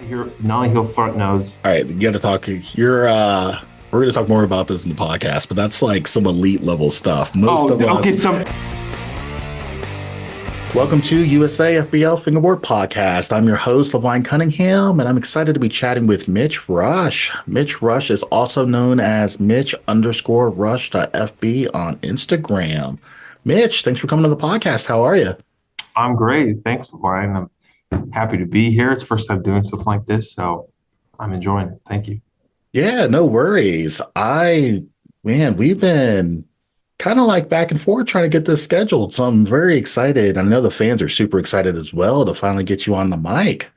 Your Nolly Hill front nose. All right, you got to talk. We're going to talk more about this in the podcast, but that's like some elite level stuff. Most Oh, of okay. us. So Welcome to USAFBL Fingerboard podcast. I'm your host, Levine Cunningham, and I'm excited to be chatting with Mitch Rush. Mitch Rush is also known as Mitch_Rush.FB on Instagram. Mitch, thanks for coming to the podcast. How are you? I'm great. Thanks, Brian. I'm happy to be here. It's the first time doing something like this, so I'm enjoying it. Thank you. Yeah, no worries. Man, we've been kind of like back and forth trying to get this scheduled. So I'm very excited. I know the fans are super excited as well to finally get you on the mic.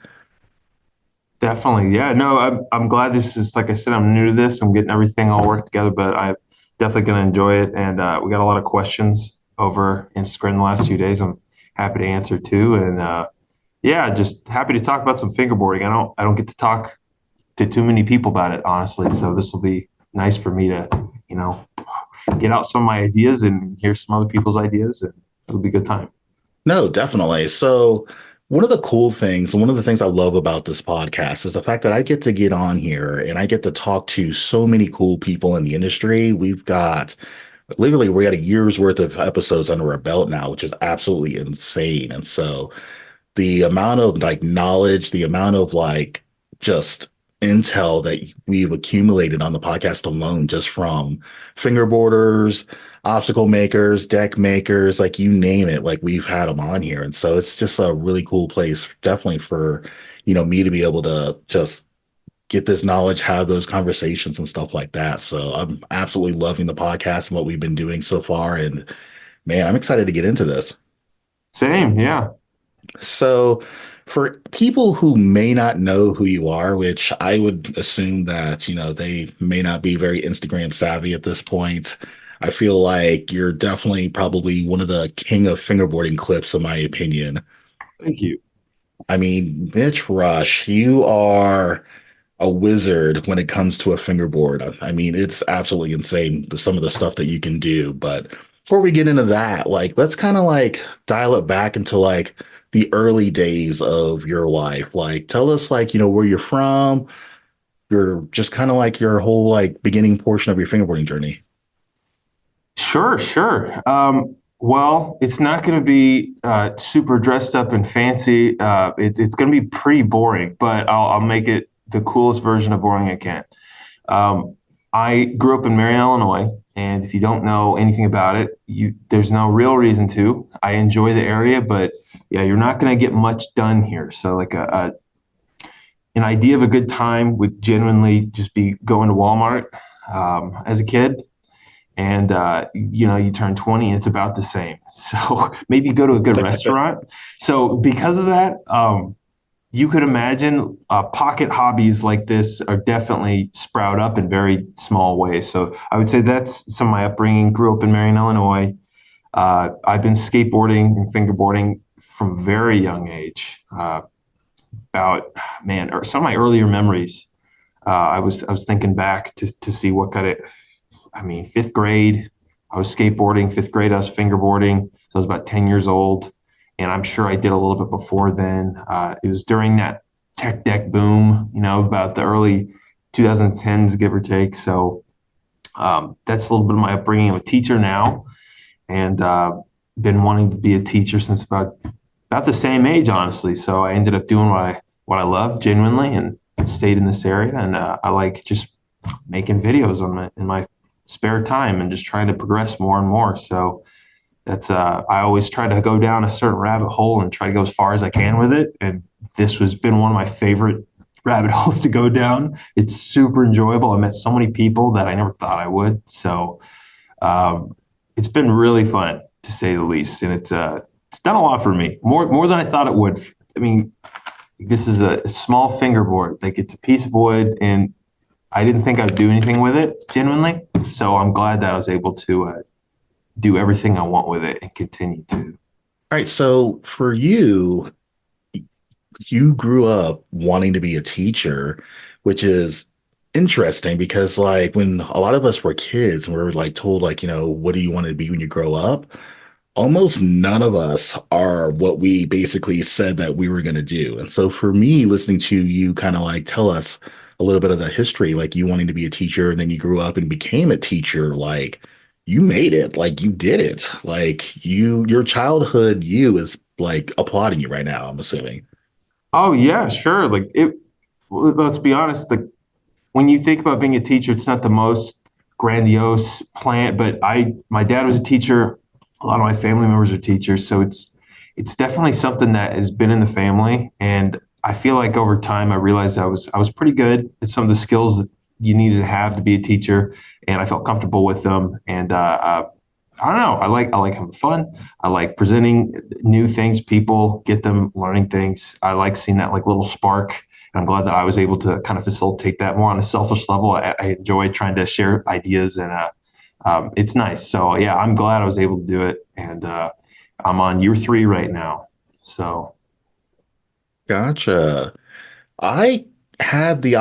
Definitely. Yeah. No, I'm glad this is, like I said, I'm new to this. I'm getting everything all worked together, but I'm definitely going to enjoy it. And we got a lot of questions over Instagram the last few days. I'm happy to answer too. And yeah, just happy to talk about some fingerboarding. I don't get to talk to too many people about it, honestly. So this will be nice for me to, you know, get out some of my ideas and hear some other people's ideas, and it'll be a good time. No, definitely. So one of the cool things, and one of the things I love about this podcast is the fact that I get on here and I get to talk to so many cool people in the industry. We got a year's worth of episodes under our belt now, which is absolutely insane. And so the amount of like knowledge, the amount of like just intel that we've accumulated on the podcast alone, just from fingerboarders, obstacle makers, deck makers, like you name it, like we've had them on here. And so it's just a really cool place, definitely for, me to be able to just get this knowledge, have those conversations and stuff like that. So I'm absolutely loving the podcast and what we've been doing so far. And man, I'm excited to get into this. Same, yeah. So, for people who may not know who you are, which I would assume that, they may not be very Instagram savvy at this point, I feel like you're definitely probably one of the king of fingerboarding clips, in my opinion. Thank you. I mean, Mitch Rush, you are a wizard when it comes to a fingerboard. I mean, it's absolutely insane, some of the stuff that you can do. But before we get into that, like, let's kind of like dial it back into like the early days of your life. Like, tell us like, where you're from, your just kind of like your whole like beginning portion of your fingerboarding journey. Sure, sure. Well, it's not going to be super dressed up and fancy. It's going to be pretty boring, but I'll make it the coolest version of boring I can. Um, I grew up in Marion, Illinois, and if you don't know anything about it, there's no real reason to. I enjoy the area, but yeah, you're not going to get much done here. So, like an idea of a good time would genuinely just be going to Walmart as a kid, and you turn 20 and it's about the same. So maybe go to a good restaurant. So because of that, you could imagine pocket hobbies like this are definitely sprout up in very small ways. So I would say that's some of my upbringing. Grew up in Marion, Illinois. I've been skateboarding and fingerboarding from a very young age. About man, or some of my earlier memories. I was thinking back to see what got it. I mean, fifth grade, I was skateboarding. Fifth grade, I was fingerboarding. So I was about 10 years old. And I'm sure I did a little bit before then. It was during that tech deck boom, about the early 2010s, give or take. So that's a little bit of my upbringing. I'm a teacher now, and been wanting to be a teacher since about the same age, honestly. So I ended up doing what I love genuinely, and stayed in this area. And I like just making videos in my spare time and just trying to progress more and more. So that's I always try to go down a certain rabbit hole and try to go as far as I can with it. And this has been one of my favorite rabbit holes to go down. It's super enjoyable. I met so many people that I never thought I would. So it's been really fun, to say the least. And it's done a lot for me, more than I thought it would. I mean, this is a small fingerboard. Like, it's a piece of wood, and I didn't think I'd do anything with it, genuinely. So I'm glad that I was able to do everything I want with it and continue to. All right. So for you, you grew up wanting to be a teacher, which is interesting because like when a lot of us were kids and we were like told like, what do you want to be when you grow up? almost none of us are what we basically said that we were going to do. And so for me, listening to you kind of like tell us a little bit of the history, like you wanting to be a teacher and then you grew up and became a teacher, like you made it, like you did it. Like your childhood you is like applauding you right now, I'm assuming. Oh yeah, sure. Like it. Well, let's be honest. Like when you think about being a teacher, it's not the most grandiose plan. But my dad was a teacher. A lot of my family members are teachers, so it's definitely something that has been in the family. And I feel like over time, I realized I was pretty good at some of the skills that you needed to have to be a teacher, and I felt comfortable with them. And I don't know. I like having fun. I like presenting new things, people, get them learning things. I like seeing that like little spark. And I'm glad that I was able to kind of facilitate that more on a selfish level. I enjoy trying to share ideas, and it's nice. So yeah, I'm glad I was able to do it. And I'm on year 3 right now. So Gotcha. I had the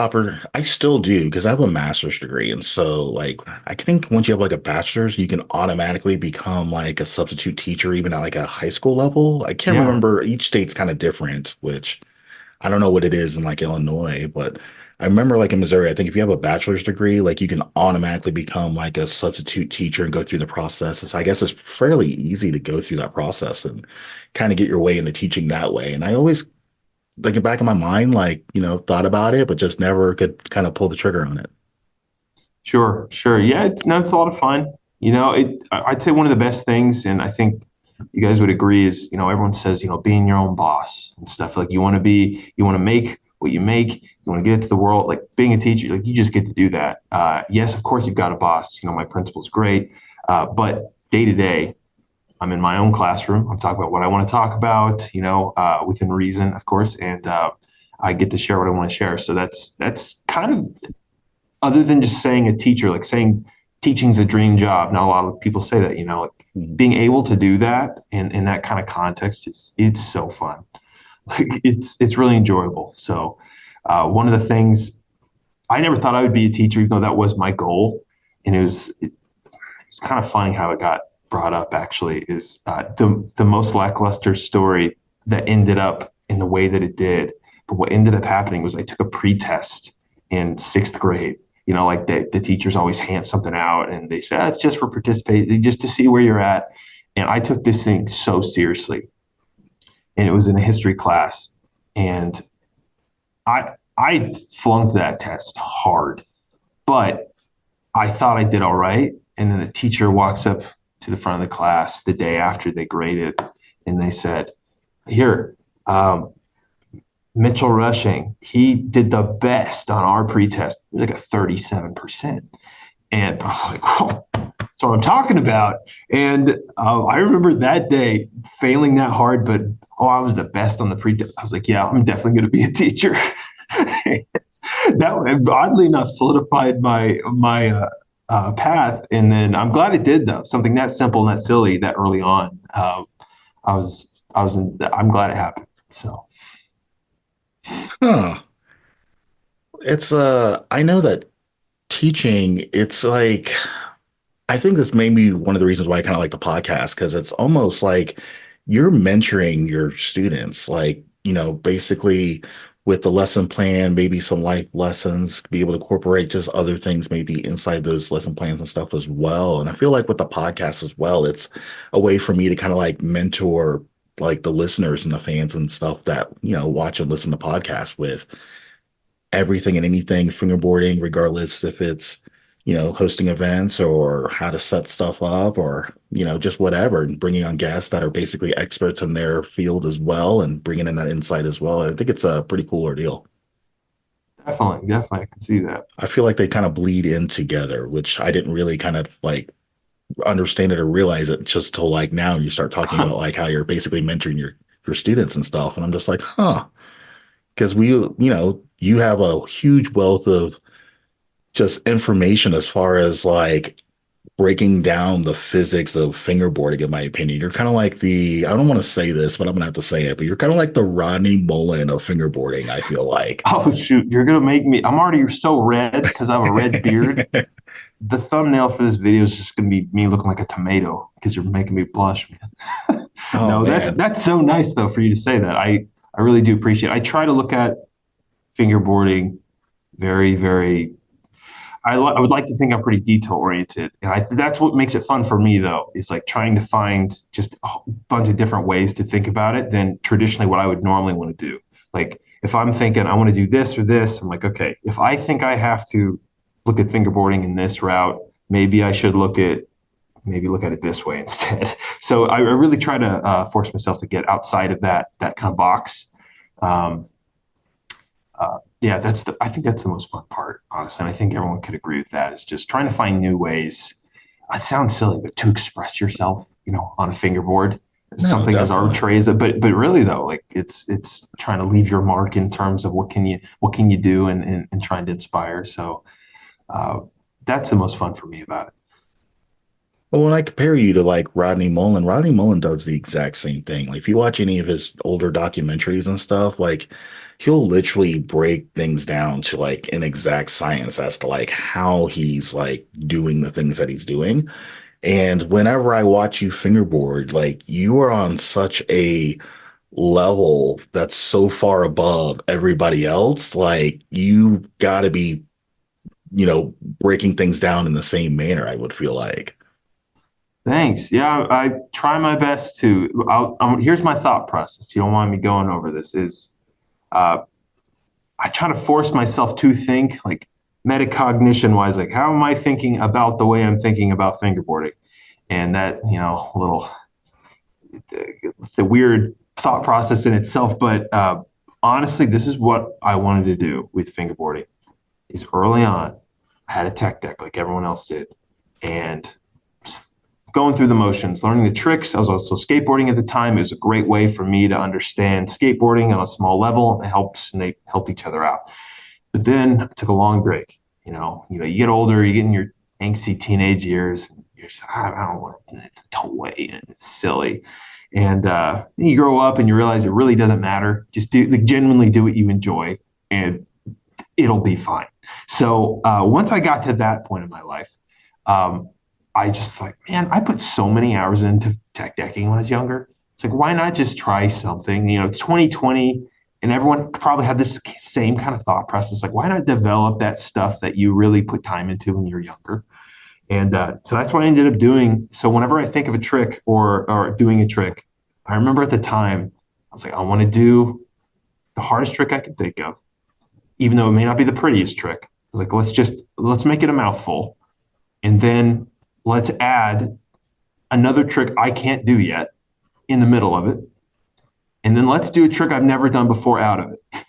I still do because I have a master's degree. And so like I think once you have like a bachelor's, you can automatically become like a substitute teacher, even at like a high school level. I can't yeah, remember, each state's kind of different, which I don't know what it is in like Illinois, but I remember like in Missouri, I think if you have a bachelor's degree, like you can automatically become like a substitute teacher and go through the process. So I guess it's fairly easy to go through that process and kind of get your way into teaching that way. And I always like in the back of my mind, like, thought about it, but just never could kind of pull the trigger on it. sure, sure. Yeah, it's no, it's a lot of fun. I'd say one of the best things, and I think you guys would agree, is everyone says being your own boss and stuff. Like you want to make what you make, you want to get it to the world. Like being a teacher, like you just get to do that. Yes, of course you've got a boss. My principal's great, but day to day, I'm in my own classroom. I'm talking about what I want to talk about. Within reason, of course, and I get to share what I want to share. So that's kind of other than just saying a teacher, like saying teaching's a dream job. Not a lot of people say that, like Mhm. being able to do that in that kind of context is it's so fun. Like it's really enjoyable. So one of the things I never thought I would be a teacher, even though that was my goal. And it's kind of funny how it got brought up actually is the most lackluster story that ended up in the way that it did. But what ended up happening was I took a pre-test in 6th grade. Like the teachers always hand something out and they say, it's just for participating, just to see where you're at. And I took this thing so seriously. And it was in a history class. And I flunked that test hard, but I thought I did all right. And then the teacher walks up to the front of the class the day after they graded, and they said, "Here, um, Mitchell Rushing, he did the best on our pretest, like a 37%." And I was like, "Whoa, that's what I'm talking about." And I remember that day failing that hard, but I was the best on the pretest. I was like, "Yeah, I'm definitely going to be a teacher." That oddly enough solidified my path, and then I'm glad it did though. Something that simple and that silly that early on. I'm glad it happened. So Huh. It's I know that teaching, it's like I think this may be one of the reasons why I kind of like the podcast because it's almost like you're mentoring your students, like, basically with the lesson plan, maybe some life lessons, be able to incorporate just other things maybe inside those lesson plans and stuff as well. And I feel like with the podcast as well, it's a way for me to kind of like mentor like the listeners and the fans and stuff that, watch and listen to podcasts with everything and anything fingerboarding, regardless if it's, hosting events or how to set stuff up or, just whatever, and bringing on guests that are basically experts in their field as well and bringing in that insight as well. I think it's a pretty cool ordeal. definitely, definitely, I can see that. I feel like they kind of bleed in together, which I didn't really kind of like understand it or realize it just till like now you start talking about like how you're basically mentoring your students and stuff. And I'm just like, huh. Because you have a huge wealth of just information as far as like breaking down the physics of fingerboarding, in my opinion. You're kind of like I don't want to say this, but I'm gonna have to say it, but you're kind of like the Rodney Mullen of fingerboarding, I feel like. Oh shoot, you're gonna make me. I'm already so red because I have a red beard. the thumbnail for this video is just going to be me looking like a tomato because you're making me blush, man. Oh No, man. that's so nice though for you to say that. I really do appreciate it. I try to look at fingerboarding very, very. I would like to think I'm pretty detail oriented, and that's what makes it fun for me though. Is like trying to find just a bunch of different ways to think about it than traditionally what I would normally want to do. Like if I'm thinking I want to do this or this, I'm like, okay, if I think I have to look at fingerboarding in this route, maybe I should look at it this way instead. So I really try to force myself to get outside of that kind of box. Um, yeah, I think that's the most fun part, honestly. And I think everyone could agree with that. Is just trying to find new ways. It sounds silly, but to express yourself, on a fingerboard, No, something as definitely. arbitrary as it, but really though, like it's trying to leave your mark in terms of what can you do and trying to inspire. So uh, that's the most fun for me about it. Well, when I compare you to like Rodney Mullen does the exact same thing. Like if you watch any of his older documentaries and stuff, like he'll literally break things down to like an exact science as to like how he's like doing the things that he's doing. And whenever I watch you fingerboard, like you are on such a level that's so far above everybody else. Like you got to be, breaking things down in the same manner, I would feel like. Thanks. Yeah, I try my best to. Here's my thought process. If you don't mind me going over this, is uh, I try to force myself to think like metacognition wise, like how am I thinking about the way I'm thinking about fingerboarding, and that little the weird thought process in itself. But honestly, this is what I wanted to do with fingerboarding. Is early on, I had a tech deck like everyone else did, and going through the motions, learning the tricks. I was also skateboarding at the time. It was a great way for me to understand skateboarding on a small level. And they helped each other out. But then I took a long break. You get older, you get in your angsty teenage years, and you're just, I don't want it. It's a toy and it's silly. And you grow up and you realize it really doesn't matter. Just genuinely do what you enjoy, and it'll be fine. So once I got to that point in my life, um, I just like, man, I put so many hours into tech decking when I was younger. It's like, why not just try something? It's 2020 and everyone probably had this same kind of thought process. Like, why not develop that stuff that you really put time into when you're younger? And so that's what I ended up doing. So whenever I think of a trick or doing a trick, I remember at the time, I was like, I want to do the hardest trick I can think of, even though it may not be the prettiest trick. I was like, let's make it a mouthful. And then let's add another trick I can't do yet in the middle of it. And then let's do a trick I've never done before out of it.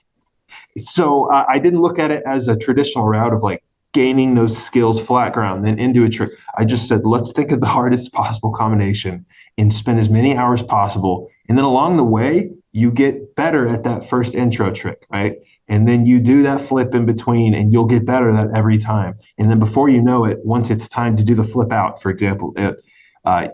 So I didn't look at it as a traditional route of like gaining those skills flat ground, then into a trick. I just said, let's think of the hardest possible combination and spend as many hours possible. And then along the way, you get better at that first intro trick, right? And then you do that flip in between and you'll get better at that every time. And then before you know it, once it's time to do the flip out, for example,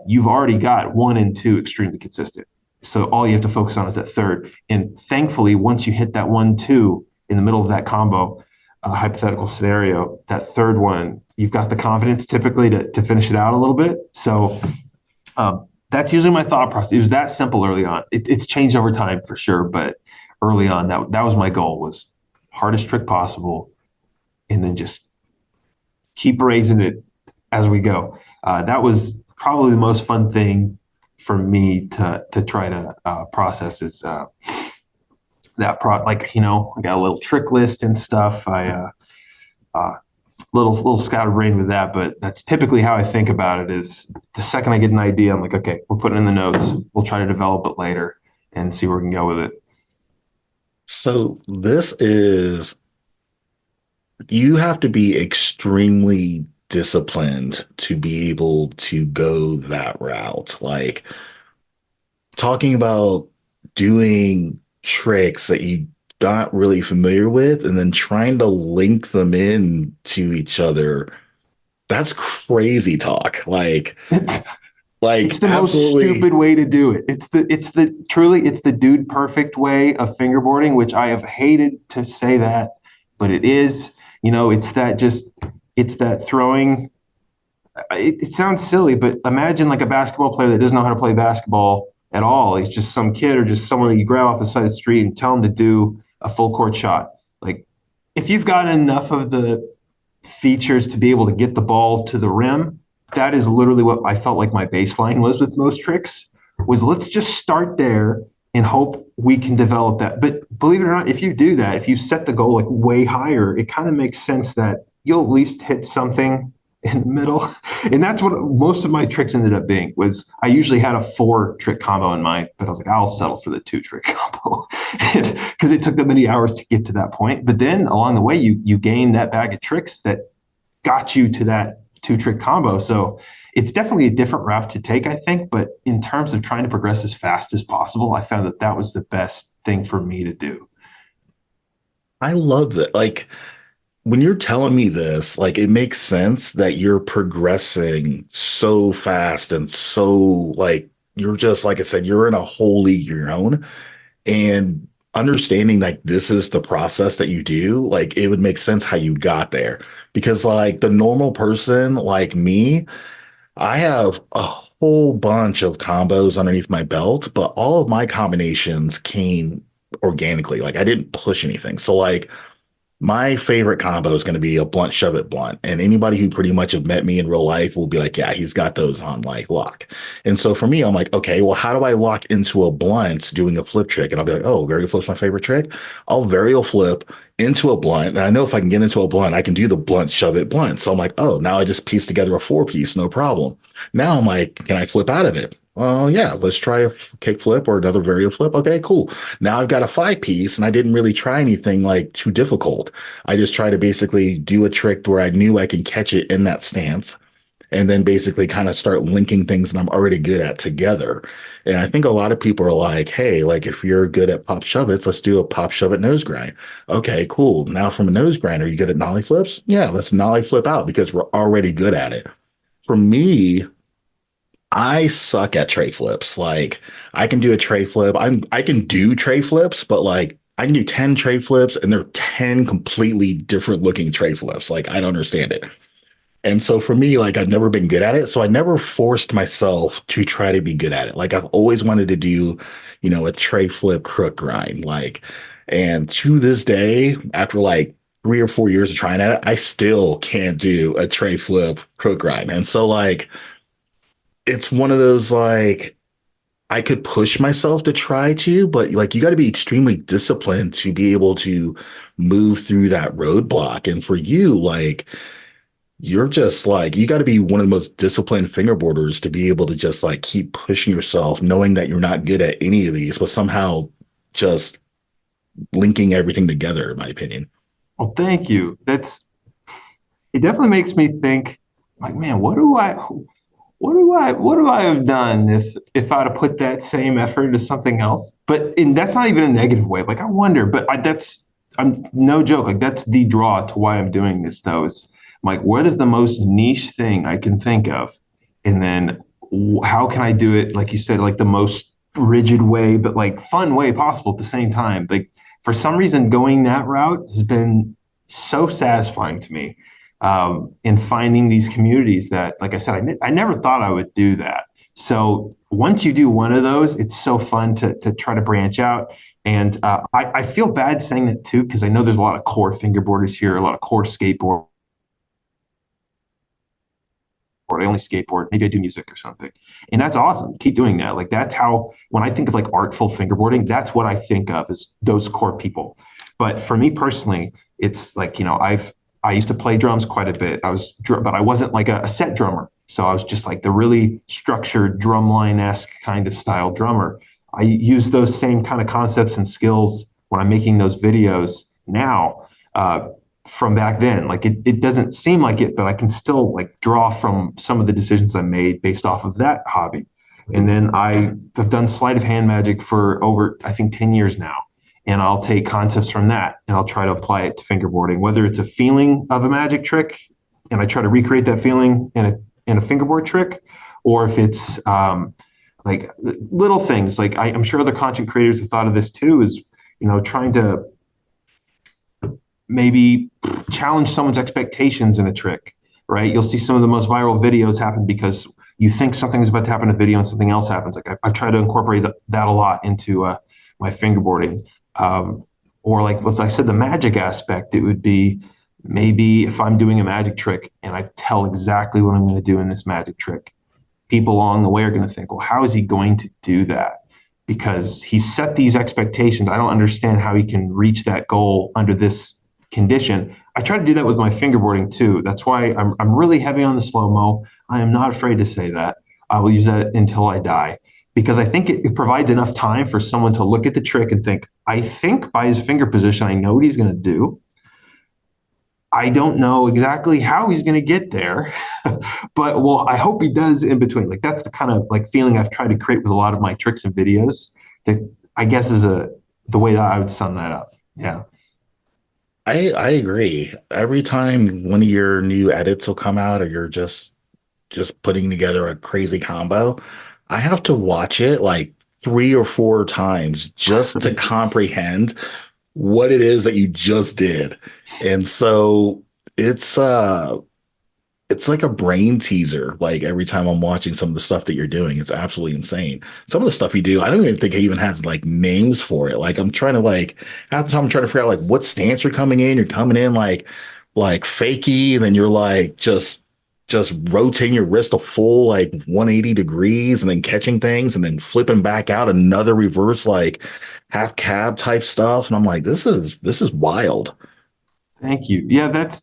you've already got 1 and 2 extremely consistent. So all you have to focus on is that third. And thankfully, once you hit that 1, 2 in the middle of that combo, hypothetical scenario, that third one, you've got the confidence typically to finish it out a little bit. So that's usually my thought process. It was that simple early on. It's changed over time for sure, but early on, that was my goal: was hardest trick possible, and then just keep raising it as we go. That was probably the most fun thing for me to try to process is I got a little trick list and stuff. I little scattered brain with that, but that's typically how I think about it. Is the second I get an idea, I'm like, okay, we're putting in the notes. We'll try to develop it later and see where we can go with it. So this is, you have to be extremely disciplined to be able to go that route. Like talking about doing tricks that you not really familiar with and then trying to link them in to each other. That's crazy talk. Like It's the most absolutely. stupid way to do it. It's the dude perfect way of fingerboarding, which I have hated to say that, but it is. It's that throwing. it sounds silly, but imagine like a basketball player that doesn't know how to play basketball at all. He's just some kid or just someone that you grab off the side of the street and tell him to do a full court shot. Like if you've got enough of the features to be able to get the ball to the rim, that is literally what I felt like my baseline was with most tricks was let's just start there and hope we can develop that. But believe it or not, if you do that, if you set the goal like way higher, it kind of makes sense that you'll at least hit something in the middle. And that's what most of my tricks ended up being was I usually had a 4 trick combo in mind, but I was like, I'll settle for the 2 trick combo because it took that many hours to get to that point. But then along the way, you gain that bag of tricks that got you to that 2 trick combo. So it's definitely a different route to take, I think. But in terms of trying to progress as fast as possible, I found that that was the best thing for me to do. I love it. Like when you're telling me this, like it makes sense that you're progressing so fast and so like you're just like I said, you're in a whole league your own. And understanding like this is the process that you do, like it would make sense how you got there. Because like the normal person like me, I have a whole bunch of combos underneath my belt, but all of my combinations came organically. Like I didn't push anything. So like my favorite combo is going to be a blunt shove it blunt. And anybody who pretty much have met me in real life will be like, yeah, he's got those on like lock. And so for me, I'm like, okay, well, how do I lock into a blunt doing a flip trick? And I'll be like, oh, varial flip's my favorite trick. I'll varial flip into a blunt. And I know if I can get into a blunt, I can do the blunt shove it blunt. So I'm like, oh, now I just piece together a 4 piece, no problem. Now I'm like, can I flip out of it? Well, yeah, let's try a kick flip or another varial flip. Okay, cool. Now I've got a 5 piece and I didn't really try anything like too difficult. I just try to basically do a trick where I knew I can catch it in that stance and then basically kind of start linking things that I'm already good at together. And I think a lot of people are like, hey, like if you're good at pop shove it's, let's do a pop shove it nose grind. Okay, cool. Now from a nose grind, are you good at nollie flips? Yeah, let's nollie flip out because we're already good at it. For me, I suck at tray flips. Like I can do a tray flip. I can do tray flips, but like I can do 10 tray flips and they're 10 completely different looking tray flips. Like I don't understand it. And so for me, like I've never been good at it. So I never forced myself to try to be good at it. Like I've always wanted to do, a tray flip crook grind. Like, and to this day, after like 3 or 4 years of trying at it, I still can't do a tray flip crook grind. And so like it's one of those like I could push myself to try to, but like you got to be extremely disciplined to be able to move through that roadblock. And for you, like you're just like you got to be one of the most disciplined fingerboarders to be able to just like keep pushing yourself, knowing that you're not good at any of these, but somehow just linking everything together, in my opinion. Well, thank you. That's it definitely makes me think like, man, what do I have done if I'd have put that same effort into something else? That's not even a negative way. Like I wonder, but I'm no joke. Like that's the draw to why I'm doing this though. Is I'm like, what is the most niche thing I can think of, and then how can I do it? Like you said, like the most rigid way, but like fun way possible at the same time. Like for some reason, going that route has been so satisfying to me in finding these communities that, like I said, I never thought I would do that. So once you do one of those, it's so fun to try to branch out. And I feel bad saying that too, because I know there's a lot of core fingerboarders here, a lot of core skateboard. Or I only skateboard, maybe I do music or something. And that's awesome. Keep doing that. Like that's how, when I think of like artful fingerboarding, that's what I think of as those core people. But for me personally, it's like, I used to play drums quite a bit. But I wasn't like a set drummer. So I was just like the really structured drumline-esque kind of style drummer. I use those same kind of concepts and skills when I'm making those videos now. From back then. Like it doesn't seem like it, but I can still like draw from some of the decisions I made based off of that hobby. And then I have done sleight of hand magic for over, I think, 10 years now. And I'll take concepts from that and I'll try to apply it to fingerboarding, whether it's a feeling of a magic trick and I try to recreate that feeling in a fingerboard trick, or if it's like little things like I'm sure other content creators have thought of this too, is, trying to maybe challenge someone's expectations in a trick. right? You'll see some of the most viral videos happen because you think something's about to happen in a video and something else happens. Like I try to incorporate that a lot into my fingerboarding. Um, or like with, like I said, the magic aspect, it would be maybe if I'm doing a magic trick and I tell exactly what I'm going to do in this magic trick, people along the way are going to think, well, how is he going to do that? Because he set these expectations. I don't understand how he can reach that goal under this condition. I try to do that with my fingerboarding too. That's why I'm really heavy on the slow mo. I am not afraid to say that. I will use that until I die because I think it provides enough time for someone to look at the trick and think, I think by his finger position, I know what he's going to do. I don't know exactly how he's going to get there, but well, I hope he does in between. Like that's the kind of like feeling I've tried to create with a lot of my tricks and videos. That I guess is the way that I would sum that up. Yeah. I agree. Every time one of your new edits will come out, or you're just putting together a crazy combo, I have to watch it like 3 or 4 times just to comprehend what it is that you just did. And so it's it's like a brain teaser. Like every time I'm watching some of the stuff that you're doing, it's absolutely insane. Some of the stuff you do, I don't even think it even has like names for it. Like I'm trying to like half the time I'm trying to figure out like what stance you're coming in. You're coming in like fakey, and then you're like just rotating your wrist a full like 180 degrees and then catching things and then flipping back out another reverse like half cab type stuff. And I'm like, this is wild. Thank you. Yeah, that's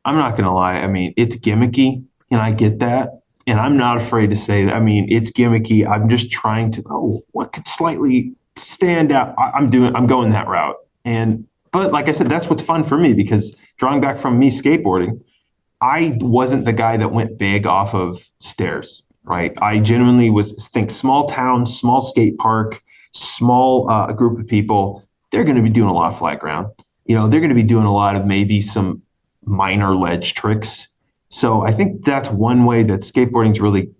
I'm not gonna lie. I mean, it's gimmicky, and I get that. And I'm not afraid to say that. I mean, it's gimmicky. I'm just trying to, oh, what could slightly stand out? I'm going that route. And but like I said, that's what's fun for me because drawing back from me skateboarding, I wasn't the guy that went big off of stairs, right? I genuinely was think small town, small skate park, small group of people. They're going to be doing a lot of flat ground. You know, they're going to be doing a lot of maybe some minor ledge tricks. So I think that's one way that skateboarding's really.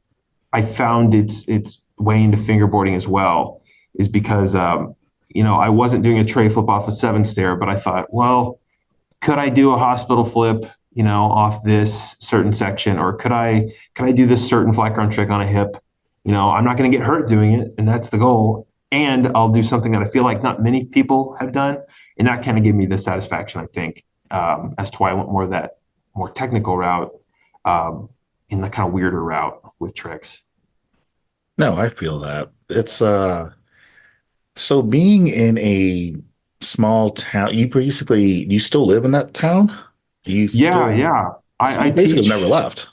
I found its way into fingerboarding as well, is because I wasn't doing a tray flip off a seven stair, but I thought, well, could I do a hospital flip, off this certain section, or could I do this certain flat ground trick on a hip? I'm not going to get hurt doing it, and that's the goal. And I'll do something that I feel like not many people have done, and that kind of gave me the satisfaction, I think, as to why I went more of that more technical route, in the kind of weirder route with tricks. No, I feel that. It's so being in a small town, you still live in that town? You Yeah, still yeah. so I you basically have never teach. left.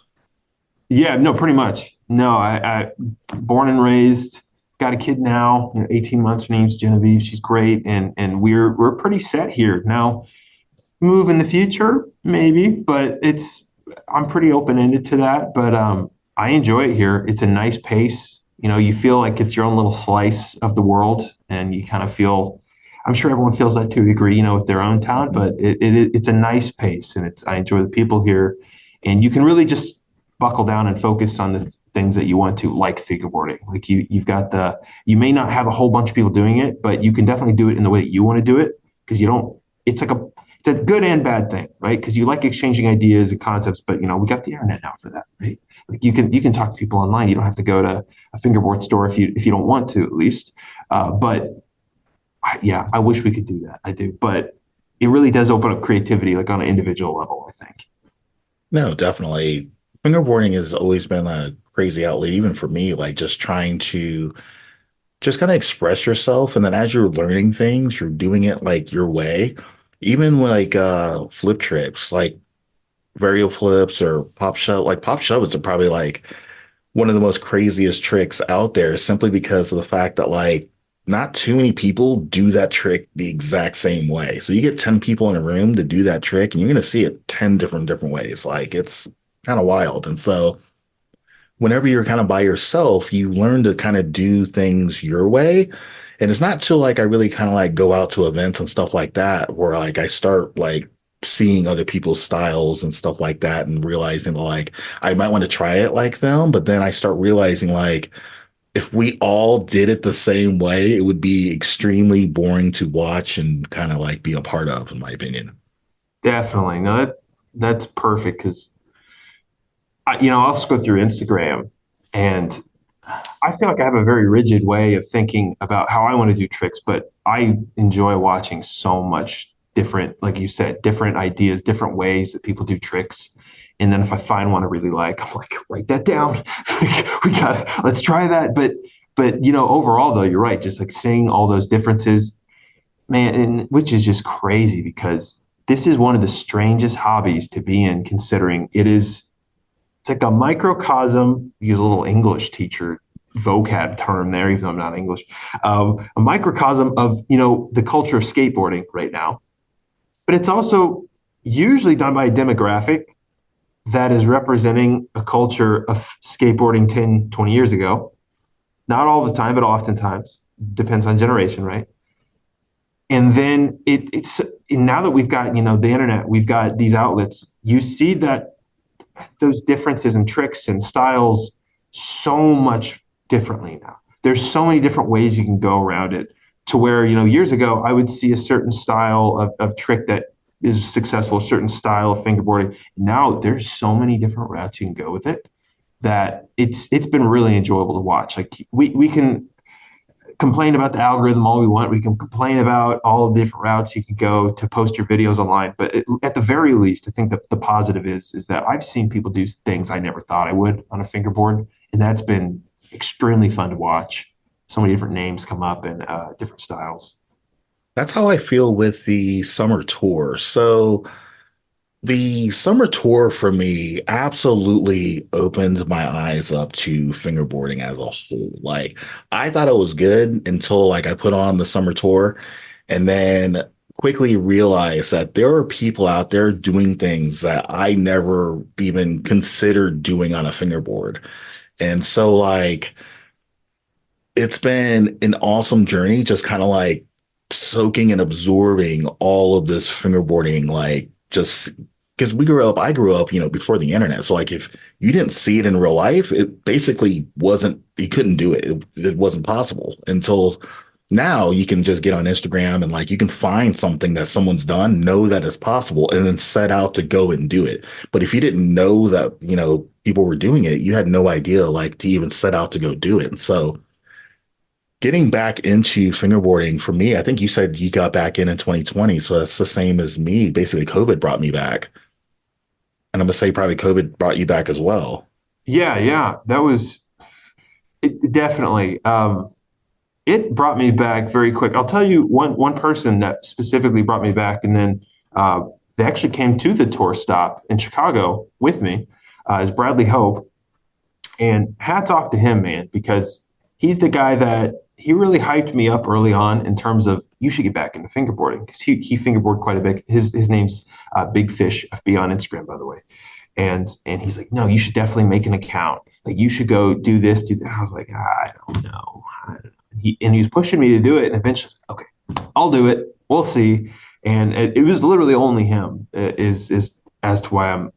Yeah, no, pretty much. No, I born and raised, got a kid now, 18 months. Her name's Genevieve. She's great, and we're pretty set here now. Move in the future, maybe, but I'm pretty open ended to that. But I enjoy it here. It's a nice pace. You feel like it's your own little slice of the world, and you kind of feel. I'm sure everyone feels that to a degree, with their own town, but it's a nice pace, and I enjoy the people here, and you can really just buckle down and focus on the things that you want to, like fingerboarding. Like you may not have a whole bunch of people doing it, but you can definitely do it in the way that you want to do it because you don't. It's like it's a good and bad thing, right? Because you like exchanging ideas and concepts, but we got the internet now for that, right? Like you can talk to people online. You don't have to go to a fingerboard store if you don't want to, at least. But yeah, I wish we could do that. I do, but it really does open up creativity, like on an individual level, I think. No, definitely. Fingerboarding has always been a crazy outlet, even for me, like just trying to just kind of express yourself. And then as you're learning things, you're doing it like your way. Even like flip trips, like varial flips or pop shove. Like pop shove is probably like one of the most craziest tricks out there simply because of the fact that like not too many people do that trick the exact same way. So you get 10 people in a room to do that trick and you're going to see it 10 different ways. Like it's kind of wild. And so whenever you're kind of by yourself, you learn to kind of do things your way. And it's not till like I really kind of like go out to events and stuff like that where like I start like seeing other people's styles and stuff like that and realizing like I might want to try it like them, but then I start realizing like if we all did it the same way, it would be extremely boring to watch and kind of like be a part of, in my opinion. Definitely. No, that. That's perfect because I'll just go through Instagram, and I feel like I have a very rigid way of thinking about how I want to do tricks, but I enjoy watching so much different, like you said, different ideas, different ways that people do tricks. And then if I find one I really like, I'm like, write that down. Let's try that. But overall though, you're right. Just like seeing all those differences, man, and which is just crazy because this is one of the strangest hobbies to be in, considering it's like a microcosm. Use a little English teacher vocab term there, even though I'm not English. A microcosm of the culture of skateboarding right now, but it's also usually done by a demographic that is representing a culture of skateboarding 10, 20 years ago. Not all the time, but oftentimes depends on generation, right? And then it's now that we've got the internet, we've got these outlets. You see that those differences in tricks and styles so much differently now. There's so many different ways you can go around it to where, years ago, I would see a certain style of trick that is successful, a certain style of fingerboarding. Now there's so many different routes you can go with it that it's been really enjoyable to watch. Like we can complain about the algorithm all we want. We can complain about all the different routes you can go to post your videos online. But at the very least, I think that the positive is that I've seen people do things I never thought I would on a fingerboard, and that's been extremely fun to watch. So many different names come up and different styles. That's how I feel with the summer tour. So the summer tour for me absolutely opened my eyes up to fingerboarding as a whole. Like I thought it was good until like I put on the summer tour and then quickly realized that there are people out there doing things that I never even considered doing on a fingerboard. And so like it's been an awesome journey, just kind of like soaking and absorbing all of this fingerboarding, like just because I grew up, before the internet. So like if you didn't see it in real life, it basically wasn't, you couldn't do it. It wasn't possible until now you can just get on Instagram and like you can find something that someone's done, know that it's possible, and then set out to go and do it. But if you didn't know that, people were doing it, you had no idea like to even set out to go do it. So getting back into fingerboarding for me, I think you said you got back in 2020, so that's the same as me. Basically, COVID brought me back, and I'm gonna say probably COVID brought you back as well. Yeah, yeah, that was it, definitely. It brought me back very quick. I'll tell you one person that specifically brought me back, and then they actually came to the tour stop in Chicago with me, is Bradley Hope. And hats off to him, man, because he's the guy that he really hyped me up early on in terms of you should get back into fingerboarding because he fingerboard quite a bit. His name's Big Fish FB on Instagram, by the way. And he's like, no, you should definitely make an account. Like you should go do this, do that. I was like, I don't know. He was pushing me to do it, and eventually, okay, I'll do it. We'll see. And it was literally only him is as to why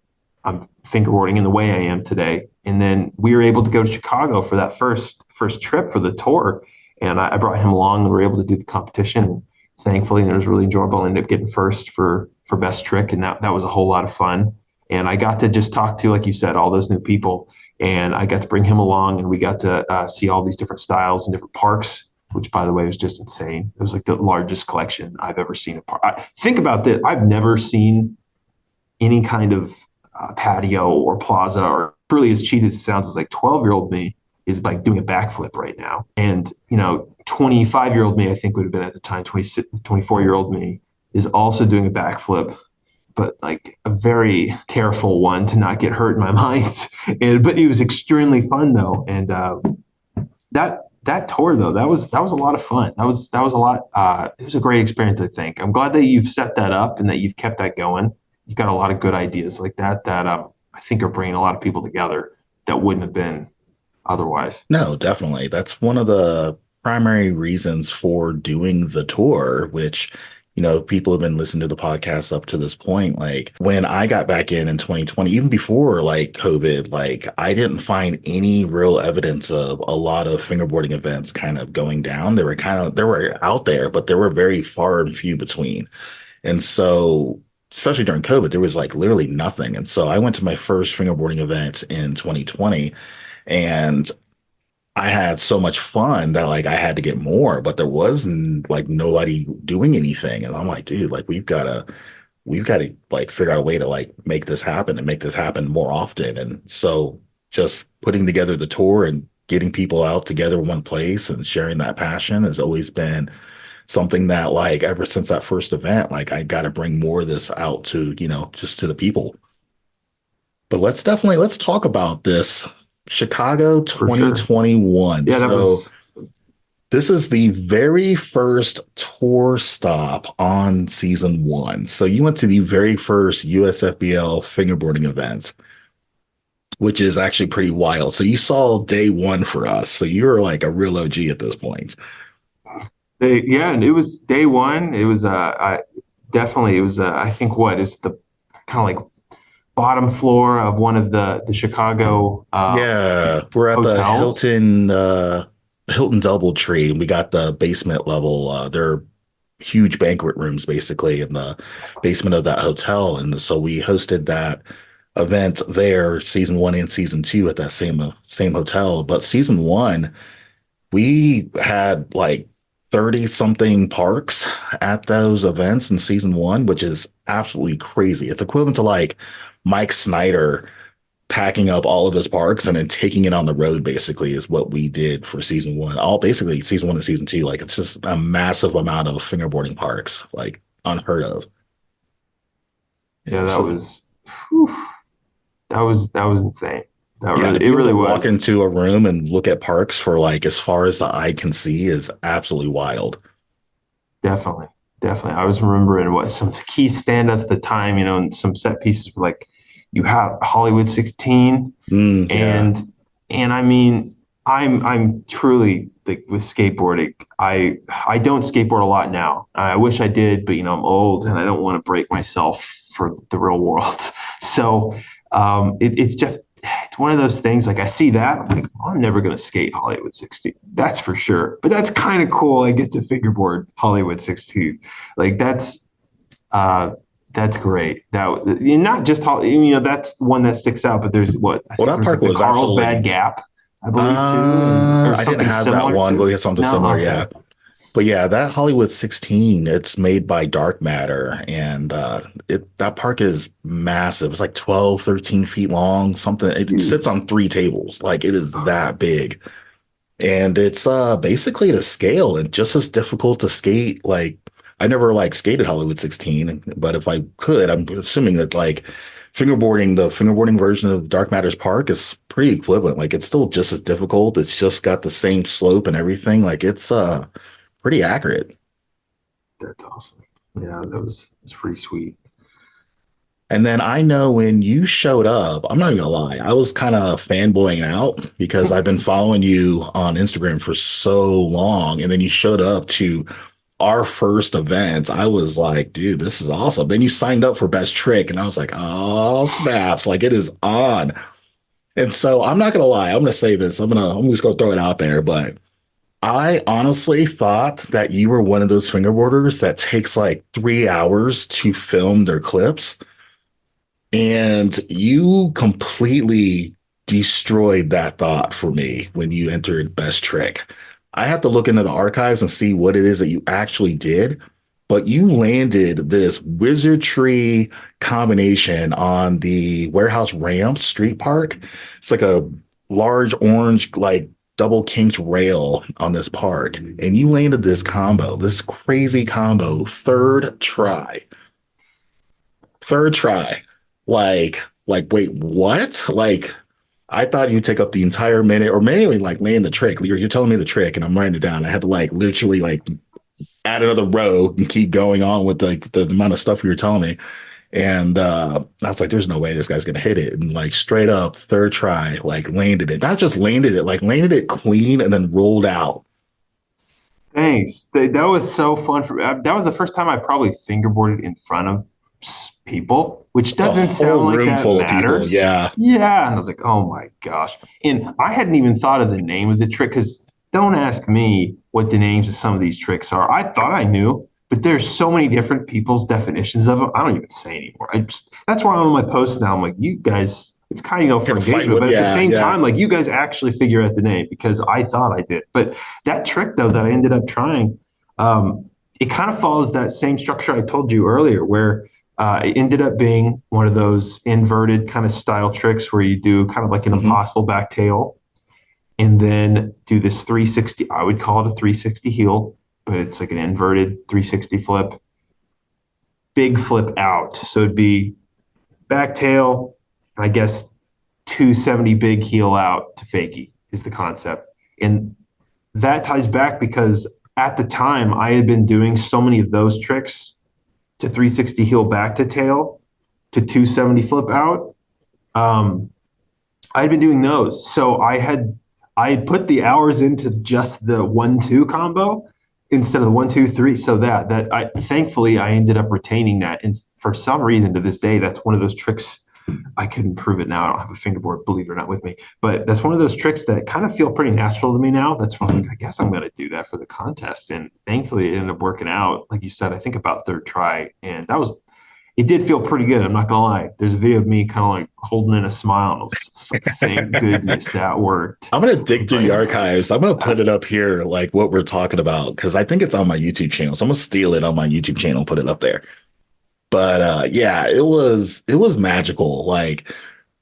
I'm fingerboarding in the way I am today. And then we were able to go to Chicago for that first trip for the tour, and I brought him along, and we were able to do the competition. And thankfully, and it was really enjoyable. I ended up getting first for best trick, and that was a whole lot of fun. And I got to just talk to, like you said, all those new people, and I got to bring him along, and we got to see all these different styles and different parks. Which, by the way, was just insane. It was like the largest collection I've ever seen. Think about this. I've never seen any kind of patio or plaza, or truly as cheesy as it sounds, is like 12-year-old me is like doing a backflip right now. And, 25-year-old me, I think would have been at the time, 24-year-old me is also doing a backflip, but like a very careful one to not get hurt in my mind. But it was extremely fun though. And that tour though, that was a lot of fun. That was a lot. It was a great experience. I think I'm glad that you've set that up and that you've kept that going. You've got a lot of good ideas like that I think are bringing a lot of people together that wouldn't have been otherwise. No, definitely. That's one of the primary reasons for doing the tour, which, people have been listening to the podcast up to this point. Like when I got back in 2020, even before like COVID, like I didn't find any real evidence of a lot of fingerboarding events kind of going down. They were out there, but they were very far and few between. And so especially during COVID, there was like literally nothing. And so I went to my first fingerboarding event in 2020 and I had so much fun that like I had to get more, but there wasn't like nobody doing anything. And I'm like, dude, like we've got to like figure out a way to like make this happen and make this happen more often. And so just putting together the tour and getting people out together in one place and sharing that passion has always been something that like ever since that first event, like I got to bring more of this out to, just to the people. But let's talk about this Chicago for sure. 2021. Yeah, that So was this is the very first tour stop on season one. So you went to the very first USFBL fingerboarding events, which is actually pretty wild. So you saw day one for us. So you're like a real OG at this point. yeah, and it was day one. It was I definitely it was I think what it was the kind of like bottom floor of one of the Chicago Yeah, we're at the hotels. Hilton Doubletree, and we got the basement level. They're huge banquet rooms basically in the basement of that hotel. And so we hosted that event there, season one and season two at that same hotel. But season one, we had like 30 something parks at those events in season one, which is absolutely crazy. It's equivalent to like Mike Snyder packing up all of his parks and then taking it on the road basically is what we did for season one. All basically season one and season two. Like it's just a massive amount of fingerboarding parks, like unheard of. Yeah, And so whew, that was insane. That yeah, to really it be able to really walk was. into a room and look at parks for like as far as the eye can see is absolutely wild. Definitely. Definitely. I was remembering what some key stand-ups at the time, and some set pieces were like you have Hollywood 16 Yeah. and I mean I'm truly like with skateboarding. I don't skateboard a lot now. I wish I did, but I'm old and I don't want to break myself for the real world. So it's just it's one of those things. Like I see that, I'm like, oh, I'm never going to skate Hollywood 16. That's for sure. But that's kind of cool. I get to fingerboard Hollywood 16. Like uh, that's great. That not just that's one that sticks out. But there's what I Well, think that there's park like the was Carlsbad absolutely Gap, I believe too, and or I didn't something have that similar one, but we to. had something No, similar, okay. yeah. But yeah, that Hollywood 16, it's made by Dark Matter and it that park is massive. It's like 12, 13 feet long, something. It Dude. sits on three tables. Like it is that big. And it's basically to scale and just as difficult to skate. Like I never like skated Hollywood 16, but if I could, I'm assuming that like the fingerboarding version of Dark Matters Park is pretty equivalent. Like it's still just as difficult. It's just got the same slope and everything. Like it's pretty accurate. That's awesome. Yeah, that's pretty sweet. And then I know when you showed up, I'm not even gonna lie, I was kind of fanboying out because I've been following you on Instagram for so long. And then you showed up to our first event. I was like, dude, this is awesome. Then you signed up for Best Trick, and I was like, oh, snaps, like it is on. And so I'm not gonna lie, I'm gonna say this. I'm just gonna throw it out there, but I honestly thought that you were one of those fingerboarders that takes like 3 hours to film their clips. And you completely destroyed that thought for me when you entered Best Trick. I have to look into the archives and see what it is that you actually did, but you landed this wizardry combination on the Warehouse Ramps Street Park. It's like a large orange, like double kinked rail on this park, and you landed this combo, this crazy combo, third try. Wait, what? Like, I thought you'd take up the entire minute, or maybe like land the trick. You're telling me the trick, and I'm writing it down. I had to like literally like add another row and keep going on with the amount of stuff you were telling me. And I was like, there's no way this guy's gonna hit it. And like straight up, third try, like landed it. Not just landed it, like landed it clean and then rolled out. Thanks. That was so fun for me. That was the first time I probably fingerboarded in front of people, which A doesn't whole sound like room that full of people. matters. Yeah. Yeah. And I was like, oh my gosh. And I hadn't even thought of the name of the trick because don't ask me what the names of some of these tricks are. I thought I knew, but there's so many different people's definitions of them. I don't even say anymore. That's why I'm on my posts now. I'm like, you guys, it's kind of for Kind of fight engagement, with, but at the yeah, same yeah. time, like you guys actually figure out the name because I thought I did. But that trick though that I ended up trying, it kind of follows that same structure I told you earlier, where it ended up being one of those inverted kind of style tricks where you do kind of like an Hmm. impossible back tail and then do this 360. I would call it a 360 heel, but it's like an inverted 360 flip, big flip out. So it'd be back tail, I guess 270 big heel out to fakie is the concept. And that ties back because at the time I had been doing so many of those tricks to 360 heel back to tail to 270 flip out. Um, I had been doing those. So I had put the hours into just the 1-2 combo instead of the 1-2-3. So that I thankfully I ended up retaining that. And for some reason to this day, that's one of those tricks. I couldn't prove it now. I don't have a fingerboard, believe it or not, with me. But that's one of those tricks that kind of feel pretty natural to me now. That's why I guess I'm going to do that for the contest. And thankfully, it ended up working out. Like you said, I think about third try, and it did feel pretty good. I'm not gonna lie. There's a video of me kind of like holding in a smile, and I was just like, "Thank goodness that worked." I'm gonna dig through the But archives. I'm gonna put it up here, like what we're talking about, because I think it's on my YouTube channel. So I'm gonna steal it on my YouTube channel, put it up there. But yeah, it was magical. Like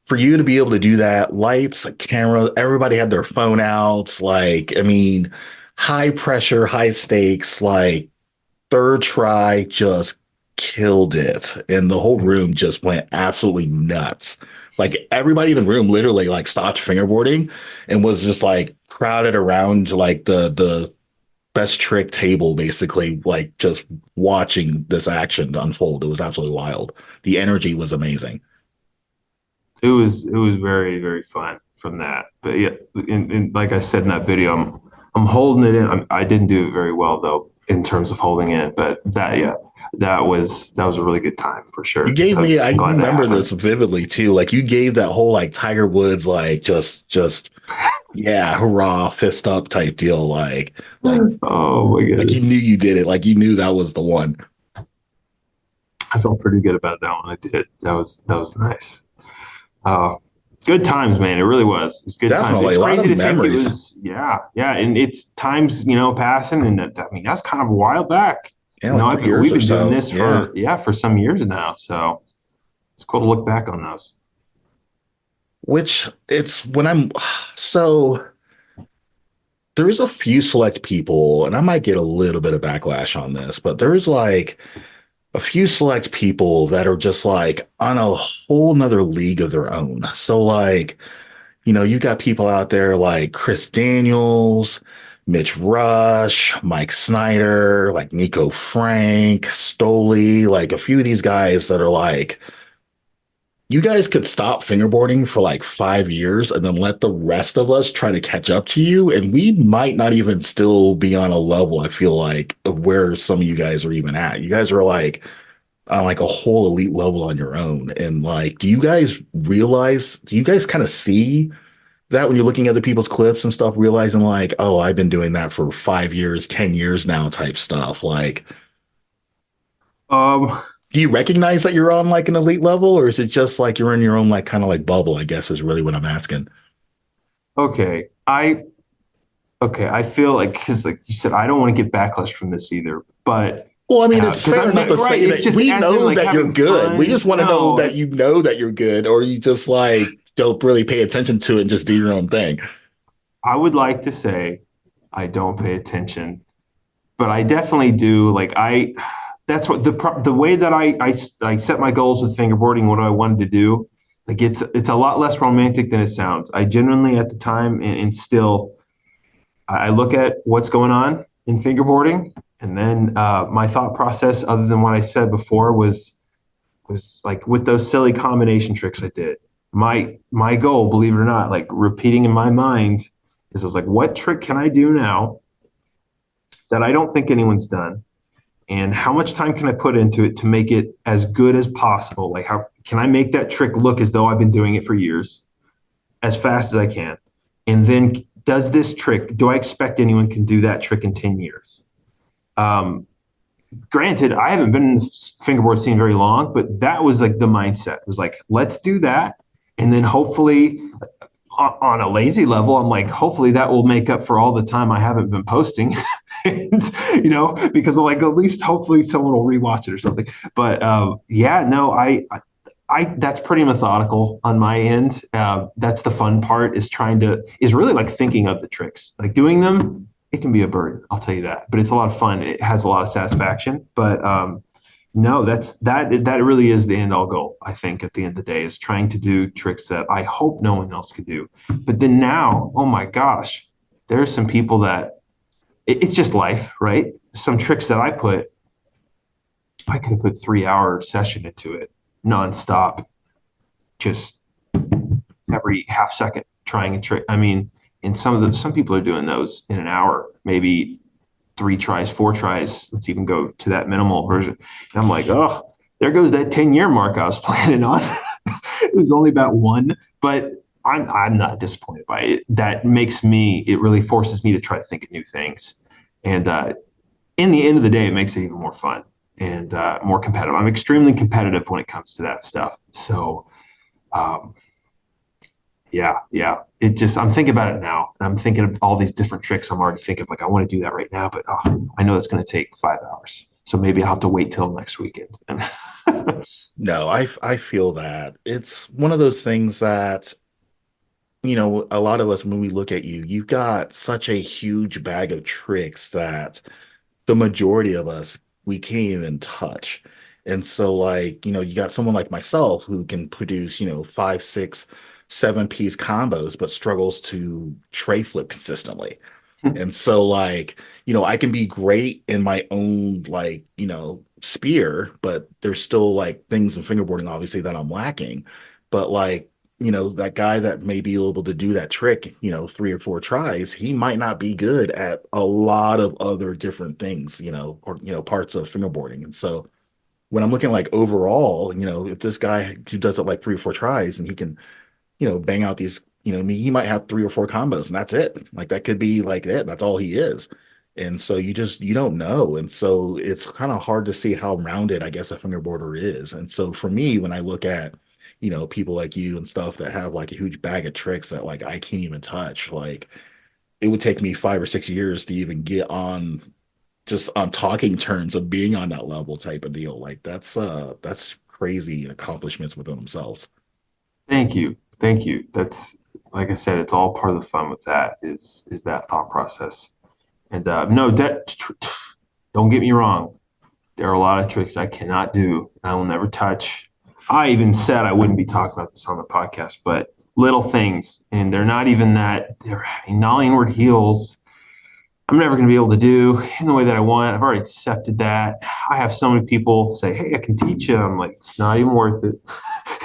for you to be able to do that, lights, camera, everybody had their phone out. Like, I mean, high pressure, high stakes, like third try just killed it. And the whole room just went absolutely nuts. Like everybody in the room literally like stopped fingerboarding and was just like crowded around like the best trick table, basically, like just watching this action unfold. It was absolutely wild. The energy was amazing. it was very very fun from that. But yeah, and like I said in that video, I'm holding it in. I didn't do it very well though in terms of holding it, but that was a really good time for You sure. gave me, I I'm glad that remember happened. this vividly too. Like you gave that whole like Tiger Woods, like just, yeah, hurrah, fist up type deal. Like, Oh my like you goodness. knew you did it. Like you knew that was the one. I felt pretty good about that one. I did. That was nice. Uh, good times, man. It really was. It was good times. Definitely It's a lot of crazy to think it memories. was, yeah, yeah. And it's times, passing. And I mean, that's kind of a while back. Yeah, like 3 years We've or been doing so. this Yeah. for some years now. So it's cool to look back on those. Which it's when I'm so there's a few select people, and I might get a little bit of backlash on this, but there's like a few select people that are just like on a whole nother league of their own. So like, you got people out there like Chris Daniels, Mitch Rush, Mike Snyder, like Nico Frank, Stoli, like a few of these guys that are like, you guys could stop fingerboarding for like 5 years and then let the rest of us try to catch up to you. And we might not even still be on a level, I feel like, of where some of you guys are even at. You guys are like on like a whole elite level on your own. And like, do you guys kind of see that when you're looking at other people's clips and stuff, realizing like, oh, I've been doing that for 5 years, 10 years now type stuff? Like, Um, do you recognize that you're on like an elite level, or is it just like you're in your own like kind of like bubble, I guess is really what I'm asking. okay. I feel like, because like you said, I don't want to get backlash from this either, but Well, I mean, it's because fair I'm not to right. say It's that just we as in know like that you're having good. We fun. just want to No, know that you're good, or you just like don't really pay attention to it and just do your own thing. I would like to say I don't pay attention, but I definitely do. That's what the way that I set my goals with fingerboarding, what I wanted to do. Like it's a lot less romantic than it sounds. I genuinely at the time and still I look at what's going on in fingerboarding, and then my thought process, other than what I said before, was like with those silly combination tricks I did. My goal, believe it or not, like repeating in my mind, is I was like, what trick can I do now that I don't think anyone's done? And how much time can I put into it to make it as good as possible? Like, how can I make that trick look as though I've been doing it for years, as fast as I can? And then, do I expect anyone can do that trick in 10 years? Um, granted, I haven't been in the fingerboard scene very long, but that was like the mindset. It was like, let's do that. And then hopefully on a lazy level, I'm like, hopefully that will make up for all the time I haven't been posting. And, because I'm like, at least hopefully someone will rewatch it or something. But yeah, no, that's pretty methodical on my end. That's the fun part is really like thinking of the tricks, like doing them. It can be a burden, I'll tell you that, but it's a lot of fun. It has a lot of satisfaction. But no, that really is the end all goal. I think at the end of the day is trying to do tricks that I hope no one else could do. But then now, oh my gosh, there are some people that it's just life, right? Some tricks that I could have put 3 hour session into it nonstop, just every half second trying a trick. I mean, and some people are doing those in an hour, maybe 3 tries, 4 tries. Let's even go to that minimal version. And I'm like, oh, there goes that 10-year mark I was planning on. It was only about one, but I'm not disappointed by it. It really forces me to try to think of new things. And in the end of the day, it makes it even more fun and more competitive. I'm extremely competitive when it comes to that stuff. So, um, yeah. I'm thinking about it now. And I'm thinking of all these different tricks. I'm already thinking like I want to do that right now, but I know it's going to take 5 hours. So maybe I'll have to wait till next weekend. No, I feel that. It's one of those things that, a lot of us, when we look at you, you've got such a huge bag of tricks that the majority of us, we can't even touch. And so, like, you got someone like myself who can produce, five, six, seven-piece combos, but struggles to tray flip consistently. And so, like, I can be great in my own, like, sphere, but there's still like things in fingerboarding, obviously, that I'm lacking. But like, that guy that may be able to do that trick, 3 or 4 tries, he might not be good at a lot of other different things, or, parts of fingerboarding. And so when I'm looking like overall, if this guy who does it like 3 or 4 tries and he can bang out these, he might have 3 or 4 combos and that's it. Like that could be like it. That's all he is. And so you don't know. And so it's kind of hard to see how rounded, I guess, a fingerboarder is. And so for me, when I look at, people like you and stuff that have like a huge bag of tricks that like I can't even touch, like it would take me 5 or 6 years to even get on just on talking terms of being on that level type of deal. Like that's crazy accomplishments within themselves. Thank you. Thank you. That's like I said, it's all part of the fun with that is that thought process. And no, don't get me wrong. There are a lot of tricks I cannot do. I will never touch. I even said I wouldn't be talking about this on the podcast, but little things, and they're not even that. They're nollie inward heels. I'm never going to be able to do in the way that I want. I've already accepted that. I have so many people say, "Hey, I can teach you." I'm like, it's not even worth it.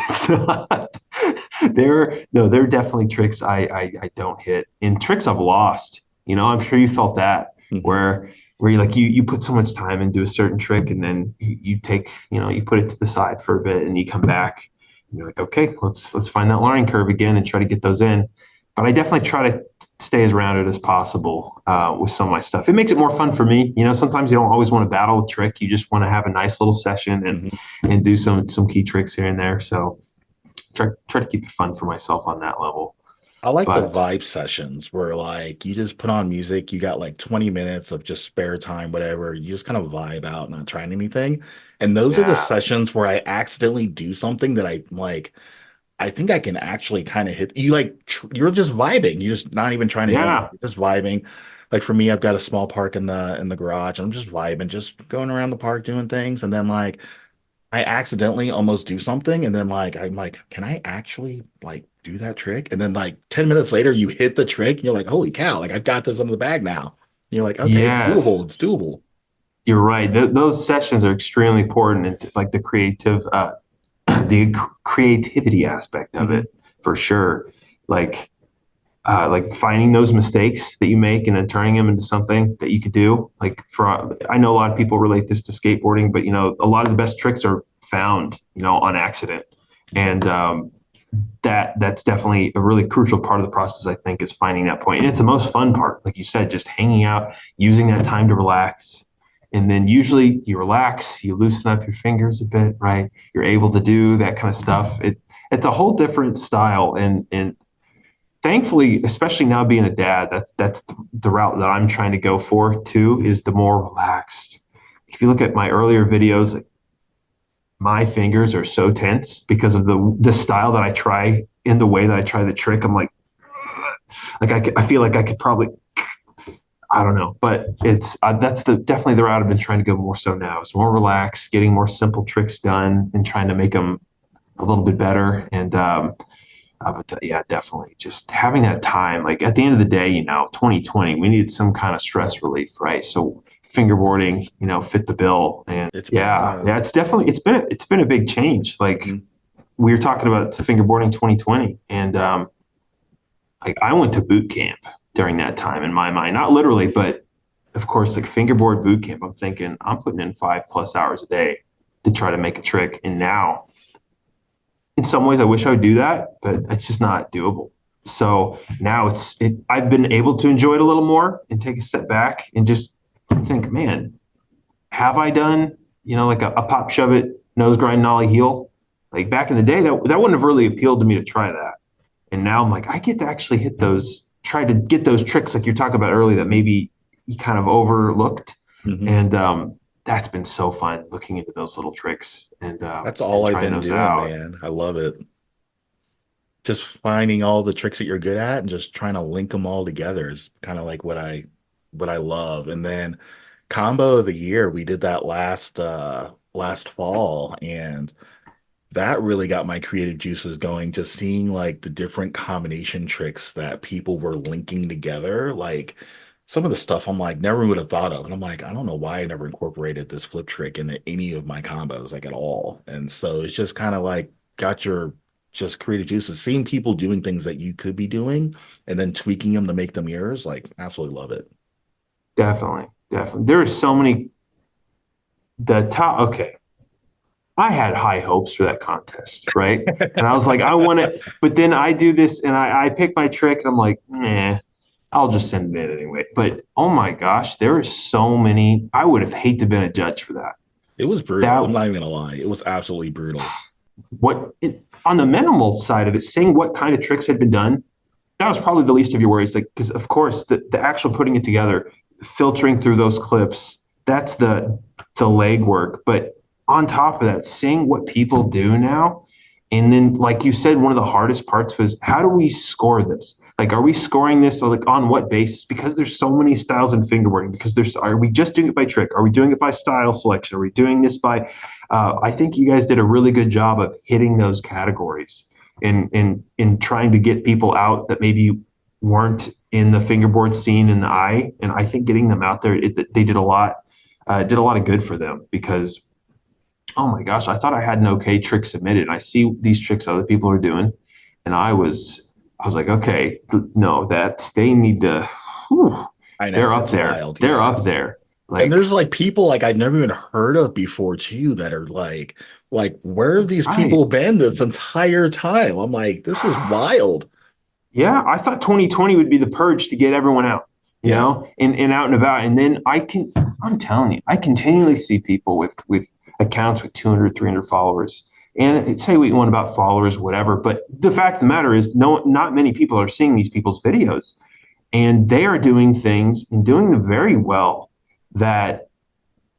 It's not. There are definitely tricks I don't hit, and tricks I've lost. I'm sure you felt that Mhm. where you put so much time into a certain trick, and then you take you put it to the side for a bit, and you come back, and you're like, okay, let's find that learning curve again and try to get those in. But I definitely try to stay as rounded as possible with some of my stuff. It makes it more fun for me. Sometimes you don't always want to battle a trick. You just want to have a nice little session Mhm. and do some key tricks here and there. So try to keep it fun for myself on that level. I like the But vibe sessions where like you just put on music, you got like 20 minutes of just spare time, whatever. You just kind of vibe out, not trying anything. And those are the yeah, sessions where I accidentally do something that I like. I think I can actually kind of hit you like you're just vibing. You're just not even trying to do anything. yeah, You're just vibing. Like for me, I've got a small park in the garage. I'm just vibing, just going around the park doing things. And then like I accidentally almost do something, and then like I'm like, can I actually like do that trick? And then like 10 minutes later, you hit the trick, and you're like, holy cow, like I've got this under the bag now. And you're like, okay, it's doable. yes. It's doable. You're right. Those sessions are extremely important, and like the creativity aspect of Hmm. it for sure. Like like finding those mistakes that you make and then turning them into something that you could do. Like I know a lot of people relate this to skateboarding, but a lot of the best tricks are found, on accident, and that's definitely a really crucial part of the process. I think is finding that point, and it's the most fun part. Like you said, just hanging out, using that time to relax, And then usually you relax, you loosen up your fingers a bit, right? You're able to do that kind of stuff. It's a whole different style. And thankfully, especially now being a dad, that's the route that I'm trying to go for too, is the more relaxed. If you look at my earlier videos, like, my fingers are so tense because of the style that I try in the way that I try the trick. I'm like I feel like I could probably, I don't know, but it's that's the definitely the route I've been trying to go more so now. It's more relaxed, getting more simple tricks done, and trying to make them a little bit better. And but yeah, definitely just having that time. Like at the end of the day, 2020, we needed some kind of stress relief, right? So fingerboarding, fit the bill. And It's been, yeah, it's been a big change. Like mhm. we were talking about fingerboarding 2020, and like I went to boot camp during that time in my mind, not literally, but of course, like fingerboard boot camp. I'm thinking I'm putting in 5+ hours a day to try to make a trick, and now in some ways I wish I would do that, but it's just not doable. So now I've been able to enjoy it a little more and take a step back and just think, man, have I done, like a pop shove it, nose grind, nollie heel? Like back in the day, that wouldn't have really appealed to me to try that. And now I'm like, I get to actually hit those, try to get those tricks like you're talking about earlier that maybe you kind of overlooked. Hmm. And that's been so fun looking into those little tricks That's and all I've trying been those doing, out. man. I love it. Just finding all the tricks that you're good at and just trying to link them all together is kind of like what I love. And then combo of the year, we did that last fall, and that really got my creative juices going, just seeing like the different combination tricks that people were linking together. Like some of the stuff I'm like, never would have thought of. And I'm like, I don't know why I never incorporated this flip trick into any of my combos, like at all. And so it's just kind of like got your just creative juices, seeing people doing things that you could be doing and then tweaking them to make them yours. Like, absolutely love it. Definitely, definitely. There are so many, the top, okay. I had high hopes for that contest, right? And I was like, I want it, but then I do this and I pick my trick and I'm like, I'll just send it in anyway. But oh my gosh, there are so many. I would have hated to have been a judge for that. It was brutal. I'm That not even gonna lie. It was absolutely brutal. on the minimal side of it, seeing what kind of tricks had been done, that was probably the least of your worries. Like, because of course the actual putting it together, filtering through those clips, that's the leg work. But on top of that, seeing what people do now, and then like you said, one of the hardest parts was how do we score this? Like, are we scoring this like on what basis? Because there's so many styles in fingerboarding. Because are we just doing it by trick? Are we doing it by style selection? Are we doing this by? I think you guys did a really good job of hitting those categories in trying to get people out that maybe weren't in the fingerboard scene in the eye. And I think getting them out there, they did a lot of good for them because, oh my gosh, I thought I had an okay trick submitted. I see these tricks other people are doing, and I was like, okay, no, that they need to. Whew, I they're know, up it's there. wild. They're Yeah. up there. And Like, there's like people like I'd never even heard of before too that are like where have these right. people been this entire time? I'm like, this is wild. Yeah, I thought 2020 would be the purge to get everyone out, Yeah. and out and about. And then I'm telling you, I continually see people with accounts with 200, 300 followers. And say what you want about followers, whatever. But the fact of the matter is, no, not many people are seeing these people's videos. And they are doing things and doing them very well that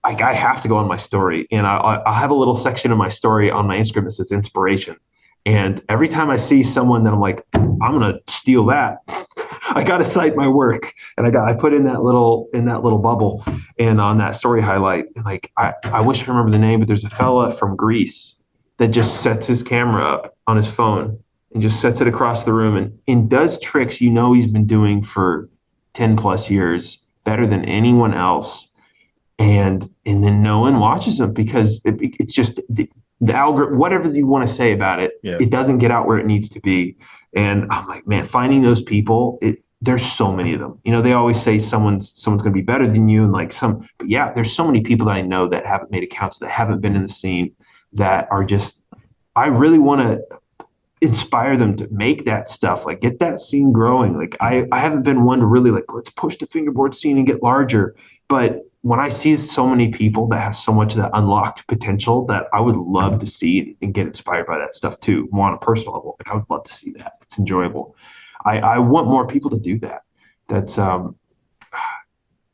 like I have to go on my story, and I have a little section of my story on my Instagram that says inspiration. And every time I see someone that I'm like, I'm gonna steal that, I gotta cite my work, and I put in that little bubble, and on that story highlight, and like I wish I remember the name, but there's a fella from Greece that just sets his camera up on his phone and just sets it across the room and does tricks he's been doing for 10 plus years better than anyone else, and then no one watches them because it's just the algorithm, whatever you want to say about it, Yeah. it doesn't get out where it needs to be. And I'm like, man, finding those people, there's so many of them. They always say someone's going to be better than you, and like but yeah, there's so many people that I know that haven't made accounts, that haven't been in the scene, that are just. I really want to. inspire them to make that stuff, like get that scene growing. Like I haven't been one to really like, let's push the fingerboard scene and get larger. But when I see so many people that have so much of that unlocked potential that I would love to see and get inspired by that stuff too, more on a personal level. Like I would love to see that. It's enjoyable. I want more people to do that. That's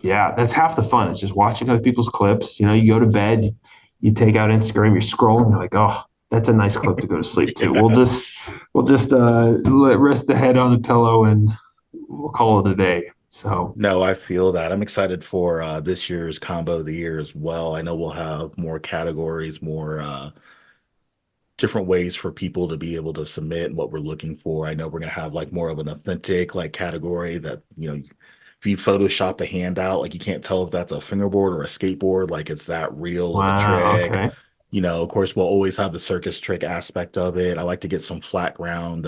yeah, that's half the fun. It's just watching other people's clips. You know, you go to bed, you take out Instagram, you're scrolling, you're like, oh, that's a nice clip to go to sleep to. Yeah. We'll just let rest the head on the pillow and we'll call it a day. So No, I feel that. I'm excited for this year's combo of the year as well. I know we'll have more categories, more different ways for people to be able to submit what we're looking for. I know we're gonna have like more of an authentic like category that, if you Photoshop the handout, like you can't tell if that's a fingerboard or a skateboard, like it's that real of a wow, trick. okay, Of course, we'll always have the circus trick aspect of it. I like to get some flat ground.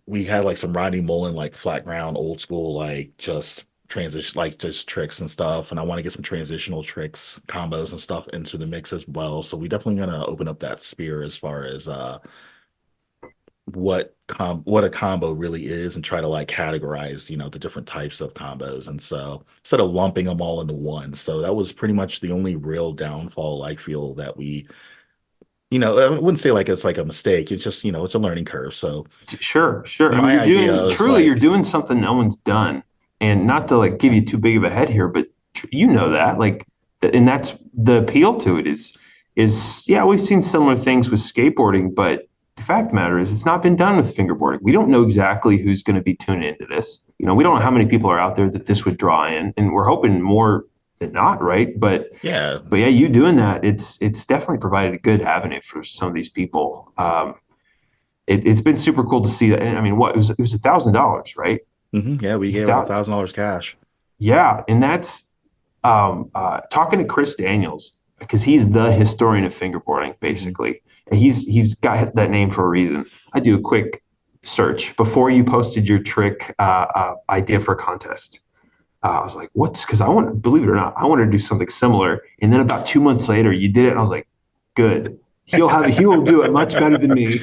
We had like some Rodney Mullen, like flat ground, old school, like just transition, like just tricks and stuff. And I want to get some transitional tricks, combos and stuff into the mix as well. So we definitely gonna open up that sphere as far as what a combo really is and try to like categorize, the different types of combos. And so instead of lumping them all into one. So that was pretty much the only real downfall I feel that I wouldn't say like it's like a mistake. It's just, it's a learning curve. So sure, sure. I mean, my idea is you're like, doing something no one's done, and not to like give you too big of a head here, but you know that, like, and that's the appeal to it is yeah, we've seen similar things with skateboarding, but the fact of the matter is, it's not been done with fingerboarding. We don't know exactly who's going to be tuning into this. You know, we don't know how many people are out there that this would draw in, and we're hoping more than not, right? yeah. But yeah, you doing that, it's definitely provided a good avenue for some of these people. It's been super cool to see that. And I mean, what it was $1,000, right? It Yeah, we was a gave out thousand. $1,000 cash. Yeah, and that's talking to Chris Daniels because he's the historian of fingerboarding, Mhm. basically. And he's got that name for a reason. I do a quick search before you posted your trick idea for a contest. I was like, what's because I want to believe it or not, I wanted to do something similar. And then about 2 months later, you did it. And I was like, good. He will do it much better than me.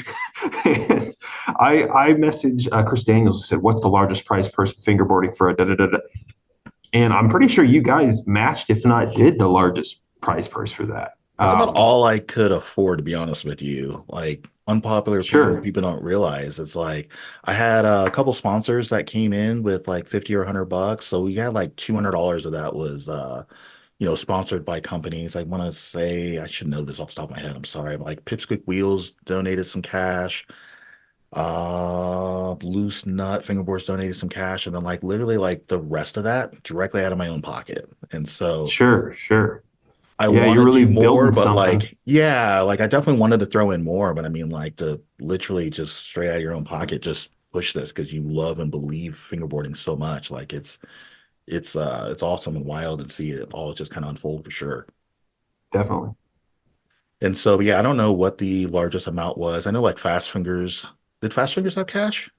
And I messaged Chris Daniels and said, what's the largest prize person fingerboarding for a da da da da? And I'm pretty sure you guys matched, if not did, the largest prize purse for that. That's about all I could afford, to be honest with you. Like unpopular opinion, Sure, people don't realize. It's like I had a couple sponsors that came in with like 50 or $100. So we had like $200 of that was sponsored by companies. I want to say I should know this off the top of my head. I'm sorry. But like Pipsqueak Wheels donated some cash. Loose Nut Fingerboards donated some cash, and then like literally like the rest of that directly out of my own pocket. And so sure, sure. I Yeah, want you're to do really more, building but something. like, yeah, like I definitely wanted to throw in more, but I mean, like to literally just straight out of your own pocket, just push this because you love and believe fingerboarding so much. Like it's awesome and wild and see it all just kind of unfold for sure. Definitely. And so, yeah, I don't know what the largest amount was. I know like Fast Fingers, did Fast Fingers have cash?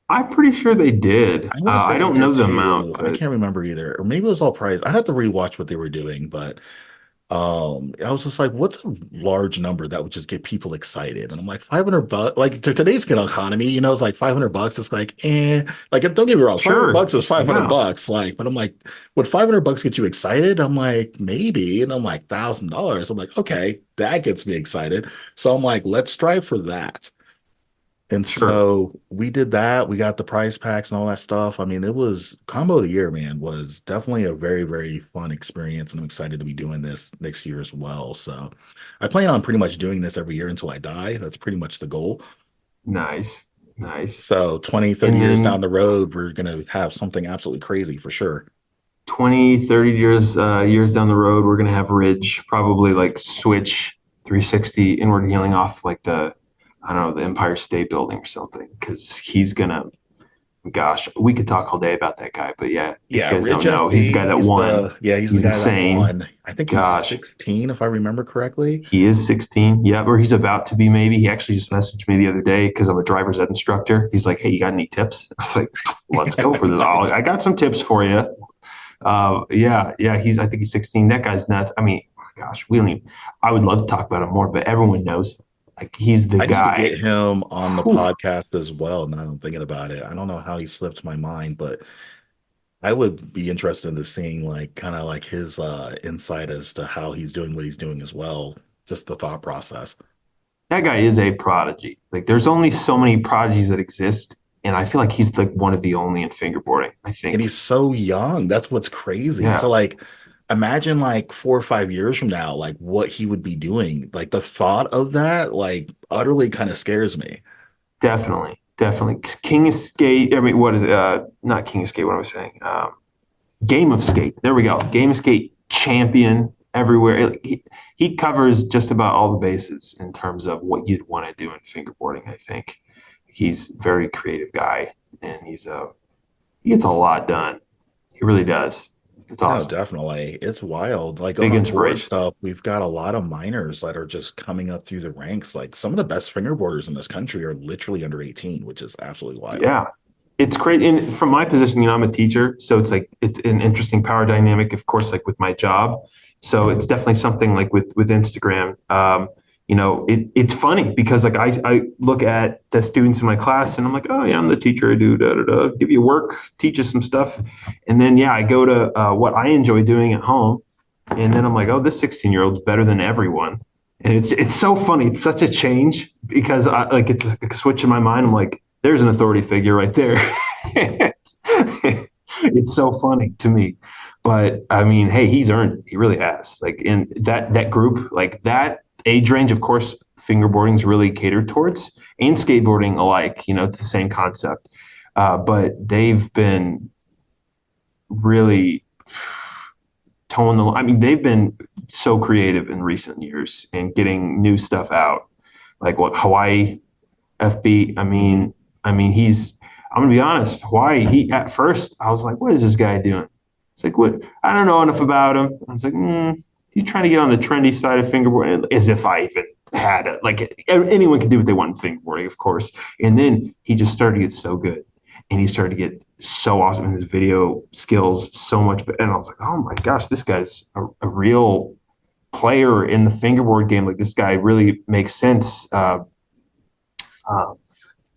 I'm pretty sure they did. I want to say I they don't did know the amount, too. I but can't remember either. Or maybe it was all price. I'd have to rewatch what they were doing, but I was just like, what's a large number that would just get people excited? And I'm like, $500, like to today's economy, it's like $500. It's like, like don't get me wrong, $500 sure. is 500 Yeah, bucks. Like, but I'm like, would $500 get you excited? I'm like, maybe. And I'm like, $1,000. I'm like, okay, that gets me excited. So I'm like, let's strive for that. And sure. so we did that. We got the prize packs and all that stuff. I mean, it was combo of the year, man, was definitely a very, very fun experience. And I'm excited to be doing this next year as well. So I plan on pretty much doing this every year until I die. That's pretty much the goal. Nice, nice. So 20, 30 And years down then the road, we're going to have something absolutely crazy for sure. 20, 30 years down the road, we're gonna have Ridge probably like switch 360 inward healing off like the I don't know, the Empire State Building or something, because he's gonna gosh, we could talk all day about that guy, but yeah, if you Yeah, guys Rich don't know, he's the guy FB, that won. he's the He's guy that insane. won. I think he's Gosh, 16, if I remember correctly. he is 16. Yeah, or he's about to be maybe. He actually just messaged me the other day because I'm a driver's ed instructor. He's like, hey, you got any tips? I was like, let's go for this. Nice. I got some tips for you. Yeah. I think he's 16. That guy's nuts. I mean, oh gosh, we don't even. I would love to talk about him more, but everyone knows him. Like he's the I need to guy. get him on the Whew. podcast as well. Now that I'm thinking about it. I don't know how he slipped my mind, but I would be interested in seeing like kind of like his insight as to how he's doing what he's doing as well. Just the thought process. That guy is a prodigy. Like there's only so many prodigies that exist, and I feel like he's like one of the only in fingerboarding. I And think. he's so young. That's what's crazy. So Yeah, like imagine like 4 or 5 years from now, like what he would be doing. Like the thought of that, like utterly kind of scares me. definitely, definitely. King of Skate. I mean, what is it? Not King of Skate. What am I saying? Game of Skate. There we go. Game of Skate champion everywhere. He covers just about all the bases in terms of what you'd want to do in fingerboarding. I think he's a very creative guy, and he gets a lot done. He really does. It's No, awesome. definitely. It's wild. Like on Big our tour and inspiration. stuff, we've got a lot of minors that are just coming up through the ranks. Like some of the best fingerboarders in this country are literally under 18, which is absolutely wild. Yeah, it's great. And from my position, I'm a teacher, so it's like it's an interesting power dynamic, of course, like with my job. So it's definitely something like with Instagram. It's funny because like I look at the students in my class and I'm like, oh yeah, I'm the teacher. I do da da da, give you work, teach you some stuff, and then yeah, I go to what I enjoy doing at home, and then I'm like, oh, this 16-year-old's better than everyone. And it's so funny. It's such a change because it's a switch in my mind. I'm like, there's an authority figure right there. It's so funny to me. But I mean, hey, he's earned. He really has. Like in that group, like that age range, of course, fingerboarding is really catered towards, and skateboarding alike. It's the same concept. But they've been really towing the. I mean, they've been so creative in recent years and getting new stuff out. Like what Hawaii FB. Mhm. I mean, he's. I'm gonna be honest. Hawaii. He at first, I was like, "What is this guy doing?" It's like, "What? I don't know enough about him." I was like, "He's trying to get on the trendy side of fingerboarding." As if I even had it. Like anyone can do what they want in fingerboarding, of course. And then he just started to get so good, and he started to get so awesome in his video skills, so much. And I was like, "Oh my gosh, this guy's a real player in the fingerboard game. Like this guy really makes sense." Uh,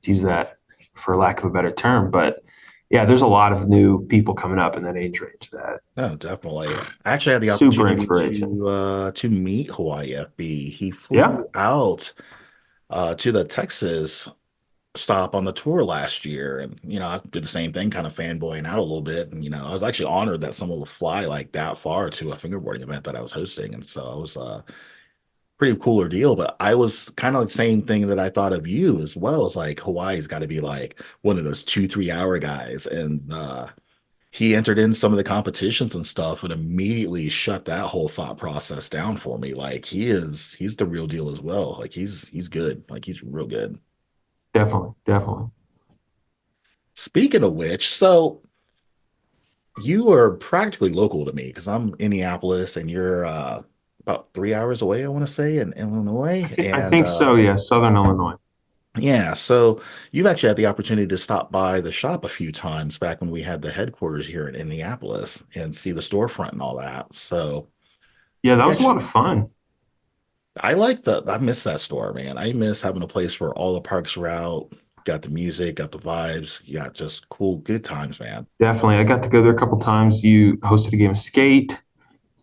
to use that for lack of a better term. But yeah, there's a lot of new people coming up in that age range that No, definitely. I actually had the super opportunity inspiration. to meet Hawaii FB. He Yeah. flew out to the Texas stop on the tour last year. And, I did the same thing, kind of fanboying out a little bit. And, I was actually honored that someone would fly like that far to a fingerboarding event that I was hosting. And so it was pretty cooler deal. But I was kind of the same thing that I thought of you as well. As like Hawaii's got to be like one of those 2, 3 hour guys. And he entered in some of the competitions and stuff and immediately shut that whole thought process down for me. Like he's the real deal as well. Like he's good. Like he's real good. Definitely, definitely. Speaking of which, so you are practically local to me because I'm Indianapolis and you're about 3 hours away, I want to say, in Illinois. I And think so. Yeah, Southern Illinois. yeah, so you've actually had the opportunity to stop by the shop a few times back when we had the headquarters here in Indianapolis and see the storefront and all that. So Yeah, that we was a lot actually, of fun. I miss that store, man. I miss having a place where all the parks were out, got the music, got the vibes, you got just cool, good times, man. Definitely. I got to go there a couple times. You hosted a game of skate.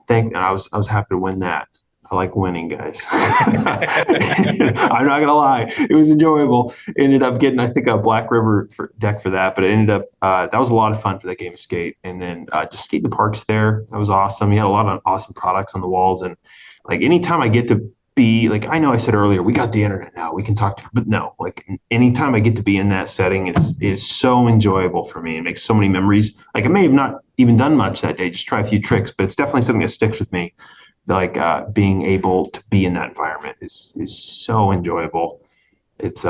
And I was happy to win that. I like winning, guys. I'm not gonna lie, it was enjoyable. Ended up getting, I think, a Black River deck for that, but it ended up that was a lot of fun for that game of skate. And then just skate the parks there, that was awesome. You had a lot of awesome products on the walls, and like anytime I get to be like, I know I said earlier, we got the internet now, we can talk to, but no, like anytime I get to be in that setting is so enjoyable for me. It makes so many memories. Like I may have not even done much that day, just try a few tricks, but it's definitely something that sticks with me. Like being able to be in that environment is so enjoyable. It's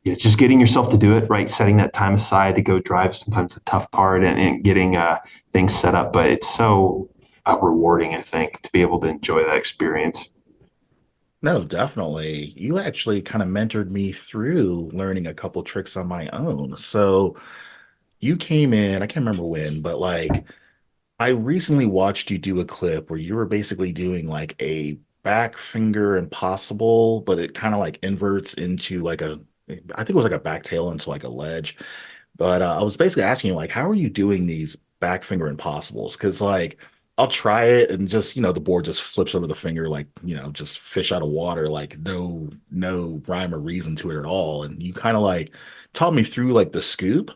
just getting yourself to do it right, setting that time aside to go drive. Sometimes the tough part and getting things set up, but it's so rewarding. I think to be able to enjoy that experience. No, definitely. You actually kind of mentored me through learning a couple tricks on my own. So you came in, I can't remember when, but like I recently watched you do a clip where you were basically doing like a back finger impossible, but it kind of like inverts into like I think it was like a back tail into like a ledge. But I was basically asking you, like, how are you doing these back finger impossibles? Because like I'll try it and just, the board just flips over the finger like, just fish out of water, like no rhyme or reason to it at all. And you kind of like taught me through like the scoop.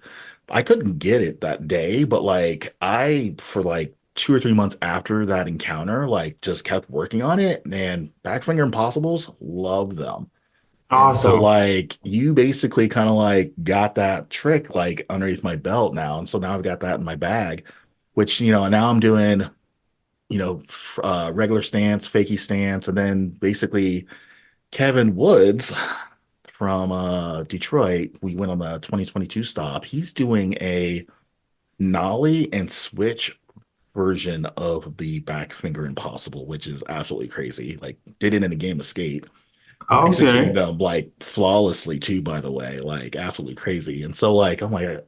I couldn't get it that day, but like I for like 2 or 3 months after that encounter, like just kept working on it and back finger impossibles, love them. And so Awesome. like you basically kind of like got that trick like underneath my belt now. And so now I've got that in my bag, which, now I'm doing, regular stance, fakie stance, and then basically Kevin Woods from Detroit, we went on the 2022 stop. He's doing a nollie and switch version of the back finger impossible, which is absolutely crazy. Like did it in a game of skate, executing Okay. them like flawlessly too, by the way, like absolutely crazy. And so like I'm like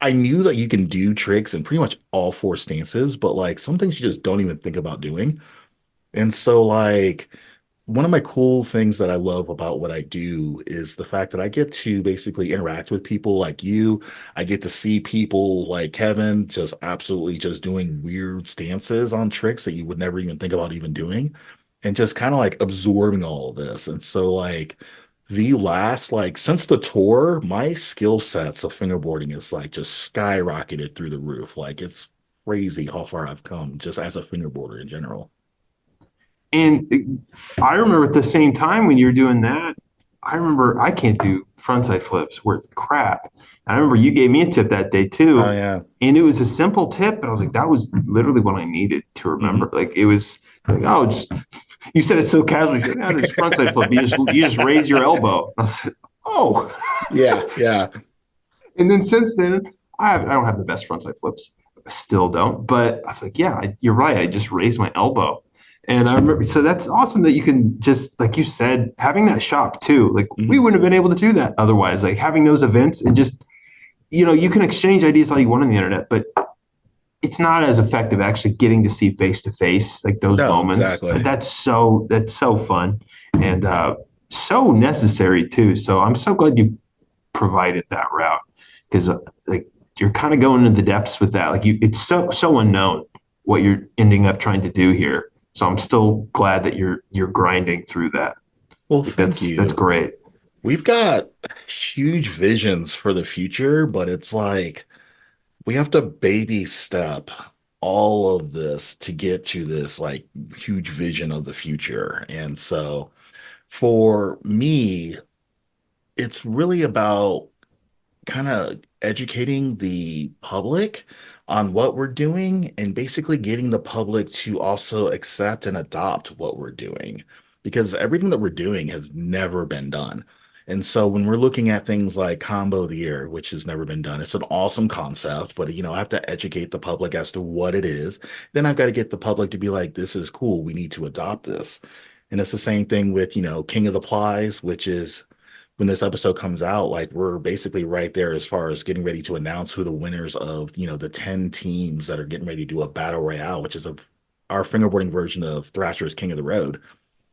I knew that you can do tricks in pretty much all four stances, but like some things you just don't even think about doing. And so like one of my cool things that I love about what I do is the fact that I get to basically interact with people like you. I get to see people like Kevin just absolutely just doing weird stances on tricks that you would never even think about even doing, and just kind of like absorbing all of this. And so like the last like since the tour, my skill sets of fingerboarding is like just skyrocketed through the roof. Like it's crazy how far I've come just as a fingerboarder in general. And I remember at the same time when you're doing that, I remember I can't do frontside flips worth crap. And I remember you gave me a tip that day Oh too. yeah. And it was a simple tip, but I was like, that was literally what I needed to remember. Mhm. Like it was like, oh, just you said it so casually. You're like, oh, just frontside flip. You just raise your elbow. I said, oh. Yeah, yeah. And then since then, I don't have the best frontside flips. I still don't. But I was like, yeah, you're right. I just raised my elbow. And I remember, so that's awesome that you can just, like you said, having that shop too. Like we Mhm. wouldn't have been able to do that otherwise. Like having those events and just, you can exchange ideas all you want on the internet, but it's not as effective actually getting to see face to face like those No, moments. But exactly. that's so fun and so necessary too. So I'm so glad you provided that route because like you're kind of going into the depths with that. Like it's so unknown what you're ending up trying to do here. So I'm still glad that you're grinding through that. Well, Like thank that's you. great. We've got huge visions for the future, but it's like we have to baby step all of this to get to this like huge vision of the future. And so for me, it's really about kind of educating the public on what we're doing and basically getting the public to also accept and adopt what we're doing because everything that we're doing has never been done. And so when we're looking at things like combo of the year, which has never been done, it's an awesome concept, but I have to educate the public as to what it is. Then I've got to get the public to be like, this is cool. We need to adopt this. And it's the same thing with, King of the Plies, which is when this episode comes out, like we're basically right there as far as getting ready to announce who the winners of, the 10 teams that are getting ready to do a battle royale, which is our fingerboarding version of Thrasher's King of the Road.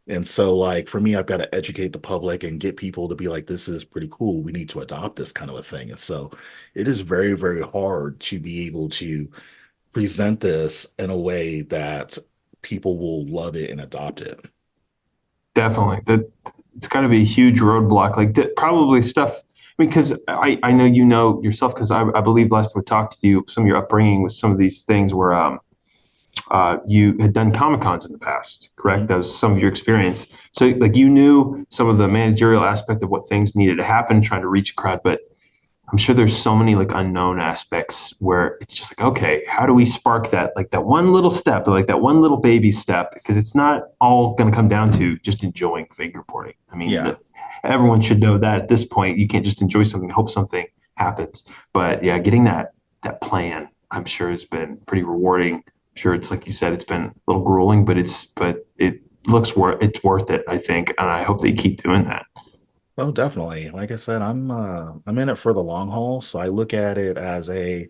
And so like for me, I've got to educate the public and get people to be like, this is pretty cool. We need to adopt this kind of a thing. And so it is very, very hard to be able to present this in a way that people will love it and adopt it. Definitely. That it's got to be a huge roadblock. Like that, probably stuff. I mean, because I know you know yourself because I believe last time we talked to you, some of your upbringing with some of these things where you had done Comic Cons in the past, correct? Mhm. That was some of your experience. So, like, you knew some of the managerial aspect of what things needed to happen, trying to reach a crowd. But I'm sure there's so many like unknown aspects where it's just like, okay, how do we spark that, like that one little step, like that one little baby step? Because it's not all going to come down to just enjoying fingerboarding. I mean, Yeah. everyone should know that at this point, you can't just enjoy something, hope something happens. But yeah, getting that plan, I'm sure has been pretty rewarding. Sure, it's like you said, it's been a little grueling, but it looks it's worth it, I think, and I hope that you keep doing that. Oh, definitely. Like I said, I'm in it for the long haul. So I look at it as a,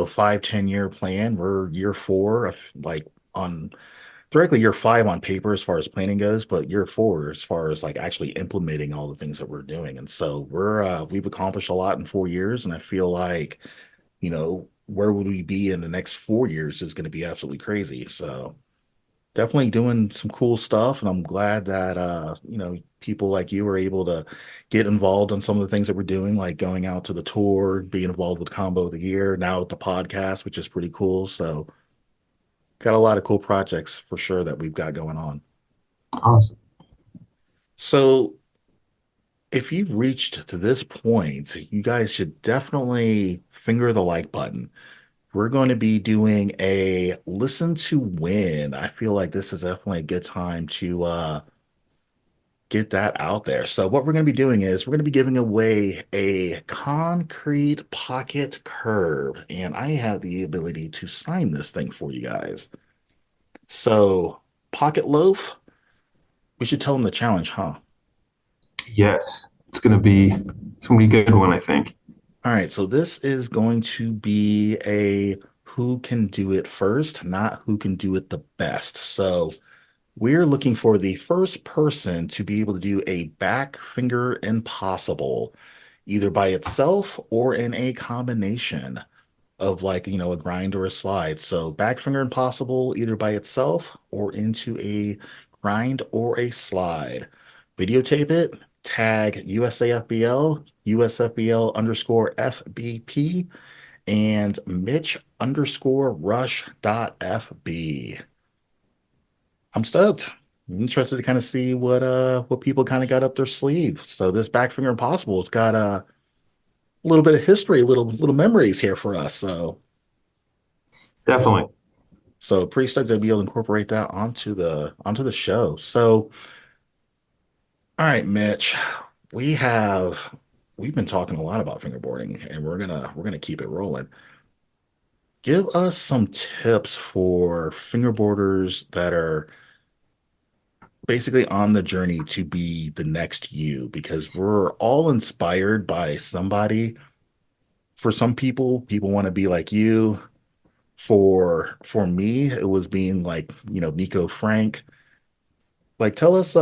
5, 10 year plan. We're year 4 of like on Directly year 5 on paper as far as planning goes, but year 4 as far as like actually implementing all the things that we're doing. And so we've accomplished a lot in 4 years, and I feel like, where would we be in the next 4 years is going to be absolutely crazy. So definitely doing some cool stuff, and I'm glad that people like you are able to get involved in some of the things that we're doing, like going out to the tour, being involved with Combo of the Year, now with the podcast, which is pretty cool. So got a lot of cool projects for sure that we've got going on. Awesome. So if you've reached to this point, you guys should definitely finger the like button. We're going to be doing a listen to win. I feel like this is definitely a good time to get that out there. So what we're going to be doing is we're going to be giving away a concrete pocket curve, and I have the ability to sign this thing for you guys. So pocket loaf, we should tell them the challenge, huh? Yes, it's gonna be a good one, I think. All right, so this is going to be a who can do it first, not who can do it the best. So we're looking for the first person to be able to do a back finger impossible, either by itself or in a combination of like, a grind or a slide. So back finger impossible either by itself or into a grind or a slide. Videotape it, tag USAFBL, USFBL underscore FBP, and Mitch underscore rush dot FB. I'm stoked. I'm interested to kind of see what people kind of got up their sleeve. So this back finger impossible has got a little bit of history, little memories here for us. Definitely. So pretty stoked to be able to incorporate that onto the show. So all right, Mitch, we have we've been talking a lot about fingerboarding, and we're gonna keep it rolling. Give us some tips for fingerboarders that are basically on the journey to be the next you, because we're all inspired by somebody. For some people, people want to be like you. For me, it was being like, Nico Frank. Like tell us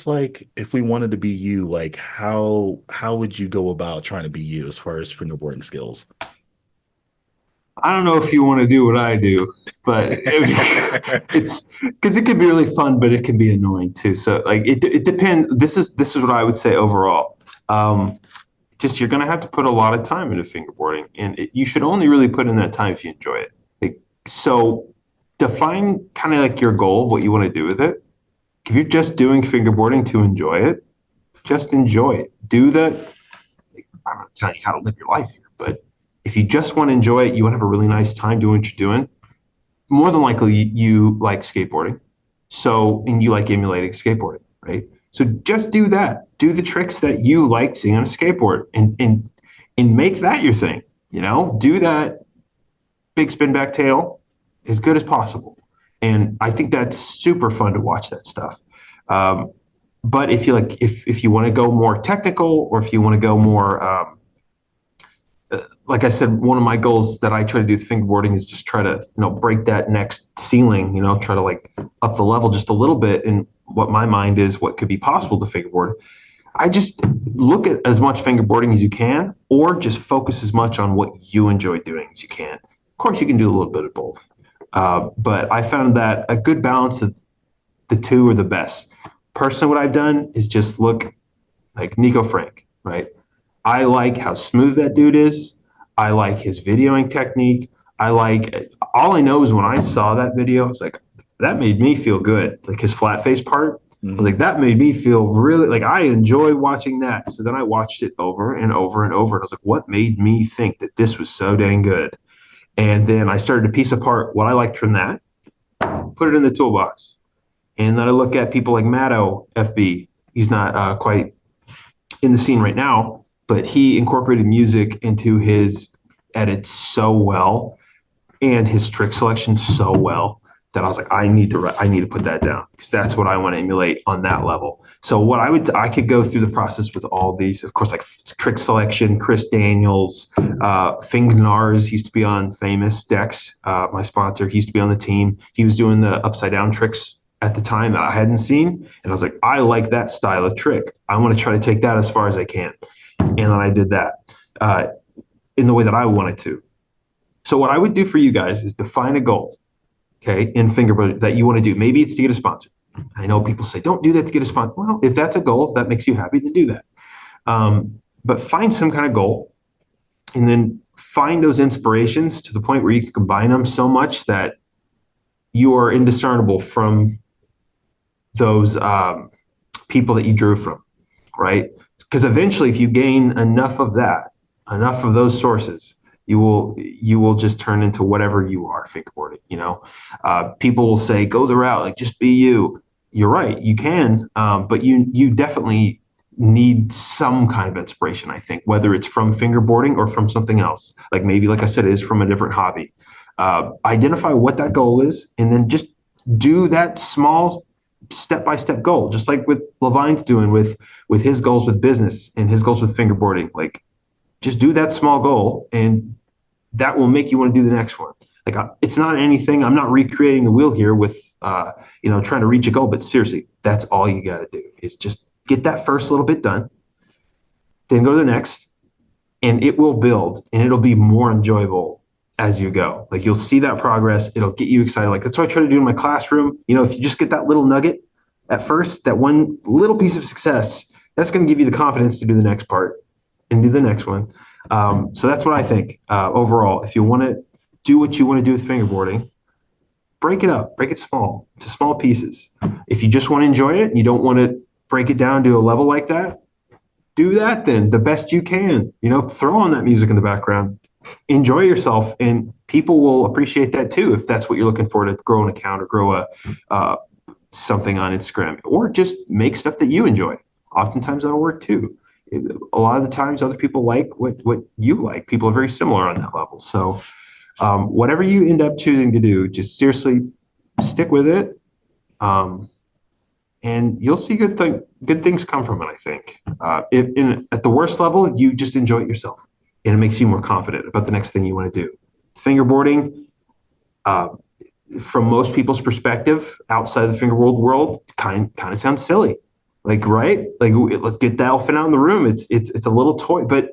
like if we wanted to be you, like how would you go about trying to be you as far as fingerboarding skills? I don't know if you want to do what I do, but it's because it can be really fun, but it can be annoying too. So like it depends. This is what I would say overall. Um, just you're gonna have to put a lot of time into fingerboarding, and you should only really put in that time if you enjoy it. Like, so define kind of like your goal, what you want to do with it. If you're just doing fingerboarding to enjoy it, just enjoy it. Do the I'm not telling you how to live your life here, but if you just want to enjoy it, you want to have a really nice time doing what you're doing, more than likely you like skateboarding. So, and you like emulating skateboarding, right? So just do that. Do the tricks that you like seeing on a skateboard and make that your thing. Do that big spin back tail as good as possible. And I think that's super fun to watch that stuff. Um, but if you want to go more technical, or if you want to go more like I said, one of my goals that I try to do with fingerboarding is just try to, break that next ceiling, try to like up the level just a little bit in what my mind is, what could be possible to fingerboard. I just look at as much fingerboarding as you can, or just focus as much on what you enjoy doing as you can. Of course, you can do a little bit of both. But I found that a good balance of the two are the best. Personally, what I've done is just look like Nico Frank, right? I like how smooth that dude is. I like his videoing technique. All I know is when I saw that video, I was like, that made me feel good. Like his flat face part, I was Mhm. like, that made me feel really like I enjoy watching that. So then I watched it over and over and over. And I was like, what made me think that this was so dang good? And then I started to piece apart what I liked from that, put it in the toolbox. And then I look at people like Matto FB. He's not quite in the scene right now, but he incorporated music into his edits so well, and his trick selection so well. that I was like, I need to put that down because that's what I want to emulate on that level. So what I could go through the process with all these, of course, like trick selection, Chris Daniels, Fingnars used to be on Famous Dex, my sponsor. He used to be on the team. He was doing the upside down tricks at the time that I hadn't seen, and I was like, I like that style of trick. I want to try to take that as far as I can, and then I did that in the way that I wanted to. So what I would do for you guys is define a goal, okay, in fingerboard that you want to do. Maybe it's to get a sponsor. I know people say, don't do that to get a sponsor. Well, if that's a goal, if that makes you happy, then do that. But find some kind of goal and then find those inspirations to the point where you can combine them so much that you are indiscernible from those people that you drew from, right? Because eventually, if you gain enough of that, enough of those sources, you will just turn into whatever you are fingerboarding. People will say, go the route, like just be you. You're right, you can, but you definitely need some kind of inspiration, I think, whether it's from fingerboarding or from something else. Like maybe, like I said, it is from a different hobby. Identify what that goal is, and then just do that small step-by-step goal, just like with Levine's doing with his goals with business and his goals with fingerboarding. Like, just do that small goal, and that will make you want to do the next one. Like, it's not anything. I'm not recreating the wheel here with trying to reach a goal, but seriously, that's all you got to do is just get that first little bit done, then go to the next, and it will build, and it'll be more enjoyable as you go. Like, you'll see that progress. It'll get you excited. Like, that's what I try to do in my classroom. If you just get that little nugget at first, that one little piece of success, that's going to give you the confidence to do the next part and do the next one. So that's what I think overall. If you want to do what you want to do with fingerboarding, break it up, break it small to small pieces. If you just want to enjoy it and you don't want to break it down to a level like that, do that then the best you can. Throw on that music in the background, enjoy yourself, and people will appreciate that too if that's what you're looking for to grow an account or grow something on Instagram, or just make stuff that you enjoy. Oftentimes that'll work too. A lot of the times other people like what you like. People are very similar on that level. So whatever you end up choosing to do, just seriously stick with it. And you'll see good things come from it, I think. At the worst level, you just enjoy it yourself, and it makes you more confident about the next thing you want to do. Fingerboarding, from most people's perspective, outside the fingerboard world, kind of sounds silly. Like, right? Like, let's get the elephant out in the room. It's a little toy, but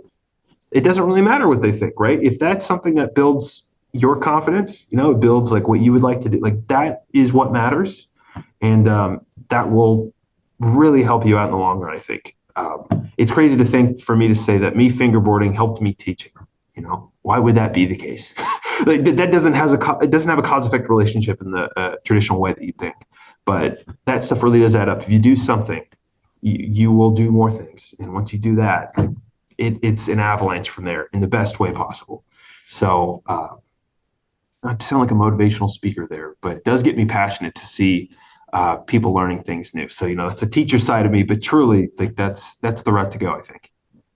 it doesn't really matter what they think, right? If that's something that builds your confidence, it builds like what you would like to do. Like, that is what matters, and that will really help you out in the long run, I think. It's crazy to think for me to say that me fingerboarding helped me teaching. Why would that be the case? Like, that doesn't have a cause-effect relationship in the traditional way that you think. But that stuff really does add up. If you do something, you will do more things. And once you do that, it's an avalanche from there in the best way possible. So I sound like a motivational speaker there, but it does get me passionate to see people learning things new. So, that's a teacher side of me, but truly, like, that's the route to go, I think.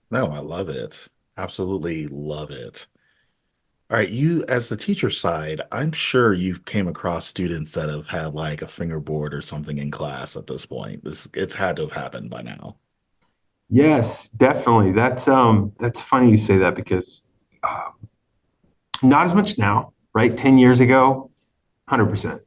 No, I love it. Absolutely love it. All right, you as the teacher side, I'm sure you came across students that have had like a fingerboard or something in class at this point. It's had to have happened by now. Yes, definitely. That's funny you say that because not as much now, right? 10 years ago, 100%.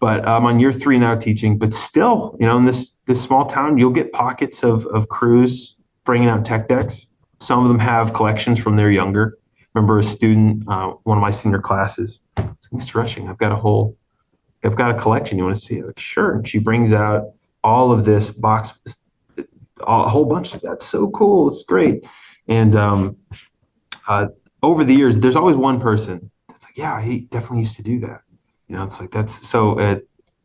But I'm on year 3 now teaching, but still, in this small town, you'll get pockets of crews bringing out tech decks. Some of them have collections from their younger. Remember a student, one of my senior classes, Mr. Rushing, I've got a collection. You want to see it? Like, sure. And she brings out all of this box, a whole bunch of that. So cool. It's great. And over the years, there's always one person that's like, yeah, he definitely used to do that. It's like, that's so,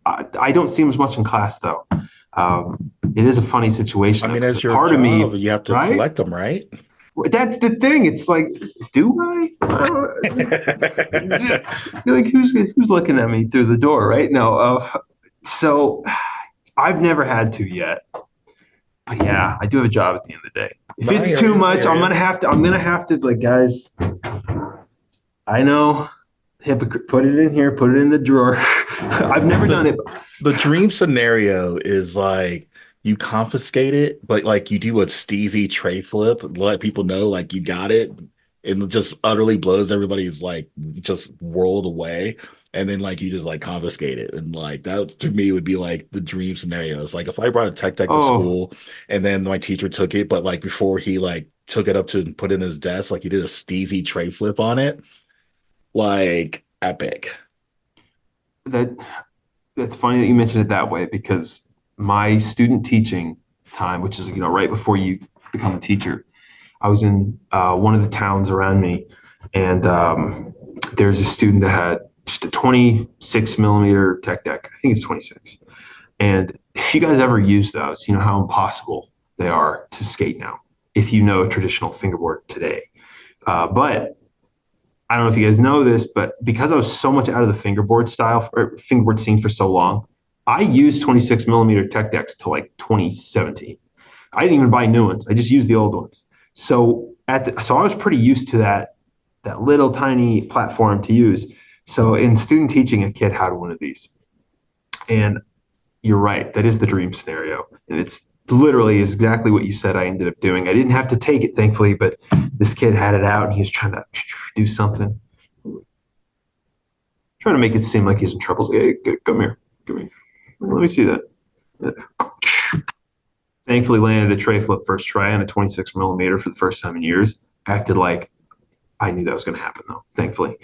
I don't see him as much in class though. It is a funny situation. I Though, mean, as 'cause your part of job, me, you have to right? collect them, right? That's the thing. It's like, do I? Like, who's looking at me through the door, right? No. So I've never had to yet, but yeah, I do have a job at the end of the day. If No, I it's hear too you. I much, hear you. I'm gonna have to, like, guys. I know, hypocrite. Put it in here. Put it in the drawer. I've never done The it. the dream scenario is like you confiscate it, but like you do a steezy tray flip, let people know like you got it, and it just utterly blows everybody's like just world away. And then like you just like confiscate it. And like that to me would be like the dream scenario. It's like if I brought a tech to Oh, school and then my teacher took it, but like before he like took it up to put in his desk, like he did a steezy tray flip on it, like epic. that that's funny that you mentioned it that way because my student teaching time, which is right before you become a teacher, I was in one of the towns around me, and there's a student that had just a 26 millimeter tech deck. I think it's 26. And if you guys ever use those, you know how impossible they are to skate now if you know a traditional fingerboard today. But I don't know if you guys know this, but because I was so much out of the fingerboard style or fingerboard scene for so long, I used 26 millimeter tech decks till like 2017. I didn't even buy new ones. I just used the old ones. So I was pretty used to that little tiny platform to use. So in student teaching, a kid had one of these, and you're right. That is the dream scenario, and it's literally is exactly what you said. I ended up doing. I didn't have to take it, thankfully, but this kid had it out, and he was trying to do something, trying to make it seem like he's in trouble. Hey, come here, come here. Let me see that. Thankfully, landed a tray flip first try on a 26 millimeter for the first time in years. Acted like I knew that was going to happen though. Thankfully,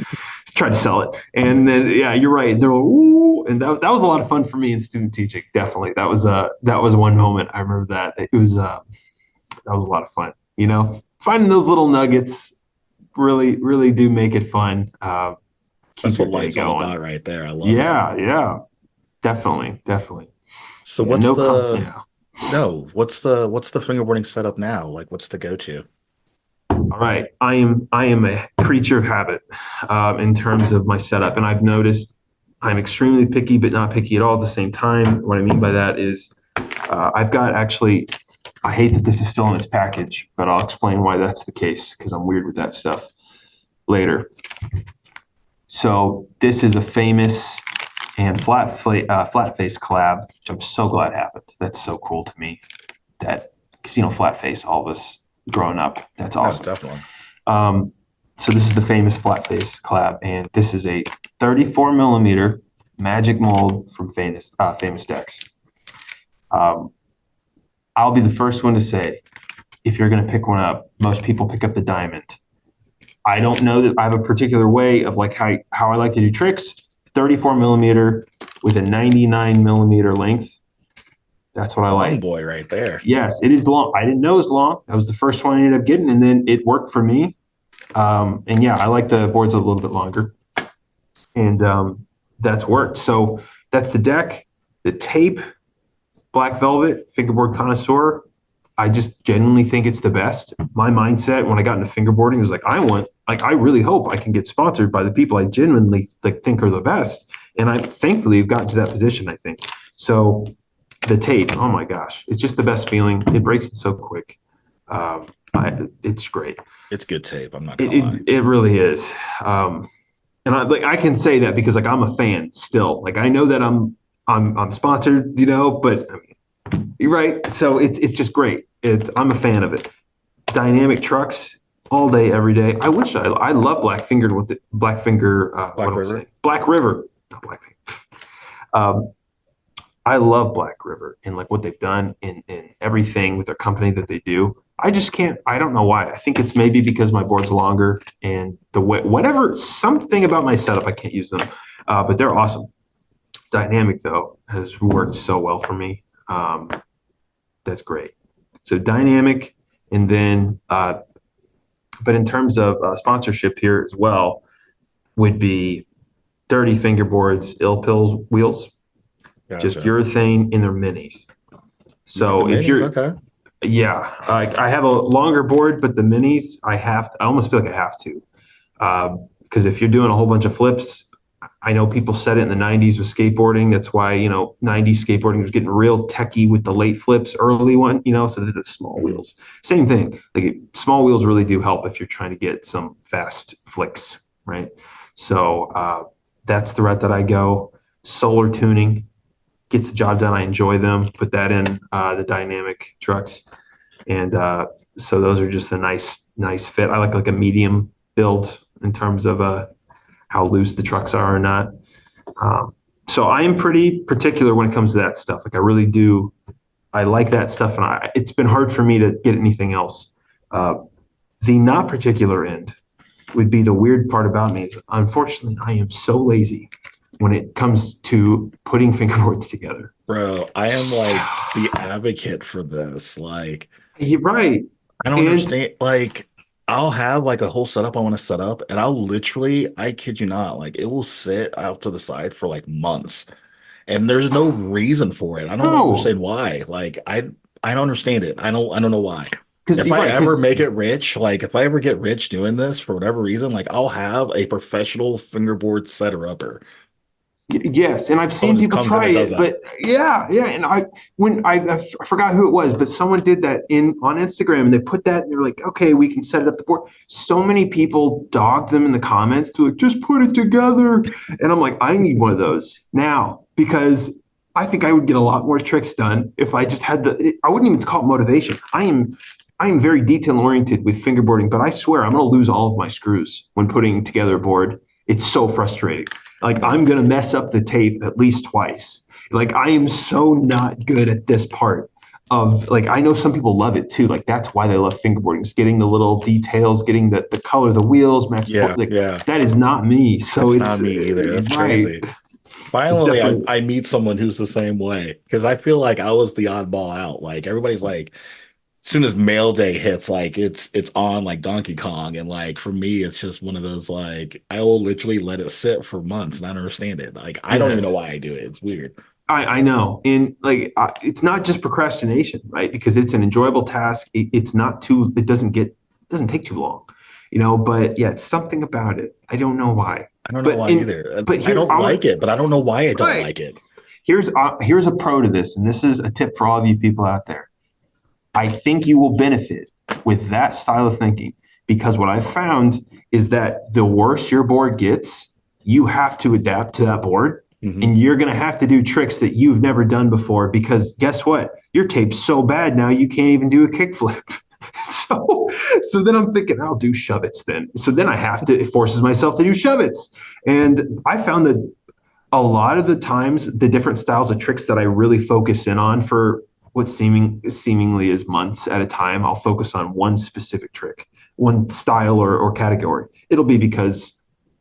tried to sell it, and then yeah, you're right. They're like, ooh, and that was a lot of fun for me in student teaching. Definitely, that was one moment I remember that it was that was a lot of fun. Finding those little nuggets really do make it fun. That's Keep your what day life's all going. about right there. I love it. Yeah, yeah, definitely. So Yeah, yeah. what's the fingerboarding setup now? Like what's the go-to? All right, I am a creature of habit in terms of my setup, and I've noticed I'm extremely picky, but not picky at all at the same time. What I mean by that is I've got actually. I hate that this is still in its package, but I'll explain why that's the case because I'm weird with that stuff later. So this is a famous and flat face collab, which I'm so glad happened. That's so cool to me. That because flat face, all of us growing up, that's No, awesome. definitely. Um, so this is the famous flat face collab, and this is a 34 millimeter magic mold from famous decks. Um, I'll be the first one to say, if you're going to pick one up, most people pick up the diamond. I don't know that I have a particular way of like how I like to do tricks. 34 millimeter with a 99 millimeter length. That's what I Long like. boy right there. Yes, it is long. I didn't know it was long. That was the first one I ended up getting, and then it worked for me. And yeah, I like the boards a little bit longer, and that's worked. So that's the deck, the tape, black velvet, fingerboard connoisseur. I just genuinely think it's the best. My mindset when I got into fingerboarding was like, I really hope I can get sponsored by the people I genuinely think are the best. And I thankfully have gotten to that position, I think. So the tape, oh my gosh, it's just the best feeling. It breaks it so quick. It's great. It's good tape, I'm not It, gonna lie. it, it really is. And I can say that because like I'm a fan still. Like I know that I'm sponsored, but I mean, you're right. So it's just great. I'm a fan of it. Dynamic trucks all day, every day. I love Black Fingered with the Black Finger. What Black am I saying? River. Black River, not Black Finger. Um, I love Black River and like what they've done in everything with their company that they do. I just can't. I don't know why. I think it's maybe because my board's longer and the way, whatever, something about my setup, I can't use them. But they're awesome. Dynamic though has worked so well for me. That's great. So dynamic, and then, but in terms of sponsorship here as well, would be Dirty Fingerboards, Ill Pills wheels, just Gotcha. urethane in their minis. You like the So if minis? you're, Okay. yeah, I have a longer board, but the minis I almost feel like I have to, because if you're doing a whole bunch of flips, I know people said it in the 90s with skateboarding. That's why, 90s skateboarding was getting real techy with the late flips, early one, so the small Mhm. wheels. Same thing. Like small wheels really do help if you're trying to get some fast flicks, right? So that's the route that I go. solar tuning gets the job done. I enjoy them. Put that in the dynamic trucks, and so those are just a nice fit. I like a medium build in terms of how loose the trucks are or not. So I am pretty particular when it comes to that stuff. Like I really do. I like that stuff, and it's been hard for me to get anything else. Uh, the not particular end would be the weird part about me is unfortunately I am so lazy when it comes to putting fingerboards together. Bro, I am So, like the advocate for this. Like, you're right. I don't And understand. Like, I'll have like a whole setup I want to set up, and I'll literally, I kid you not, like it will sit out to the side for like months, and there's no reason for it. I don't no, understand why. Like, I don't understand it. I don't know why. because If you're I right. ever Because make it rich, like if I ever get rich doing this for whatever reason, like I'll have a professional fingerboard setter upper. yes, and I've Someone seen just people comes in try and does it, that. but yeah, and I forgot who it was, but someone did that in on Instagram, and they put that, and they're like, okay, we can set it up the board. So many people dogged them in the comments to like, just put it together, and I'm like, I need one of those now because I think I would get a lot more tricks done if I just had I wouldn't even call it motivation. I am very detail oriented with fingerboarding, but I swear I'm going to lose all of my screws when putting together a board. It's so frustrating. Like I'm Yeah. going to mess up the tape at least twice. Like I am so not good at this part of like I know some people love it too. Like that's why they love fingerboarding, is getting the little details, getting the color of the wheels, match the board. Yeah, Like yeah. that is not me. So That's it's not me either. That's right. crazy. It's Finally, definitely I meet someone who's the same way because I feel like I was the oddball out. Like everybody's like, as soon as mail day hits, like it's on like Donkey Kong, and like for me, it's just one of those like I will literally let it sit for months and I don't understand it. Like I don't even know yes. why I do it. It's weird. I know, and like it's not just procrastination, right? Because it's an enjoyable task. It's not too. It doesn't take too long, But yeah, it's something about it. I don't know why, I don't know but why in either. but I here don't I'm like it, but I don't know why I don't right. like it. Here's a pro to this, and this is a tip for all of you people out there. I think you will benefit with that style of thinking because what I've found is that the worse your board gets, you have to adapt to that board Hmm. and you're going to have to do tricks that you've never done before because guess what? Your tape's so bad now you can't even do a kickflip. so so then I'm thinking I'll do shove-its then. So then I have to it forces myself to do shove-its. And I found that a lot of the times the different styles of tricks that I really focus in on for what seemingly is months at a time, I'll focus on one specific trick, one style or category. It'll be because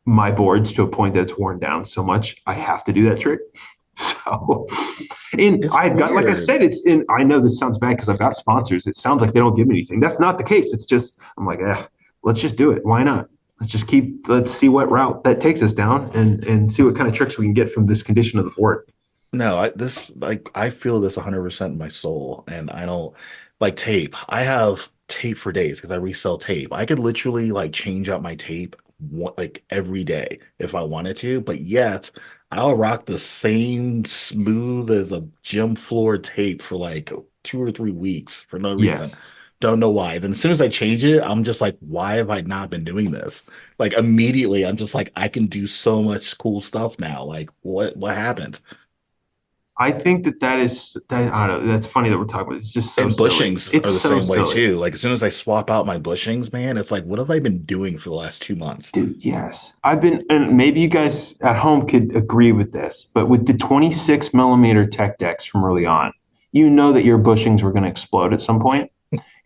my board's to a point that it's worn down so much, I have to do that trick. So, and It's I've got, like I weird. said, it's in, I know this sounds bad because I've got sponsors. It sounds like they don't give me anything. That's not the case. It's just, I'm like, let's just do it. Why not? Let's see what route that takes us down and see what kind of tricks we can get from this condition of the board. No, this like I feel this 100% in my soul, and I don't like tape. I have tape for days because I resell tape. I could literally like change out my tape like every day if I wanted to, but yet I'll rock the same smooth as a gym floor tape for like 2 or 3 weeks for no reason. Yes. Don't know why. Then as soon as I change it, I'm just like, why have I not been doing this? Like immediately, I'm just like, I can do so much cool stuff now. Like, what happened? I think that is that I don't know. That's funny that we're talking about. It's just so And silly. bushings It's are the so same way silly. too. Like as soon as I swap out my bushings, man, it's like, what have I been doing for the last 2 months? Dude, yes. I've been, and maybe you guys at home could agree with this, but with the 26 millimeter tech decks from early on, you know that your bushings were going to explode at some point.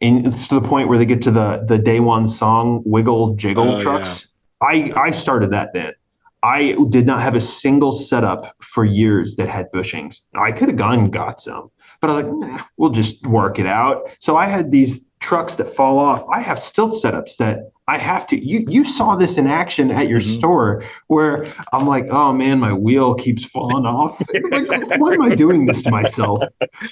And it's to the point where they get to the day one song wiggle jiggle Oh yeah. trucks. I started that then. I did not have a single setup for years that had bushings. I could have gone and got some, but I was like, we'll just work it out. So I had these trucks that fall off. I have still setups that I have to. You saw this in action at your Hmm. store where I'm like, oh man, my wheel keeps falling off. Like, why am I doing this to myself?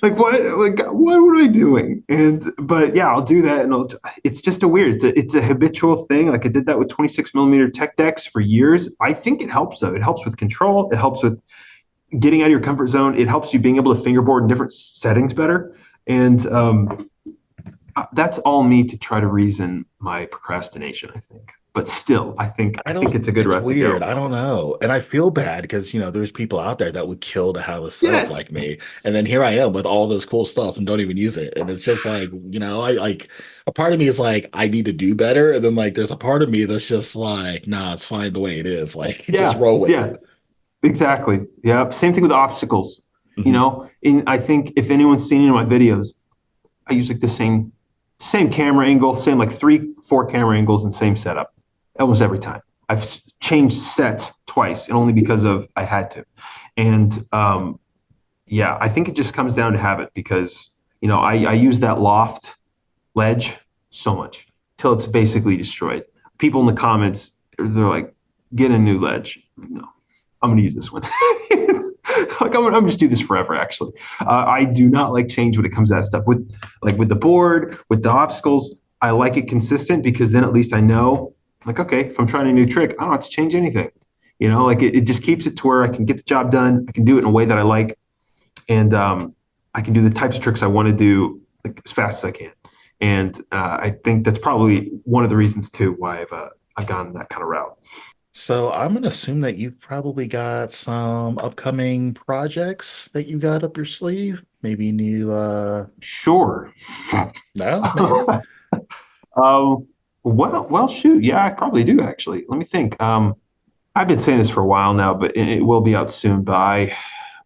Like what am I doing? And but yeah, I'll do that, and it's just a weird. It's a habitual thing. Like I did that with 26 millimeter tech decks for years. I think it helps though. It helps with control. It helps with getting out of your comfort zone. It helps you being able to fingerboard in different settings better. And that's all me to try to reason my procrastination, I think. but still, I I think don't, it's a good it's route to weird. go. I don't know. And I feel bad because, there's people out there that would kill to have a setup Yes. like me. And then here I am with all this cool stuff and don't even use it. And it's just like, I like a part of me is like, I need to do better. And then like there's a part of me that's just like, nah, it's fine the way it is. Like just Yeah. roll with Yeah. it. Exactly. Yeah. Same thing with obstacles. Hmm. I think if anyone's seen any of my videos, I use like the same camera angle, same like 3, 4 camera angles and same setup almost every time. I've changed sets twice, and only because of I had to. And yeah, I think it just comes down to habit because I use that loft ledge so much till it's basically destroyed. People in the comments, they're like, "Get a new ledge." No, I'm going to use this one. Like I'm gonna just do this forever. Actually, I do not like change when it comes to that stuff. With the board, with the obstacles, I like it consistent because then at least I know, like, okay, if I'm trying a new trick, I don't have to change anything. Like it just keeps it to where I can get the job done. I can do it in a way that I like, and I can do the types of tricks I want to do like as fast as I can. And I think that's probably one of the reasons too why I've gone that kind of route. So I'm gonna assume that you've probably got some upcoming projects that you got up your sleeve. Maybe new Sure. no, maybe. Well, shoot. Yeah, I probably do actually. Let me think. I've been saying this for a while now, but it will be out soon. But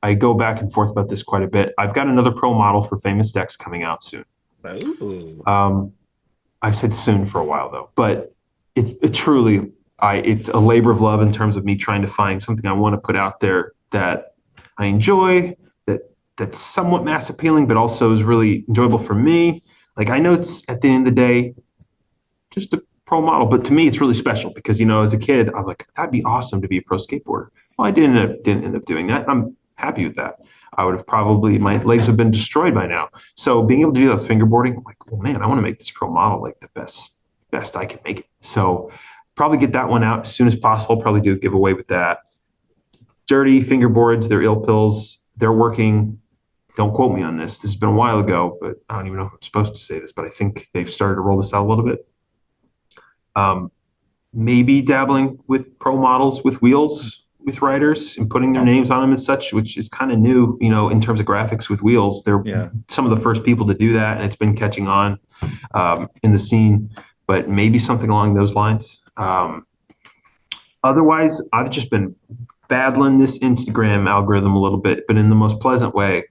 I go back and forth about this quite a bit. I've got another pro model for Famous Decks coming out soon. Oh. Um, I've said soon for a while though, but it truly, it's a labor of love in terms of me trying to find something I want to put out there that I enjoy, that's somewhat mass appealing, but also is really enjoyable for me. Like I know it's at the end of the day just a pro model. But to me, it's really special because as a kid, I was like, that'd be awesome to be a pro skateboarder. Well, I didn't end up doing that. I'm happy with that. I would have probably my legs have been destroyed by now. So being able to do that fingerboarding, I'm like, well, man, I want to make this pro model like the best I can make it. So probably get that one out as soon as possible. Probably do a giveaway with that. Dirty fingerboards, they're ill pills. They're working. Don't quote me on this. This has been a while ago, but I don't even know if I'm supposed to say this, but I think they've started to roll this out a little bit. Um, Maybe dabbling with pro models with wheels with riders and putting their names on them and such, which is kind of new, in terms of graphics with wheels. They're Yeah. some of the first people to do that, and it's been catching on in the scene. But maybe something along those lines. Otherwise, I've just been battling this Instagram algorithm a little bit, but in the most pleasant way.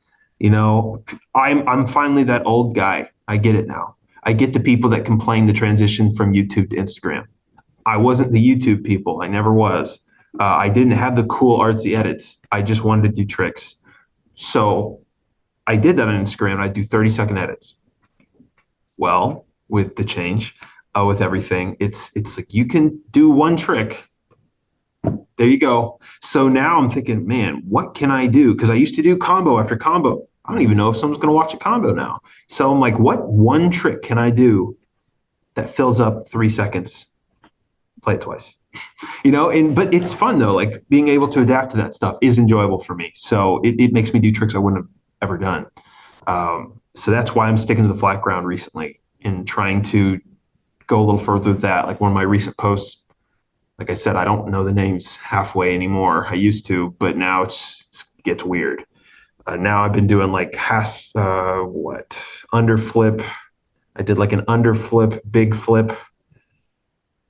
I'm finally that old guy. I get it now. I get the people that complain the transition from YouTube to Instagram. I wasn't the YouTube people. I never was. I didn't have the cool artsy edits. I just wanted to do tricks. So I did that on Instagram. I do 30-second edits. Well, with the change, with everything, it's like you can do one trick. There you go. So now I'm thinking, man, what can I do? Because I used to do combo after combo. I don't even know if someone's going to watch a combo now. So I'm like, what one trick can I do that fills up 3 seconds? Play it twice. But it's fun though. Like being able to adapt to that stuff is enjoyable for me. So it makes me do tricks I wouldn't have ever done. So that's why I'm sticking to the flat ground recently and trying to go a little further with that. Like one of my recent posts, like I said, I don't know the names halfway anymore. I used to, but now it gets weird. Now I've been doing like underflip. I did like an underflip, big flip.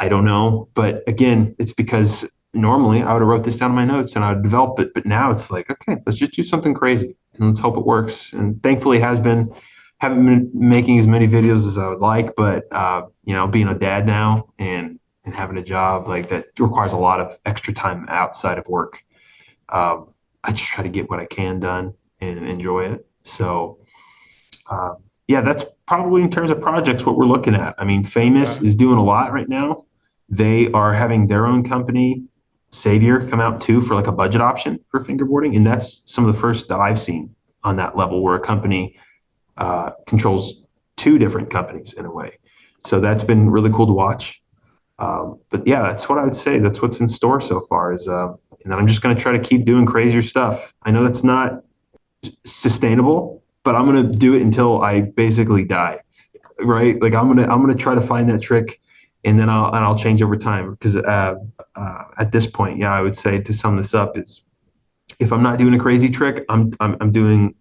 I don't know, but again, it's because normally I would have wrote this down in my notes and I would develop it, but now it's like, okay, let's just do something crazy and let's hope it works. And thankfully, it has been. Haven't been making as many videos as I would like, but being a dad now and having a job like that requires a lot of extra time outside of work. I just try to get what I can done and enjoy it. So uh, yeah, that's probably in terms of projects what we're looking at. I mean, Famous Okay. is doing a lot right now. They are having their own company, Savior, come out too for like a budget option for fingerboarding, and that's some of the first that I've seen on that level where a company controls two different companies in a way. So that's been really cool to watch. But yeah, that's what I would say. That's what's in store so far. And then I'm just going to try to keep doing crazier stuff. I know that's not sustainable, but I'm going to do it until I basically die. Right? Like I'm gonna try to find that trick and then I'll change over time because at this point, yeah, I would say to sum this up is if I'm not doing a crazy trick, I'm putting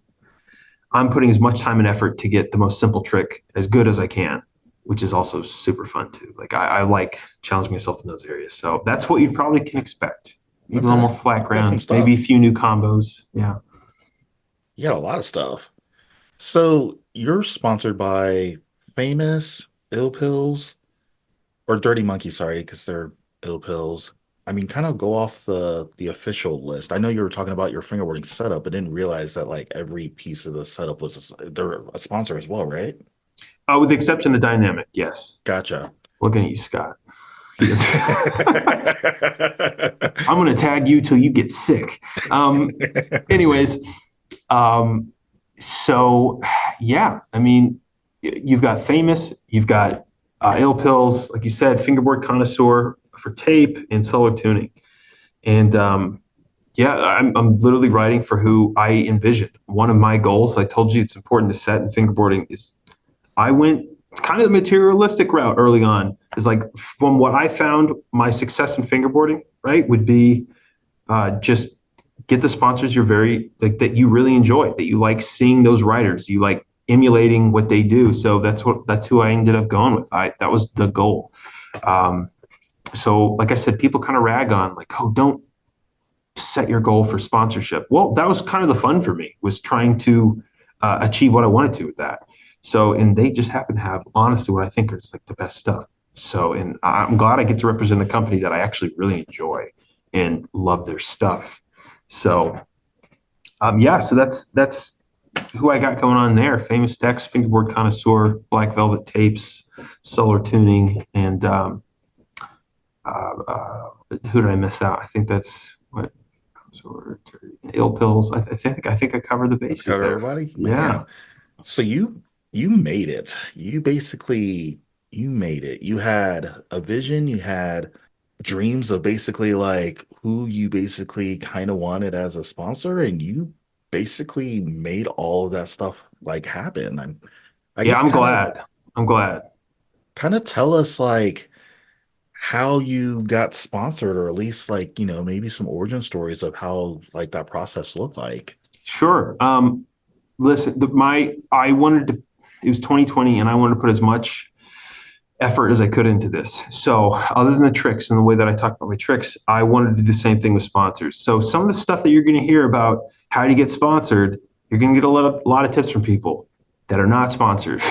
as much time and effort to get the most simple trick as good as I can, which is also super fun too. Like I like challenging myself in those areas. So that's what you probably can expect. Maybe a little Okay. more flat You got some ground, maybe a stuff. few new combos. Yeah. You got a lot of stuff. So you're sponsored by Famous, Ill Pills, or Dirty Monkey, sorry, because they're Ill Pills. I mean, kind of go off the official list. I know you were talking about your fingerboarding setup, but didn't realize that like every piece of the setup was they're a sponsor as well, right? With the exception of dynamic, yes. Gotcha. Looking at you, Scott. He does. I'm going to tag you till you get sick. Anyways, um, so yeah, I mean, you've got famous, you've got ill pills, like you said, fingerboard connoisseur for tape and solar tuning, and yeah, I'm literally writing for who I envisioned. One of my goals, I told you, it's important to set in fingerboarding is I went kind of the materialistic route early on. Is like from what I found, my success in fingerboarding, right, would be just get the sponsors you're very like that you really enjoy, that you like seeing those writers, you like emulating what they do. So that's who I ended up going with. That was the goal. Um, so like I said, people kind of rag on like, oh, don't set your goal for sponsorship. Well, that was kind of the fun for me was trying to achieve what I wanted to with that. So, and they just happen to have honestly what I think is like the best stuff. So, and I'm glad I get to represent a company that I actually really enjoy and love their stuff. So, yeah, so that's who I got going on there. Famous Tex, fingerboard connoisseur, black velvet tapes, solar tuning, and who did I miss out? I think that's what or ill pills. I think I covered the Let's bases cover there. everybody. Yeah. Man. So you made it. You basically you made it. You had a vision, you had dreams of basically like who you basically kind of wanted as a sponsor, and you basically made all of that stuff like happen. I Yeah, guess I'm glad. I'm glad. kind of tell us like how you got sponsored, or at least like, maybe some origin stories of how like that process looked like. Sure. Listen, I wanted to. It was 2020, and I wanted to put as much effort as I could into this. So, other than the tricks and the way that I talk about my tricks, I wanted to do the same thing with sponsors. So, some of the stuff that you're going to hear about how to get sponsored, you're going to get a lot of tips from people that are not sponsored,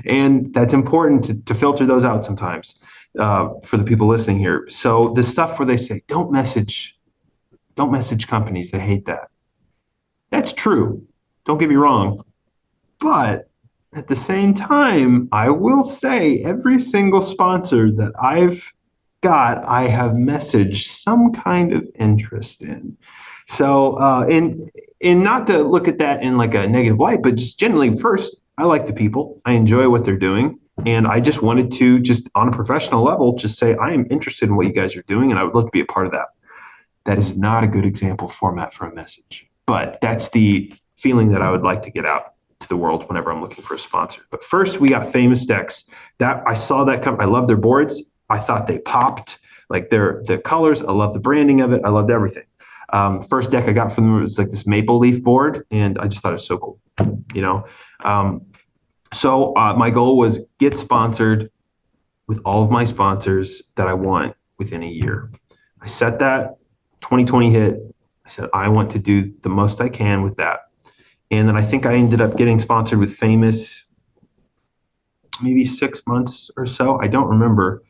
and that's important to filter those out sometimes for the people listening here. So, the stuff where they say don't message companies, they hate that. That's true. Don't get me wrong, but at the same time, I will say every single sponsor that I've got, I have messaged some kind of interest in. So, and not to look at that in like a negative light, but just generally, first, I like the people. I enjoy what they're doing. And I just wanted to, just on a professional level, just say, I am interested in what you guys are doing, and I would love to be a part of that. That is not a good example format for a message, but that's the feeling that I would like to get out to the world whenever I'm looking for a sponsor. But first, we got Famous Decks. That I saw that company. I love their boards. I thought they popped like the colors. I love the branding of it. I loved everything. First deck I got from them was like this maple leaf board, and I just thought it was so cool. You know, um, so my goal was get sponsored with all of my sponsors that I want within a year. I set that 2020 hit. I said, I want to do the most I can with that. And then I think I ended up getting sponsored with Famous maybe 6 months or so. I don't remember,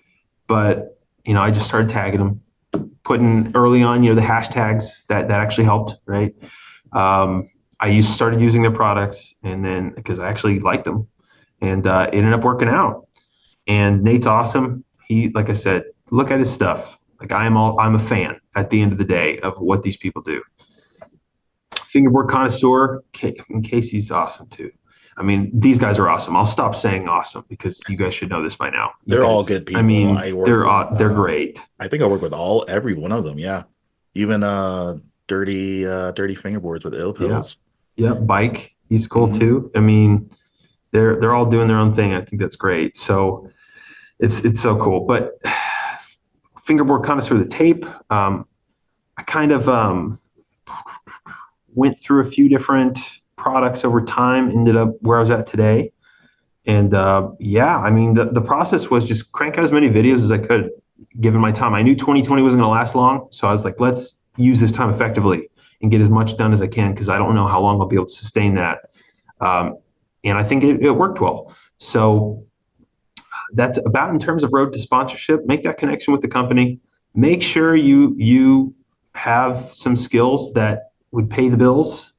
but I just started tagging them, putting early on, the hashtags that actually helped, right? I started using their products, and then because I actually liked them, and it ended up working out. And Nate's awesome. He, like I said, look at his stuff. Like I'm a fan at the end of the day of what these people do. Fingerboard connoisseur, and Casey's awesome too. I mean, these guys are awesome. I'll stop saying awesome because you guys should know this by now. You They're all guys, good I people. mean, I work with they're great. I think I work with every one of them, yeah. Even dirty fingerboards with ill Yeah, pills. yeah. Bike, he's cool Hmm. too. I mean, they're all doing their own thing. I think that's great. So It's so cool. But fingerboard connoisseur, the tape. I kind of went through a few different products over time. Ended up where I was at today. And yeah, I mean, the process was just crank out as many videos as I could, given my time. I knew 2020 wasn't going to last long, so I was like, let's use this time effectively and get as much done as I can because I don't know how long I'll be able to sustain that. Um, and I think it worked well. So that's about in terms of road to sponsorship. Make that connection with the company. Make sure you have some skills that would pay the bills.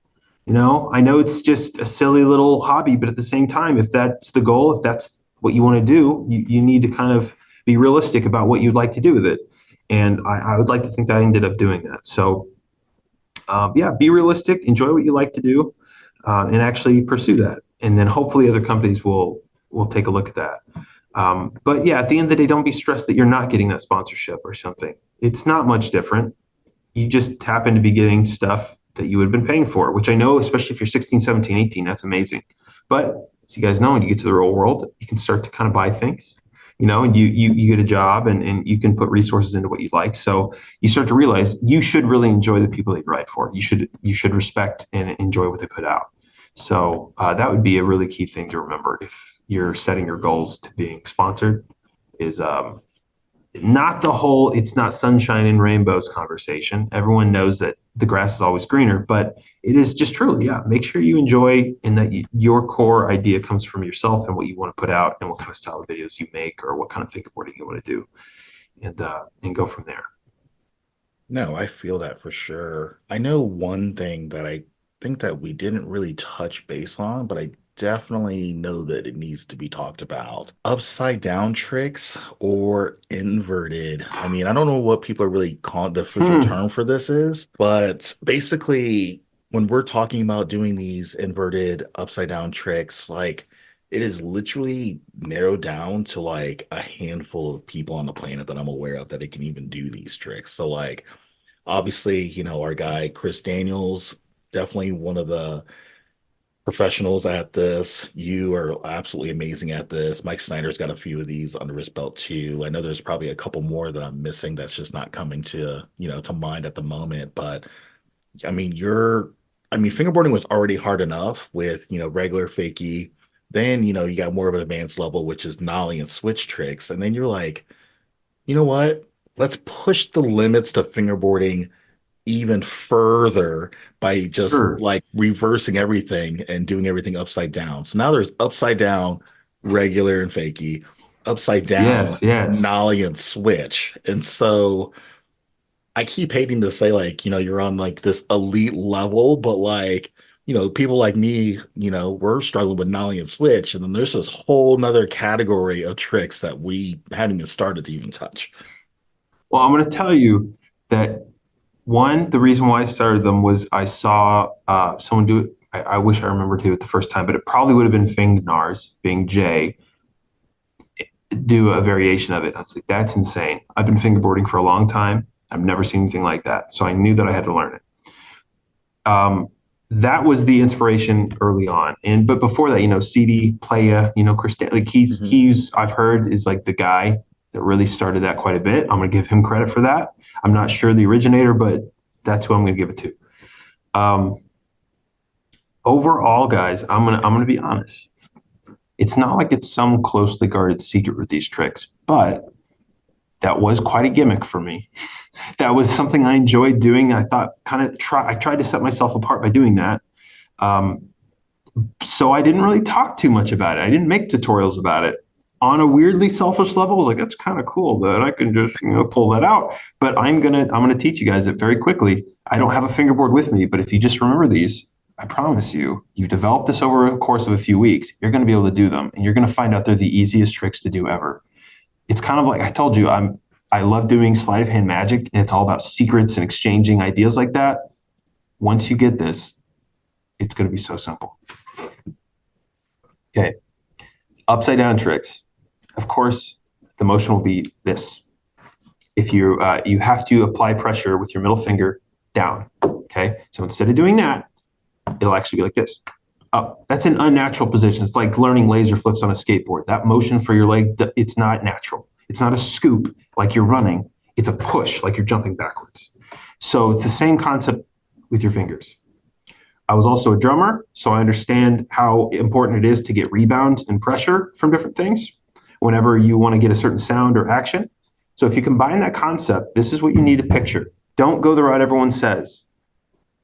I know it's just a silly little hobby, but at the same time, if that's the goal, if that's what you want to do, you need to kind of be realistic about what you'd like to do with it. And I would like to think that I ended up doing that. So yeah, be realistic, enjoy what you like to do, and actually pursue that. And then hopefully other companies will take a look at that. But yeah, at the end of the day, don't be stressed that you're not getting that sponsorship or something. It's not much different. You just happen to be getting stuff that you would have been paying for, which I know, especially if you're 16, 17, 18, that's amazing. But as you guys know, when you get to the real world, you can start to kind of buy things, and you get a job and you can put resources into what you like. So you start to realize you should really enjoy the people that you write for. You should respect and enjoy what they put out. So that would be a really key thing to remember if you're setting your goals to being sponsored is not the whole it's not sunshine and rainbows conversation. Everyone knows that the grass is always greener, but it is just truly, yeah, make sure you enjoy and that your core idea comes from yourself and what you want to put out and what kind of style of videos you make or what kind of fingerboarding you want to do and go from there. No, I feel that for sure. I know one thing that I think that we didn't really touch base on, but I definitely know that it needs to be talked about. Upside down tricks or inverted. I mean, I don't know what people are really calling the official Hmm. term for this is, but basically, when we're talking about doing these inverted upside down tricks, like it is literally narrowed down to like a handful of people on the planet that I'm aware of that it can even do these tricks. So like obviously, our guy Chris Daniels, definitely one of the professionals at this. You are absolutely amazing at this. Mike Snyder's got a few of these under his belt too. I know there's probably a couple more that I'm missing that's just not coming to mind at the moment. But I mean, fingerboarding was already hard enough with, regular fakie. Then, you got more of an advanced level, which is nollie and switch tricks. And then you're like, you know what? Let's push the limits to fingerboarding even further by just Sure. like reversing everything and doing everything upside down. So now there's upside down, regular and fakie, upside down, Yes, yes. nollie and switch. And so I keep hating to say like, you're on like this elite level, but like, people like me, we're struggling with nollie and switch. And then there's this whole nother category of tricks that we hadn't even started to even touch. Well, I'm going to tell you that one, the reason why I started them was I saw someone do it. I wish I remembered who it the first time, but it probably would have been Fingnars, being Jay, do a variation of it. I was like, that's insane. I've been fingerboarding for a long time. I've never seen anything like that. So I knew that I had to learn it. That was the inspiration early on. But before that, CD Playa, Chris, like Mhm. he's I've heard is like the guy that really started that quite a bit. I'm gonna give him credit for that. I'm not sure the originator, but that's who I'm gonna give it to. Um, Overall, guys, I'm gonna be honest. It's not like it's some closely guarded secret with these tricks, but that was quite a gimmick for me. That was something I enjoyed doing. I thought I tried to set myself apart by doing that. Um, so I didn't really talk too much about it. I didn't make tutorials about it. On a weirdly selfish level, I was like, that's kind of cool that I can just pull that out. But I'm gonna teach you guys it very quickly. I don't have a fingerboard with me, but if you just remember these, I promise you develop this over a course of a few weeks, you're gonna be able to do them, and you're gonna find out they're the easiest tricks to do ever. It's kind of like I told you, I love doing sleight of hand magic, and it's all about secrets and exchanging ideas like that. Once you get this, it's gonna be so simple. Okay, upside down tricks. Of course, the motion will be this. If you have to apply pressure with your middle finger down. Okay, so instead of doing that, it'll actually be like this. up. That's an unnatural position. It's like learning laser flips on a skateboard. That motion for your leg, it's not natural. It's not a scoop like you're running. It's a push like you're jumping backwards. So it's the same concept with your fingers. I was also a drummer, so I understand how important it is to get rebound and pressure from different things whenever you want to get a certain sound or action. So if you combine that concept, this is what you need to picture. Don't go the route everyone says.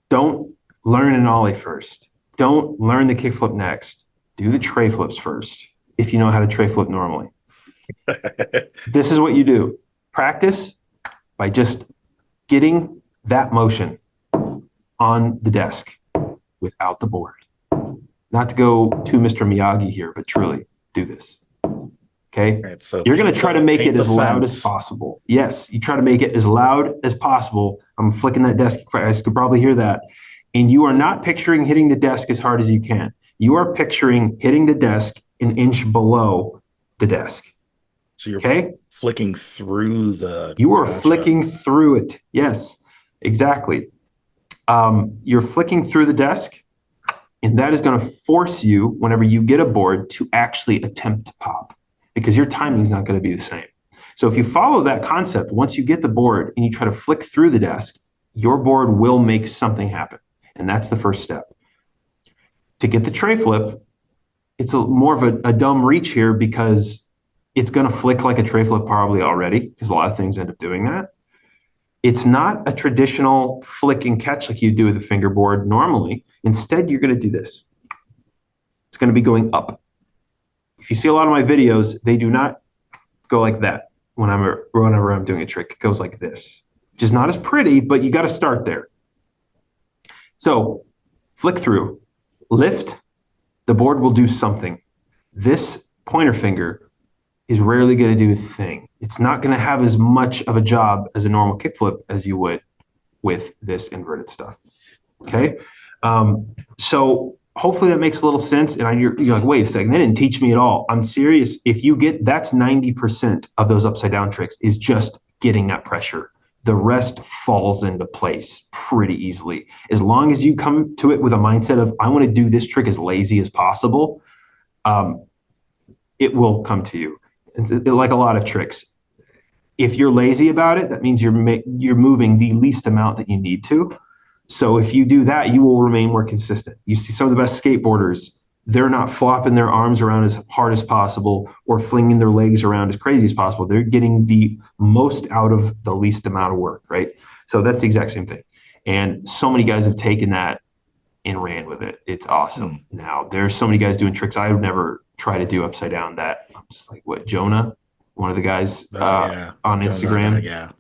Don't learn an ollie first. Don't learn the kickflip next. Do the tray flips first if you know how to tray flip normally. This is what you do. Practice by just getting that motion on the desk without the board. Not to go to Mr. Miyagi here, but truly do this. Okay? Right, so You're going to try to make it as loud as fence. possible. Yes, you try to make it as loud as possible. I'm flicking that desk. You guys could probably hear that. And you are not picturing hitting the desk as hard as you can. You are picturing hitting the desk an inch below the desk. So you're okay? flicking through the. You are flicking through it. Yes, exactly. You're flicking through the desk, and that is going to force you, whenever you get a board, to actually attempt to pop, because your timing is not going to be the same. So if you follow that concept, once you get the board and you try to flick through the desk, your board will make something happen. And that's the first step. To get the tray flip, it's more of a dumb reach here, because it's going to flick like a tray flip probably already, because a lot of things end up doing that. It's not a traditional flick and catch like you do with a fingerboard normally. Instead, you're going to do this. It's going to be going up. If you see a lot of my videos, they do not go like that whenever I'm doing a trick. It goes like this, which is not as pretty, but you got to start there. So flick through, lift, the board will do something. This pointer finger is rarely going to do a thing. It's not going to have as much of a job as a normal kickflip as you would with this inverted stuff. Okay. So hopefully that makes a little sense. And you're like, wait a second, they didn't teach me at all. I'm serious. If you get, that's 90% of those upside down tricks is just getting that pressure. The rest falls into place pretty easily. As long as you come to it with a mindset of, I want to do this trick as lazy as possible, it will come to you. Like a lot of tricks. If you're lazy about it, that means you're moving the least amount that you need to. So if you do that, you will remain more consistent. You see some of the best skateboarders, they're not flopping their arms around as hard as possible or flinging their legs around as crazy as possible. They're getting the most out of the least amount of work, right? So that's the exact same thing. And so many guys have taken that and ran with it. It's awesome. Now, there's so many guys doing tricks I would never try to do upside down that I'm just like, what, Jonah, one of the guys on Instagram. Yeah.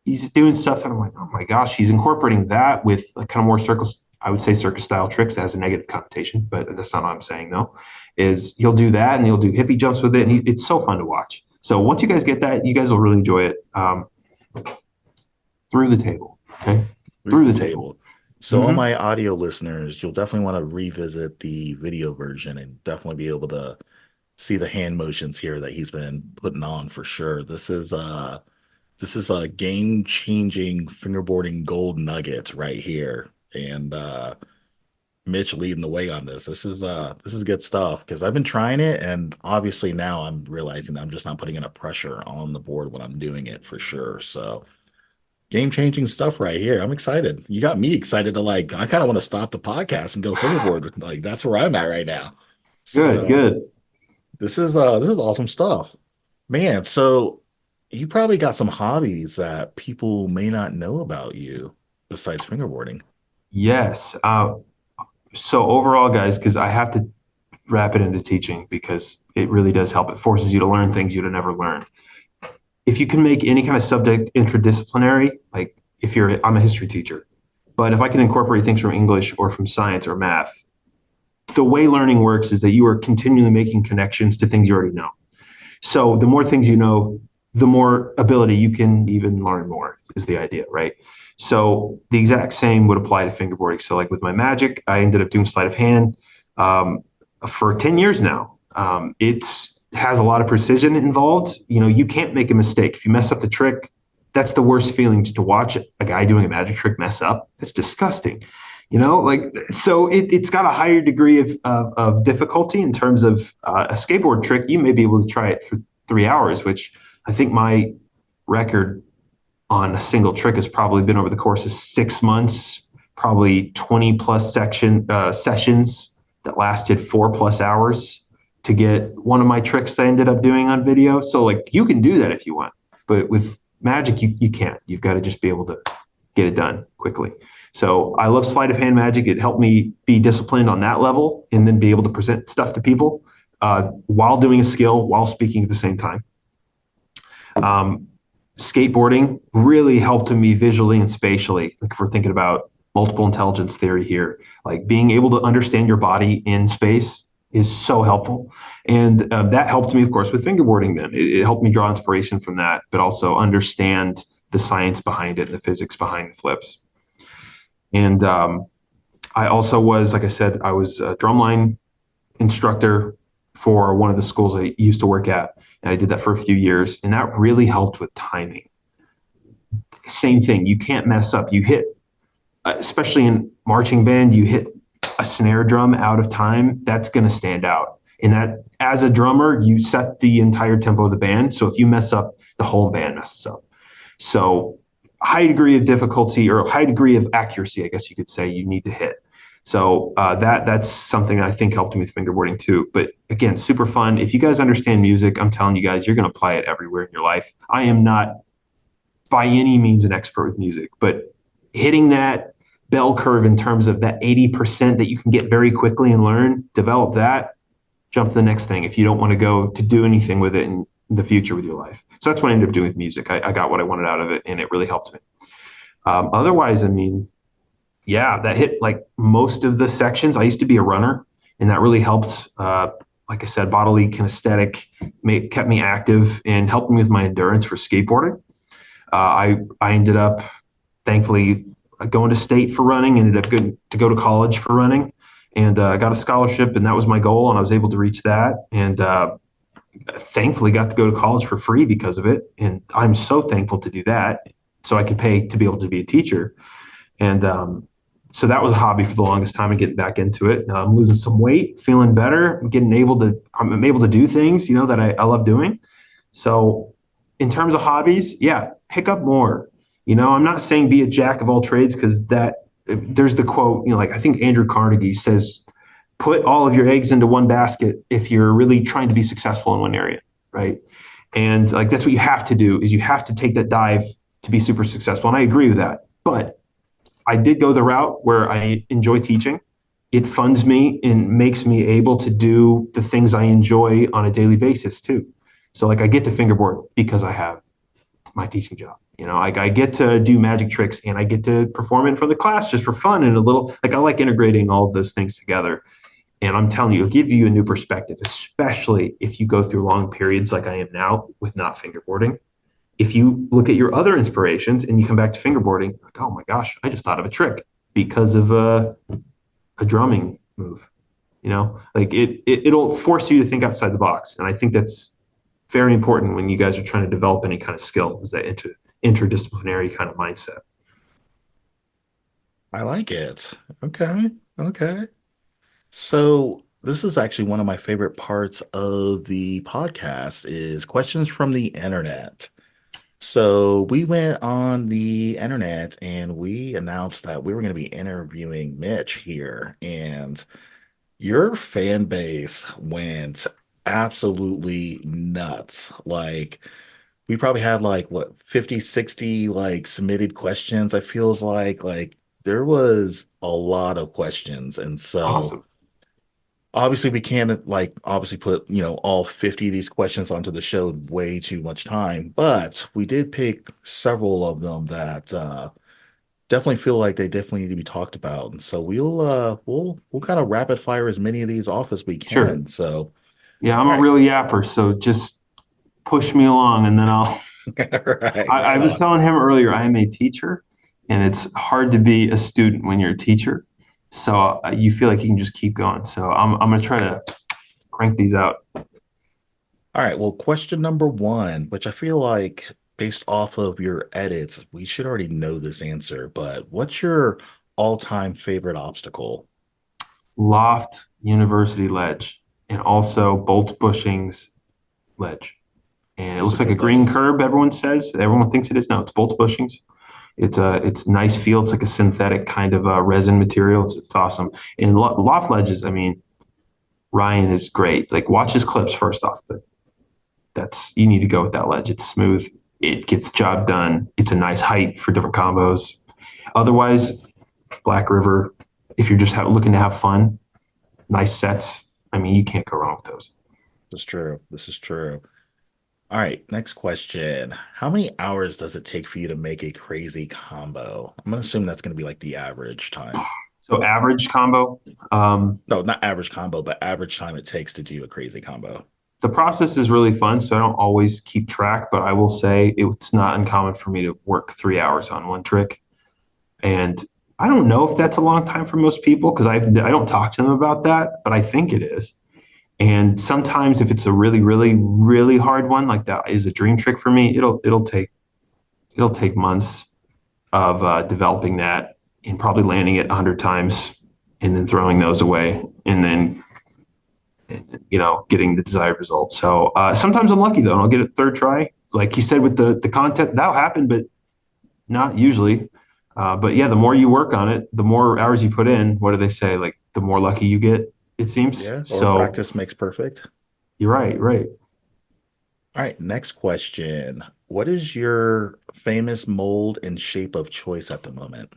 He's doing stuff, and I'm like, oh my gosh, he's incorporating that with a kind of more circus, I would say circus style tricks. That has a negative connotation, but that's not what I'm saying though, is he'll do that and he'll do hippie jumps with it. And it's so fun to watch. So once you guys get that, you guys will really enjoy it. Through the table. Okay. Through the table. So all my audio listeners, you'll definitely want to revisit the video version and definitely be able to see the hand motions here that he's been putting on for sure. This is a game-changing fingerboarding gold nugget right here. And Mitch leading the way on this. This is good stuff, because I've been trying it, and obviously now I'm realizing that I'm just not putting enough pressure on the board when I'm doing it for sure. So game-changing stuff right here. I'm excited. You got me excited to I kind of want to stop the podcast and go fingerboard. Like, that's where I'm at right now. Good. This is awesome stuff, man. So you probably got some hobbies that people may not know about you besides fingerboarding. Yes. So overall, guys, because I have to wrap it into teaching, because it really does help. It forces you to learn things you'd have never learned. If you can make any kind of subject interdisciplinary, like I'm a history teacher, but if I can incorporate things from English or from science or math, the way learning works is that you are continually making connections to things you already know. So the more things you know, the more ability you can even learn more is the idea, right? So the exact same would apply to fingerboarding. So like with my magic, I ended up doing sleight of hand for 10 years now. It has a lot of precision involved. You can't make a mistake. If you mess up the trick, that's the worst feeling, to watch a guy doing a magic trick mess up. It's disgusting. Like so it's got a higher degree of difficulty in terms of a skateboard trick. You may be able to try it for 3 hours, which I think my record on a single trick has probably been over the course of 6 months, probably 20 plus sessions that lasted 4 plus hours to get one of my tricks that I ended up doing on video. So like you can do that if you want, but with magic, you can't. You've got to just be able to get it done quickly. So I love sleight of hand magic. It helped me be disciplined on that level and then be able to present stuff to people while doing a skill, while speaking at the same time. Um, Skateboarding really helped me visually and spatially. Like if we're thinking about multiple intelligence theory here, like being able to understand your body in space is so helpful. And that helped me, of course, with fingerboarding then. It helped me draw inspiration from that, but also understand the science behind it, the physics behind the flips. And I also was, like I said, I was a drumline instructor for one of the schools I used to work at. And I did that for a few years. And that really helped with timing. Same thing. You can't mess up. You hit, especially in marching band, you hit a snare drum out of time, that's going to stand out. And that, as a drummer, you set the entire tempo of the band. So if you mess up, the whole band messes up. So high degree of difficulty or high degree of accuracy, I guess you could say, you need to hit. So that's something that I think helped me with fingerboarding too. But again, super fun. If you guys understand music, I'm telling you guys, you're going to apply it everywhere in your life. I am not by any means an expert with music, but hitting that bell curve in terms of that 80% that you can get very quickly and learn, develop that, jump to the next thing if you don't want to go to do anything with it in the future with your life. So that's what I ended up doing with music. I got what I wanted out of it, and it really helped me. Otherwise, I mean, yeah, that hit like most of the sections. I used to be a runner, and that really helped. Like I said, bodily kinesthetic kept me active and helped me with my endurance for skateboarding. I ended up, thankfully, going to state for running. Ended up good to go to college for running, and I got a scholarship, and that was my goal, and I was able to reach that. And thankfully, got to go to college for free because of it, and I'm so thankful to do that. So I could pay to be able to be a teacher, and so that was a hobby for the longest time, and getting back into it. I'm losing some weight, feeling better, I'm able to do things, that I love doing. So in terms of hobbies, yeah, pick up more. I'm not saying be a jack of all trades because there's the quote, like I think Andrew Carnegie says, put all of your eggs into one basket if you're really trying to be successful in one area, right? And like that's what you have to do is you have to take that dive to be super successful. And I agree with that. But I did go the route where I enjoy teaching. It funds me and makes me able to do the things I enjoy on a daily basis too. So like I get to fingerboard because I have my teaching job. I get to do magic tricks and I get to perform it in front of the class just for fun and a little like I like integrating all of those things together. And I'm telling you, it'll give you a new perspective, especially if you go through long periods like I am now with not fingerboarding. If you look at your other inspirations and you come back to fingerboarding, like, oh my gosh, I just thought of a trick because of a drumming move. Like it'll force you to think outside the box. And I think that's very important when you guys are trying to develop any kind of skill is that interdisciplinary kind of mindset. I like it. Okay. Okay. So this is actually one of my favorite parts of the podcast is questions from the internet. So we went on the internet and we announced that we were going to be interviewing Mitch here, and your fan base went absolutely nuts. Like we probably had like what 50, 60 like submitted questions. I feels like there was a lot of questions. And so Awesome. obviously we can't like obviously put, all 50 of these questions onto the show way too much time, but we did pick several of them that definitely feel like they definitely need to be talked about. And so we'll kind of rapid fire as many of these off as we Sure. can. So Yeah, I'm all a right. real yapper, so just push me along and then I'll Right, I right was on. telling him earlier, I am a teacher, and it's hard to be a student when you're a teacher. So you feel like you can just keep going. So I'm gonna try to crank these out. All right, well, question number one, which I feel like based off of your edits, we should already know this answer, but what's your all-time favorite obstacle? Loft University ledge, and also Bolt Bushing's ledge. And it Those are looks like a good green ledges. curb. Everyone says. Everyone thinks it is. No, it's Bolt Bushing's. It's nice feel. It's like a synthetic kind of resin material. It's awesome. And loft ledges. I mean, Ryan is great. Like watch his clips first off. But that's you need to go with that ledge. It's smooth. It gets the job done. It's a nice height for different combos. Otherwise, Black River. If you're just looking to have fun, nice sets. I mean, you can't go wrong with those. This is true. This is true. All right, next question. How many hours does it take for you to make a crazy combo? I'm gonna assume that's gonna be like the average time. So average combo. No, not average combo, but average time it takes to do a crazy combo. The process is really fun, so I don't always keep track, but I will say it's not uncommon for me to work 3 hours on one trick. And I don't know if that's a long time for most people because I don't talk to them about that, but I think it is. And sometimes if it's a really, really, really hard one, like that is a dream trick for me, it'll take months of developing that and probably landing it 100 times and then throwing those away and then getting the desired result. So sometimes I'm lucky though, and I'll get a third try. Like you said with the content, that'll happen, but not usually. But yeah, the more you work on it, the more hours you put in. What do they say? Like the more lucky you get, it seems. Yeah, or So practice makes perfect. you're right, right. All right, next question. What is your famous mold and shape of choice at the moment?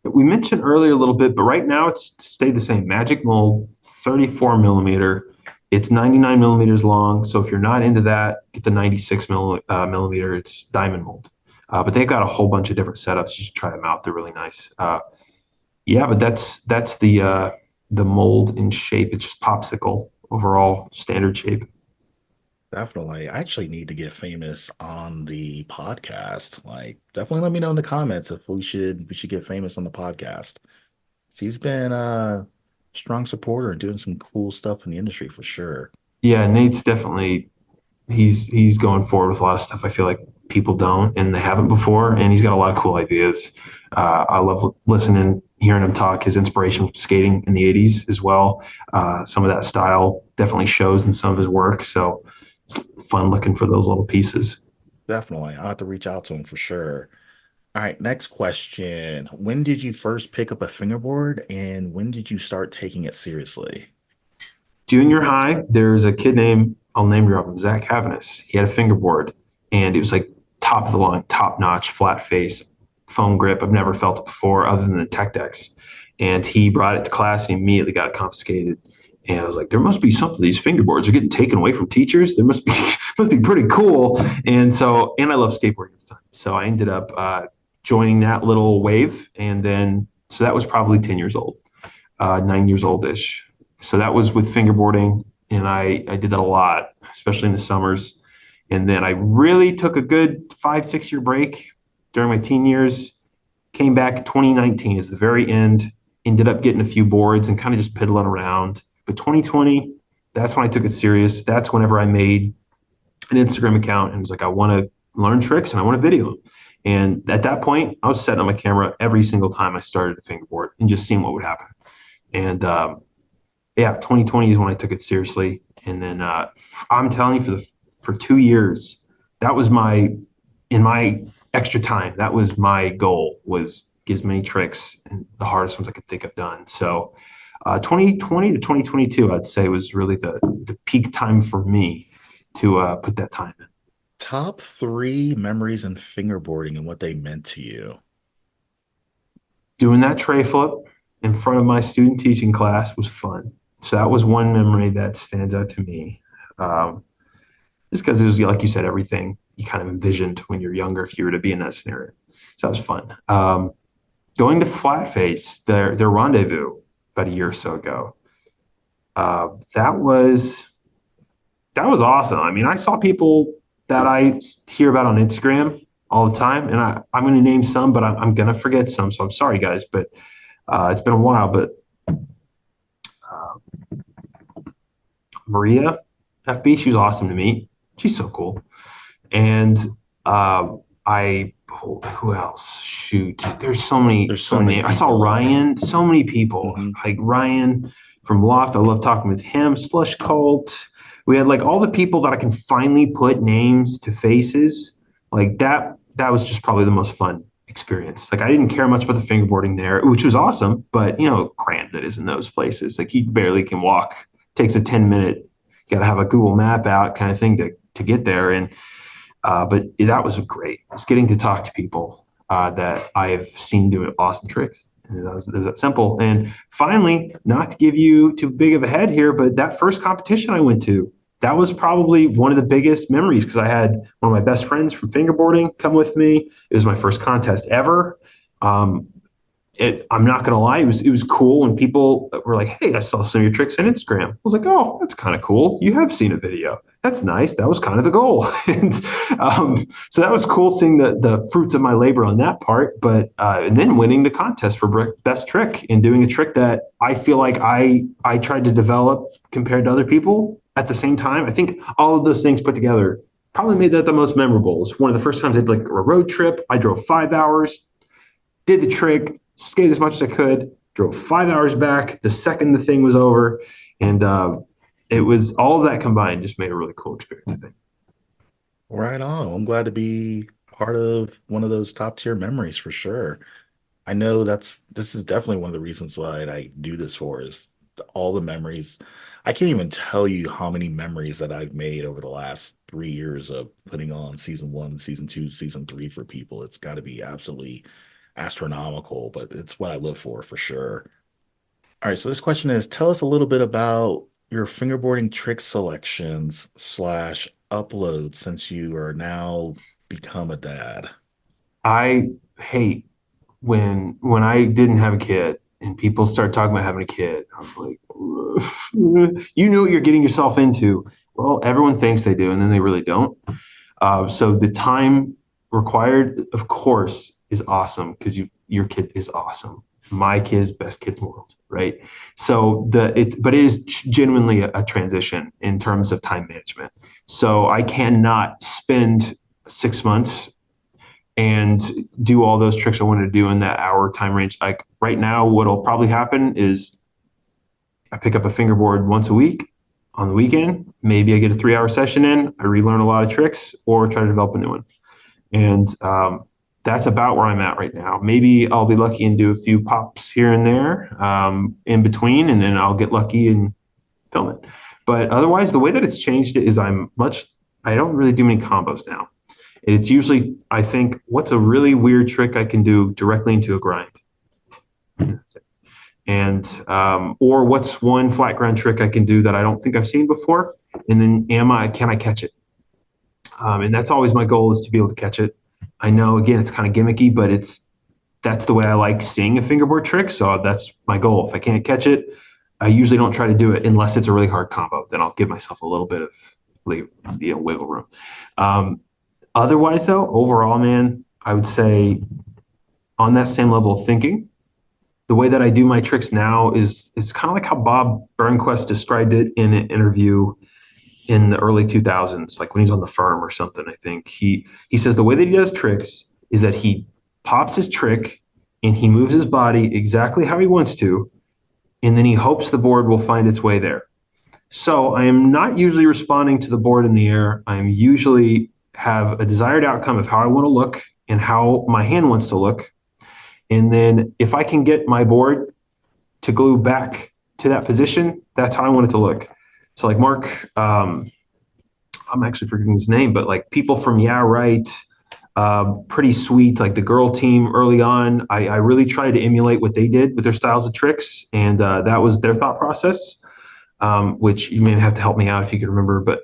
We mentioned earlier a little bit, but right now it's stayed the same. Magic Mold, 34 millimeter. It's 99 millimeters long. So if you're not into that, get the 96 millimeter. It's diamond mold. But they've got a whole bunch of different setups. You should try them out. They're really nice. Yeah, but that's the mold in shape. It's just popsicle overall standard shape. Definitely. I actually need to get famous on the podcast. Like, definitely let me know in the comments if we should get famous on the podcast. So he's been a strong supporter and doing some cool stuff in the industry for sure. Yeah, Nate's definitely he's going forward with a lot of stuff I feel like people don't and they haven't before, and he's got a lot of cool ideas. I love listening, hearing him talk. His inspiration from skating in the '80s as well. Some of that style definitely shows in some of his work. So it's fun looking for those little pieces. Definitely. I'll have to reach out to him for sure. All right, next question. When did you first pick up a fingerboard and when did you start taking it seriously? Junior high, there's a kid named I'll name drop him, Zach Havenis. He had a fingerboard, and it was like top of the line, top notch, flat face, foam grip. I've never felt it before, other than the Tech Decks. And he brought it to class and immediately got confiscated. And I was like, there must be something. These fingerboards are getting taken away from teachers. There must be must be pretty cool. And I love skateboarding at the time, so I ended up joining that little wave. And then so that was probably 10 years old, 9 years old ish. So that was with fingerboarding, and I did that a lot, especially in the summers. And then I really took a good 5, 6 year break during my teen years. Came back 2019 is the very end. Ended up getting a few boards and kind of just piddling around. But 2020, that's when I took it serious. That's whenever I made an Instagram account and was like, I want to learn tricks and I want to video them. And at that point, I was setting up my camera every single time I started a fingerboard and just seeing what would happen. And yeah, 2020 is when I took it seriously. And then I'm telling you, for 2 years, that was in my extra time. That was my goal, was get as many tricks and the hardest ones I could think I've done. So 2020 to 2022, I'd say was really the peak time for me to put that time in. Top three memories in fingerboarding and what they meant to you. Doing that tray flip in front of my student teaching class was fun. So that was one memory that stands out to me. Um, just because it was, like you said, everything you kind of envisioned when you're younger if you were to be in that scenario. So that was fun. Going to Flatface, their rendezvous about a year or so ago. That was awesome. I mean, I saw people that I hear about on Instagram all the time, and I'm going to name some, but I'm going to forget some. So I'm sorry, guys, but it's been a while. But Maria FB, she was awesome to meet. She's so cool. And who else? Shoot, there's so many, There's so so many. many I saw people. Ryan. So many people Hmm. like Ryan from Loft. I love talking with him. Slush Cult. We had like all the people that I can finally put names to faces. Like that. That was just probably the most fun experience. Like I didn't care much about the fingerboarding there, which was awesome, but cramped it is in those places. Like he barely can walk. Takes a 10-minute. You got to have a Google Map out kind of thing to get there. And but that was great. It's getting to talk to people that I have seen do awesome tricks. And it was that simple. And finally, not to give you too big of a head here, but that first competition I went to, that was probably one of the biggest memories because I had one of my best friends from fingerboarding come with me. It was my first contest ever. Um, I'm not gonna lie, it was cool when people were like, "Hey, I saw some of your tricks on Instagram." I was like, "Oh, that's kind of cool. You have seen a video. That's nice. That was kind of the goal." And so that was cool seeing the fruits of my labor on that part. But and then winning the contest for best trick and doing a trick that I feel like I tried to develop compared to other people at the same time. I think all of those things put together probably made that the most memorable. It was one of the first times I did like a road trip. I drove 5 hours, did the trick, skated as much as I could, drove 5 hours back the second the thing was over. And it was all of that combined just made a really cool experience, I think. Right on. I'm glad to be part of one of those top tier memories for sure. I know this is definitely one of the reasons why I do this for is all the memories. I can't even tell you how many memories that I've made over the last 3 years of putting on season one, season two, season three for people. It's got to be absolutely astronomical, but it's what I live for sure. All right, so this question is, tell us a little bit about your fingerboarding trick selections slash uploads since you are now become a dad. I hate when I didn't have a kid and people start talking about having a kid. I was like, you know what you're getting yourself into. Well, everyone thinks they do, and then they really don't. So the time required, of course, is awesome because your kid is awesome. My kid is best kid in the world, right? So but it is genuinely a transition in terms of time management. So I cannot spend 6 months and do all those tricks I wanted to do in that hour time range. Like right now, what'll probably happen is I pick up a fingerboard once a week on the weekend. Maybe I get a 3 hour session in, I relearn a lot of tricks or try to develop a new one. And that's about where I'm at right now. Maybe I'll be lucky and do a few pops here and there in between, and then I'll get lucky and film it. But otherwise, the way that it's changed it is I don't really do many combos now. It's usually, I think, what's a really weird trick I can do directly into a grind. That's it. And, or what's one flat grind trick I can do that I don't think I've seen before? And then can I catch it? And that's always my goal is to be able to catch it. I know, again, it's kind of gimmicky, but that's the way I like seeing a fingerboard trick. So that's my goal. If I can't catch it, I usually don't try to do it unless it's a really hard combo. Then I'll give myself a little bit of wiggle room. Um, Otherwise, though, overall, man, I would say on that same level of thinking, the way that I do my tricks now is kind of like how Bob Burnquist described it in an interview in the early 2000s, like when he's on the firm or something. I think he says the way that he does tricks is that he pops his trick and he moves his body exactly how he wants to, and then he hopes the board will find its way there. So I am not usually responding to the board in the air. I am usually have a desired outcome of how I want to look and how my hand wants to look. And then if I can get my board to glue back to that position, that's how I want it to look. So like Mark, I'm actually forgetting his name, but like people from Yeah Right, pretty sweet. Like the girl team early on, I really tried to emulate what they did with their styles of tricks, and that was their thought process. Which you may have to help me out if you can remember, but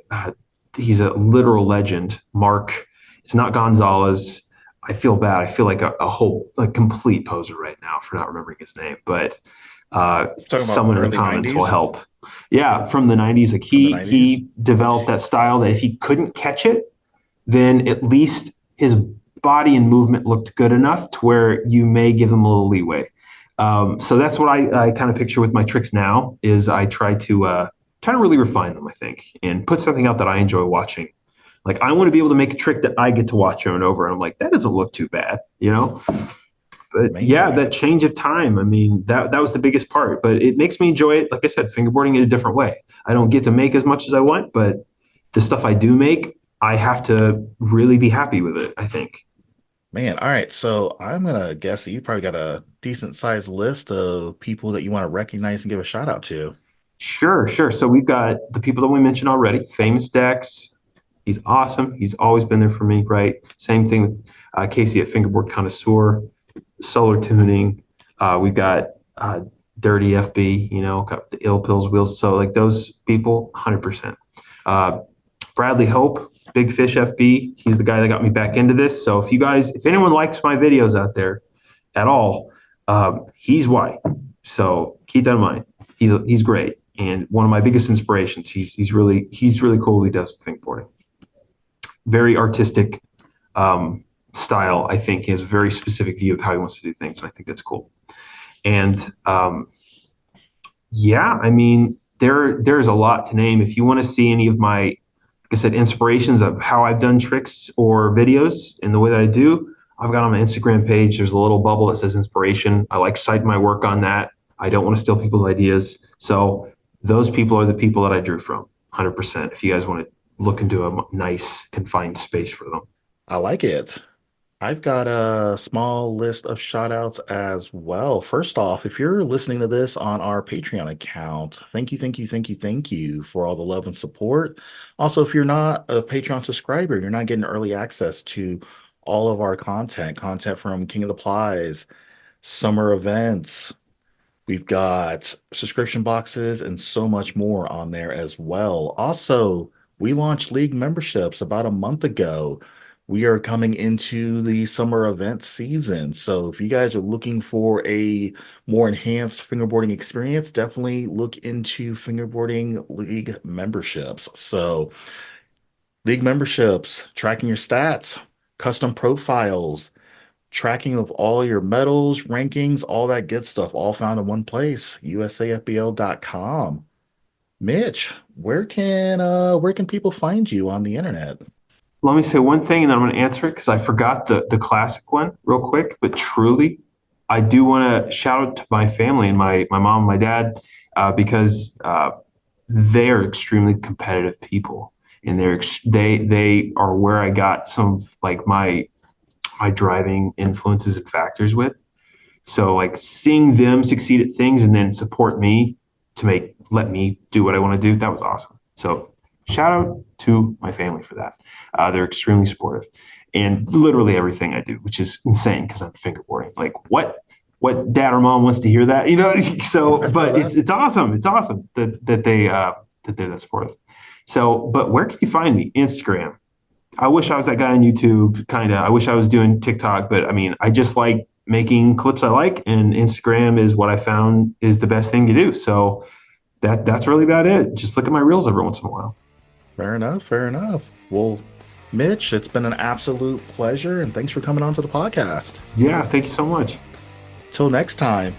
he's a literal legend. Mark, it's not Gonzalez. I feel bad. I feel like a whole complete poser right now for not remembering his name, but Talking about someone in the early comments will 90s? help. Yeah, from the 90s. Like From the he 90s? he developed that style that if he couldn't catch it, then at least his body and movement looked good enough to where you may give him a little leeway. So that's what I kind of picture with my tricks now is I try to really refine them, I think, and put something out that I enjoy watching. Like I want to be able to make a trick that I get to watch over and over. And I'm like, that doesn't look too bad, you know? But yeah, that Man. change of time. I mean, that was the biggest part. But it makes me enjoy it. Like I said, fingerboarding in a different way. I don't get to make as much as I want, but the stuff I do make, I have to really be happy with it, I think. Man, all right. So I'm gonna guess that you probably got a decent sized list of people that you want to recognize and give a shout out to. Sure, sure. So we've got the people that we mentioned already. Famous Dex, he's awesome. He's always been there for me, right? Same thing with Casey at Fingerboard Connoisseur, Solar Tuning. We've got Dirty FB, got the Ill Pills Wheels. So like those people, 100%. Uh, Bradley Hope, Big Fish FB. He's the guy that got me back into this. So if anyone likes my videos out there at all, he's why. So keep that in mind. He's great and one of my biggest inspirations. He's really cool. What he does with fingerboarding. Very artistic style. I think he has a very specific view of how he wants to do things, and I think that's cool. And yeah, I mean, there's a lot to name. If you want to see any of my, like I said, inspirations of how I've done tricks or videos and the way that I do, I've got on my Instagram page. There's a little bubble that says inspiration. I like citing my work on that. I don't want to steal people's ideas. So those people are the people that I drew from, 100%. If you guys want to look into a nice confined space for them. I like it. I've got a small list of shout outs as well. First off, if you're listening to this on our Patreon account, thank you, thank you, thank you, thank you for all the love and support. Also, if you're not a Patreon subscriber, you're not getting early access to all of our content from King of the Plies, summer events. We've got subscription boxes and so much more on there as well. Also, we launched league memberships about a month ago. We are coming into the summer event season. So if you guys are looking for a more enhanced fingerboarding experience, definitely look into fingerboarding league memberships. So league memberships, tracking your stats, custom profiles, tracking of all your medals, rankings, all that good stuff, all found in one place, USAFBL.com. Mitch, where can people find you on the internet? Let me say one thing and then I'm going to answer it because I forgot the classic one real quick. But truly, I do want to shout out to my family and my mom and my dad because they are extremely competitive people. And they are where I got some of like my driving influences and factors with. So like seeing them succeed at things and then support me to let me do what I want to do, that was awesome. So shout out to my family for that. They're extremely supportive and literally everything I do, which is insane because I'm fingerboarding. Like what dad or mom wants to hear that, So, I feel but that. it's awesome. It's awesome that they're that supportive. So, but where can you find me? Instagram. I wish I was that guy on YouTube, kind of. I wish I was doing TikTok, but I mean, I just like making clips I like, and Instagram is what I found is the best thing to do. So that's really about it. Just look at my reels every once in a while. Fair enough, fair enough. Well, Mitch, it's been an absolute pleasure, and thanks for coming on to the podcast. Yeah, thank you so much. Till next time.